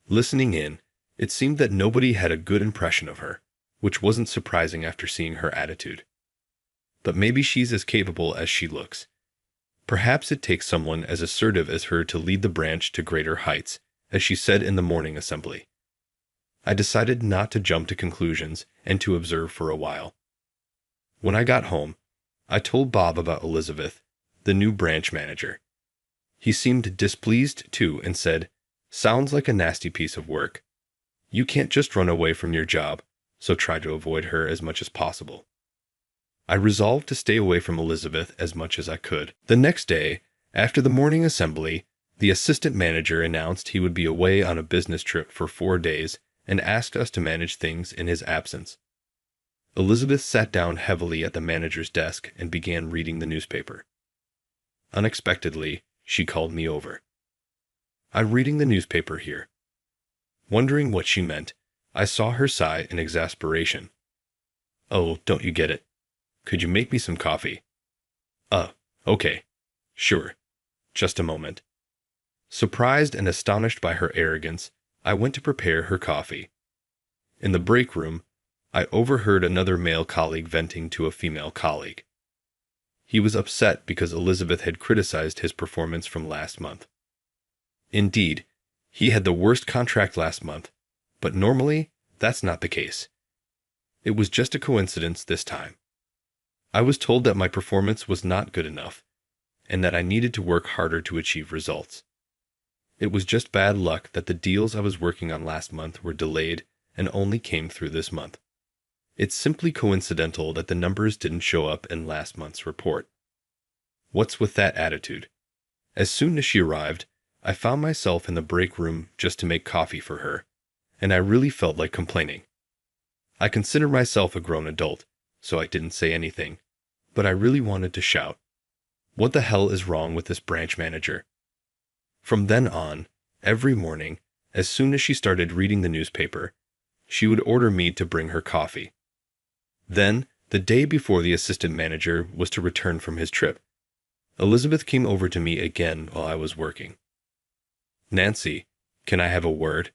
Listening in, it seemed that nobody had a good impression of her, which wasn't surprising after seeing her attitude. But maybe she's as capable as she looks. Perhaps it takes someone as assertive as her to lead the branch to greater heights, as she said in the morning assembly. I decided not to jump to conclusions and to observe for a while. When I got home, I told Bob about Elizabeth, the new branch manager. He seemed displeased too and said, Sounds like a nasty piece of work. You can't just run away from your job, so try to avoid her as much as possible. I resolved to stay away from Elizabeth as much as I could. The next day, after the morning assembly, the assistant manager announced he would be away on a business trip for 4 days and asked us to manage things in his absence. Elizabeth sat down heavily at the manager's desk and began reading the newspaper. Unexpectedly, she called me over. I'm reading the newspaper here. Wondering what she meant, I saw her sigh in exasperation. Oh, don't you get it? Could you make me some coffee? Okay. Sure. Just a moment. Surprised and astonished by her arrogance, I went to prepare her coffee. In the break room, I overheard another male colleague venting to a female colleague. He was upset because Elizabeth had criticized his performance from last month. Indeed, he had the worst contract last month, but normally that's not the case. It was just a coincidence this time. I was told that my performance was not good enough, and that I needed to work harder to achieve results. It was just bad luck that the deals I was working on last month were delayed and only came through this month. It's simply coincidental that the numbers didn't show up in last month's report. What's with that attitude? As soon as she arrived, I found myself in the break room just to make coffee for her, and I really felt like complaining. I consider myself a grown adult, so I didn't say anything, but I really wanted to shout. What the hell is wrong with this branch manager? From then on, every morning, as soon as she started reading the newspaper, she would order me to bring her coffee. Then, the day before the assistant manager was to return from his trip, Elizabeth came over to me again while I was working. Nancy, can I have a word?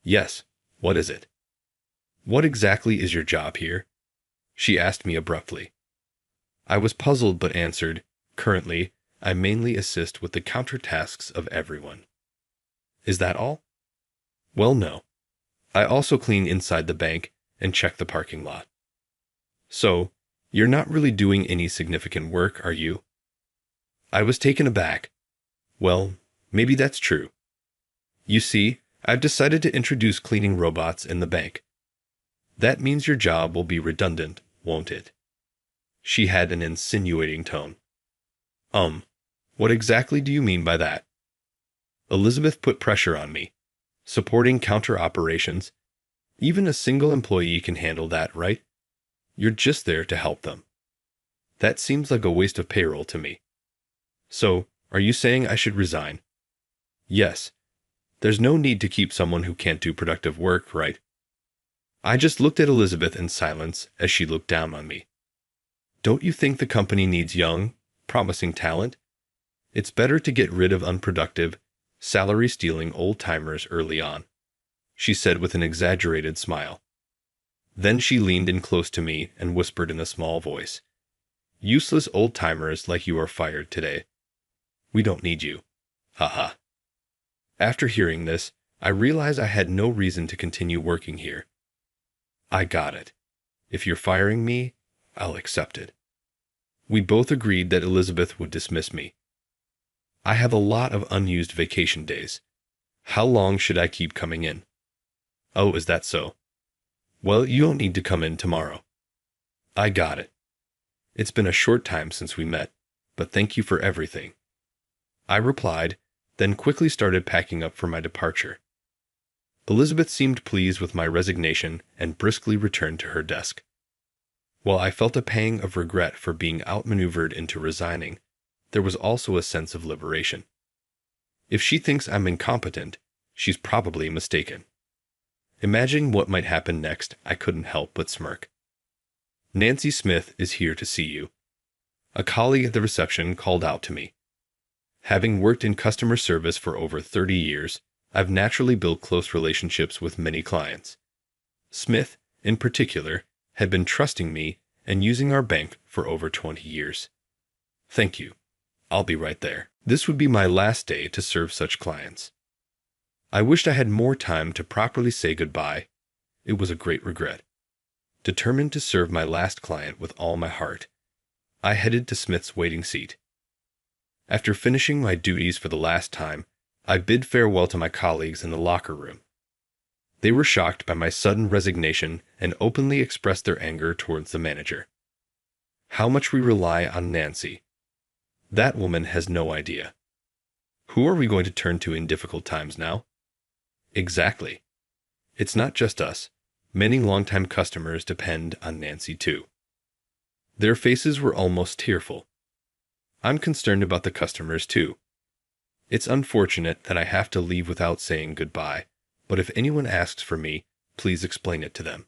Yes, what is it? What exactly is your job here? She asked me abruptly. I was puzzled but answered, currently, I mainly assist with the counter tasks of everyone. Is that all? Well, no. I also clean inside the bank and check the parking lot. So, you're not really doing any significant work, are you? I was taken aback. Well, maybe that's true. You see, I've decided to introduce cleaning robots in the bank. That means your job will be redundant, won't it? She had an insinuating tone. What exactly do you mean by that? Elizabeth put pressure on me. Supporting counter operations. Even a single employee can handle that, right? You're just there to help them. That seems like a waste of payroll to me. So, are you saying I should resign? Yes. There's no need to keep someone who can't do productive work, right? I just looked at Elizabeth in silence as she looked down on me. Don't you think the company needs young, promising talent? It's better to get rid of unproductive, salary-stealing old-timers early on, she said with an exaggerated smile. Then she leaned in close to me and whispered in a small voice, "Useless old-timers like you are fired today. We don't need you. Haha." After hearing this, I realized I had no reason to continue working here. I got it. If you're firing me, I'll accept it. We both agreed that Elizabeth would dismiss me. I have a lot of unused vacation days. How long should I keep coming in? Oh, is that so? Well, you don't need to come in tomorrow. I got it. It's been a short time since we met, but thank you for everything. I replied, then quickly started packing up for my departure. Elizabeth seemed pleased with my resignation and briskly returned to her desk. While I felt a pang of regret for being outmaneuvered into resigning, there was also a sense of liberation. If she thinks I'm incompetent, she's probably mistaken. Imagining what might happen next, I couldn't help but smirk. Nancy Smith is here to see you. A colleague at the reception called out to me. Having worked in customer service for over 30 years, I've naturally built close relationships with many clients. Smith, in particular, had been trusting me and using our bank for over 20 years. Thank you. I'll be right there. This would be my last day to serve such clients. I wished I had more time to properly say goodbye. It was a great regret. Determined to serve my last client with all my heart, I headed to Smith's waiting seat. After finishing my duties for the last time, I bid farewell to my colleagues in the locker room. They were shocked by my sudden resignation and openly expressed their anger towards the manager. How much we rely on Nancy. That woman has no idea. Who are we going to turn to in difficult times now? Exactly. It's not just us. Many longtime customers depend on Nancy too. Their faces were almost tearful. I'm concerned about the customers too. It's unfortunate that I have to leave without saying goodbye, but if anyone asks for me, please explain it to them.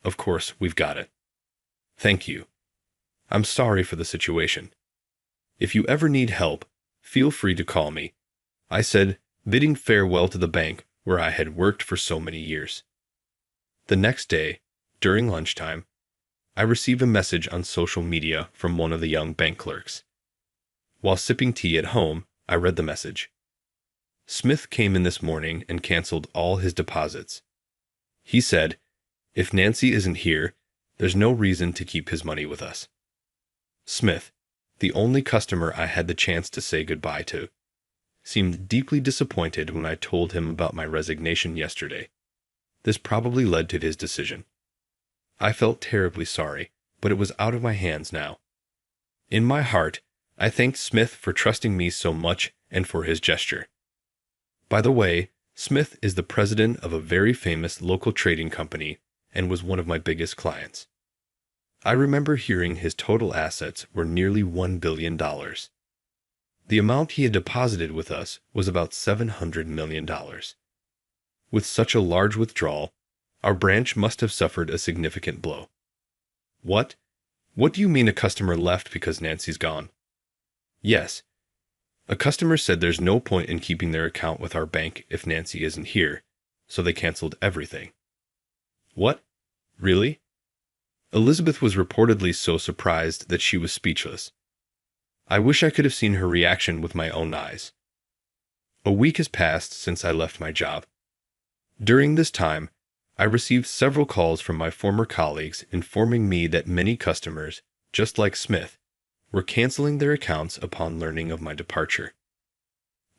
Of course, we've got it. Thank you. I'm sorry for the situation. If you ever need help, feel free to call me, I said, bidding farewell to the bank where I had worked for so many years. The next day, during lunchtime, I received a message on social media from one of the young bank clerks. While sipping tea at home, I read the message. Smith came in this morning and canceled all his deposits. He said, if Nancy isn't here, there's no reason to keep his money with us. Smith, the only customer I had the chance to say goodbye to, seemed deeply disappointed when I told him about my resignation yesterday. This probably led to his decision. I felt terribly sorry, but it was out of my hands now. In my heart, I thanked Smith for trusting me so much and for his gesture. By the way, Smith is the president of a very famous local trading company and was one of my biggest clients. I remember hearing his total assets were nearly $1 billion. The amount he had deposited with us was about $700 million. With such a large withdrawal, our branch must have suffered a significant blow. What? What do you mean a customer left because Nancy's gone? Yes. A customer said there's no point in keeping their account with our bank if Nancy isn't here, so they canceled everything. What? Really? Elizabeth was reportedly so surprised that she was speechless. I wish I could have seen her reaction with my own eyes. A week has passed since I left my job. During this time, I received several calls from my former colleagues informing me that many customers, just like Smith, were canceling their accounts upon learning of my departure.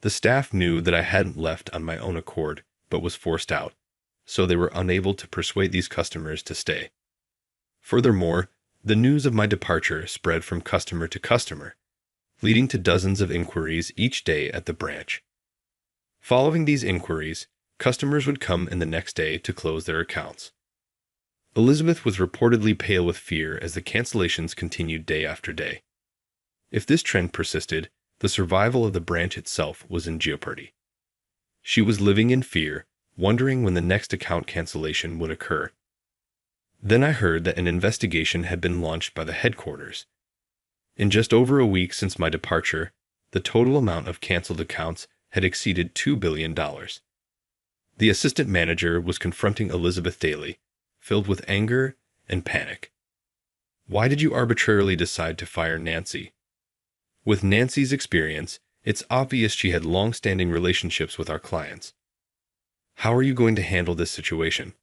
The staff knew that I hadn't left on my own accord, but was forced out, so they were unable to persuade these customers to stay. Furthermore, the news of my departure spread from customer to customer, leading to dozens of inquiries each day at the branch. Following these inquiries, customers would come in the next day to close their accounts. Elizabeth was reportedly pale with fear as the cancellations continued day after day. If this trend persisted, the survival of the branch itself was in jeopardy. She was living in fear, wondering when the next account cancellation would occur. Then I heard that an investigation had been launched by the headquarters. In just over a week since my departure, the total amount of canceled accounts had exceeded $2 billion. The assistant manager was confronting Elizabeth daily, filled with anger and panic. Why did you arbitrarily decide to fire Nancy? With Nancy's experience, it's obvious she had long-standing relationships with our clients. How are you going to handle this situation?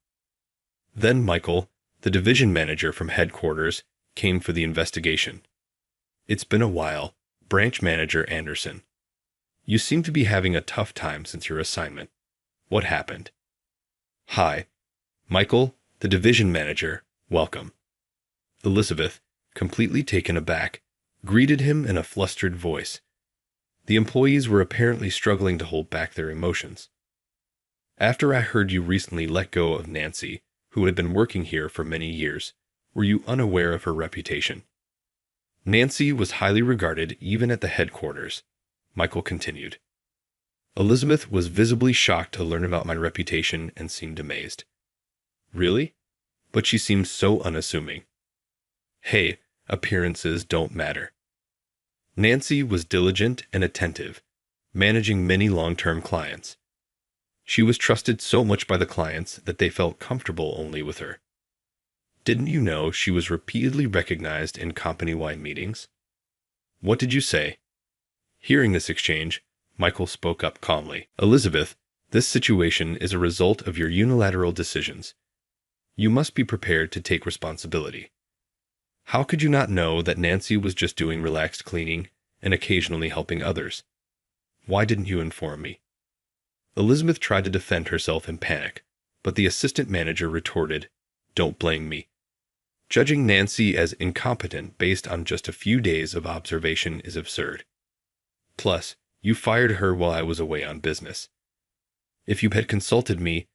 Then Michael, the division manager from headquarters, came for the investigation. It's been a while, branch manager Anderson. You seem to be having a tough time since your assignment. What happened? Hi, Michael, the division manager, welcome. Elizabeth, completely taken aback, greeted him in a flustered voice. The employees were apparently struggling to hold back their emotions. After I heard you recently let go of Nancy, who had been working here for many years, were you unaware of her reputation? Nancy was highly regarded even at the headquarters, Michael continued. Elizabeth was visibly shocked to learn about my reputation and seemed amazed. Really? But she seemed so unassuming. Hey, appearances don't matter. Nancy was diligent and attentive, managing many long-term clients. She was trusted so much by the clients that they felt comfortable only with her. Didn't you know she was repeatedly recognized in company-wide meetings? What did you say? Hearing this exchange, Michael spoke up calmly. Elizabeth, this situation is a result of your unilateral decisions. You must be prepared to take responsibility. How could you not know that Nancy was just doing relaxed cleaning and occasionally helping others? Why didn't you inform me? Elizabeth tried to defend herself in panic, but the assistant manager retorted, Don't blame me. Judging Nancy as incompetent based on just a few days of observation is absurd. Plus, you fired her while I was away on business. If you had consulted me,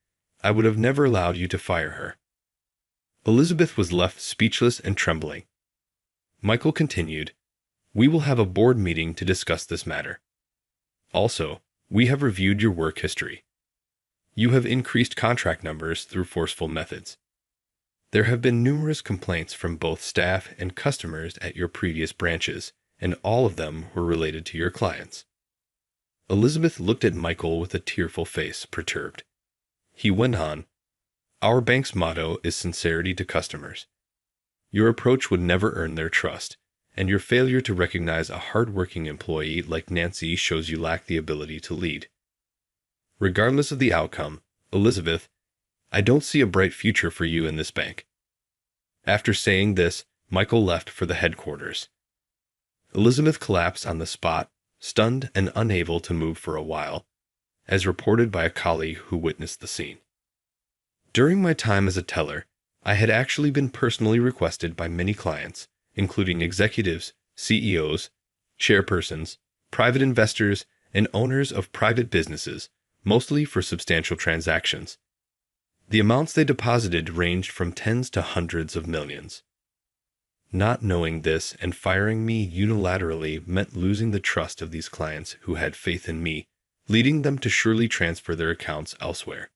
I would have never allowed you to fire her. Elizabeth was left speechless and trembling. Michael continued, We will have a board meeting to discuss this matter. Also, we have reviewed your work history. You have increased contract numbers through forceful methods. There have been numerous complaints from both staff and customers at your previous branches, and all of them were related to your clients. Elizabeth looked at Michael with a tearful face, perturbed. He went on, Our bank's motto is sincerity to customers. Your approach would never earn their trust, and your failure to recognize a hard-working employee like Nancy shows you lack the ability to lead. Regardless of the outcome, Elizabeth, I don't see a bright future for you in this bank. After saying this, Michael left for the headquarters. Elizabeth collapsed on the spot, stunned and unable to move for a while, as reported by a colleague who witnessed the scene. During my time as a teller, I had actually been personally requested by many clients, including executives, CEOs, chairpersons, private investors, and owners of private businesses, mostly for substantial transactions. The amounts they deposited ranged from tens to hundreds of millions. Not knowing this and firing me unilaterally meant losing the trust of these clients who had faith in me, leading them to surely transfer their accounts elsewhere.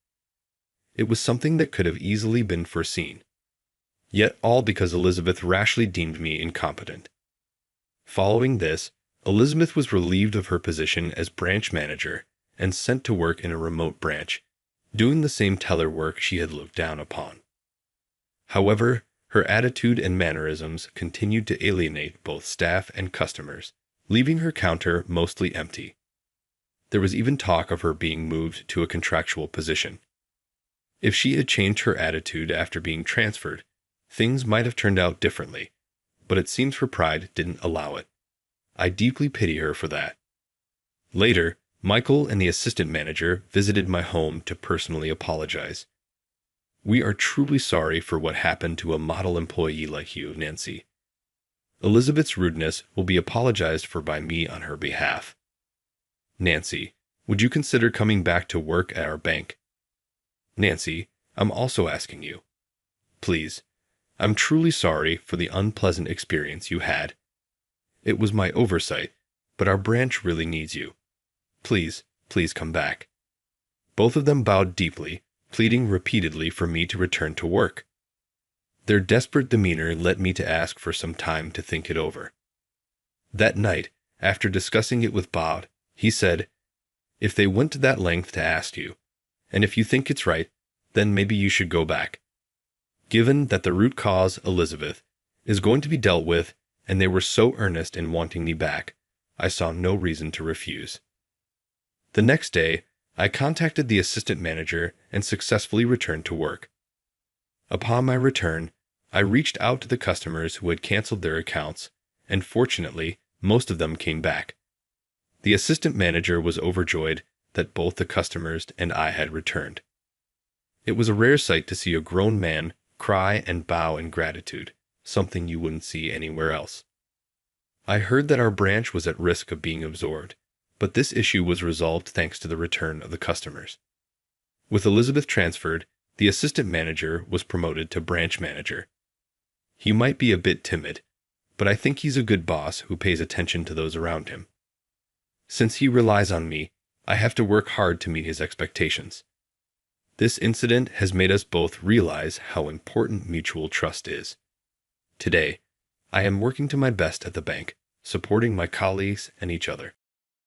It was something that could have easily been foreseen. Yet all because Elizabeth rashly deemed me incompetent. Following this, Elizabeth was relieved of her position as branch manager and sent to work in a remote branch, doing the same teller work she had looked down upon. However, her attitude and mannerisms continued to alienate both staff and customers, leaving her counter mostly empty. There was even talk of her being moved to a contractual position. If she had changed her attitude after being transferred, things might have turned out differently, but it seems her pride didn't allow it. I deeply pity her for that. Later, Michael and the assistant manager visited my home to personally apologize. We are truly sorry for what happened to a model employee like you, Nancy. Elizabeth's rudeness will be apologized for by me on her behalf. Nancy, would you consider coming back to work at our bank? Nancy, I'm also asking you. Please, I'm truly sorry for the unpleasant experience you had. It was my oversight, but our branch really needs you. Please, please come back. Both of them bowed deeply, pleading repeatedly for me to return to work. Their desperate demeanor led me to ask for some time to think it over. That night, after discussing it with Bob, he said, "If they went to that length to ask you, and if you think it's right, then maybe you should go back. Given that the root cause, Elizabeth, is going to be dealt with, and they were so earnest in wanting me back, I saw no reason to refuse." The next day, I contacted the assistant manager and successfully returned to work. Upon my return, I reached out to the customers who had canceled their accounts, and fortunately, most of them came back. The assistant manager was overjoyed that both the customers and I had returned. It was a rare sight to see a grown man cry and bow in gratitude, something you wouldn't see anywhere else. I heard that our branch was at risk of being absorbed, but this issue was resolved thanks to the return of the customers. With Elizabeth transferred, the assistant manager was promoted to branch manager. He might be a bit timid, but I think he's a good boss who pays attention to those around him. Since he relies on me, I have to work hard to meet his expectations. This incident has made us both realize how important mutual trust is. Today, I am working to my best at the bank, supporting my colleagues and each other.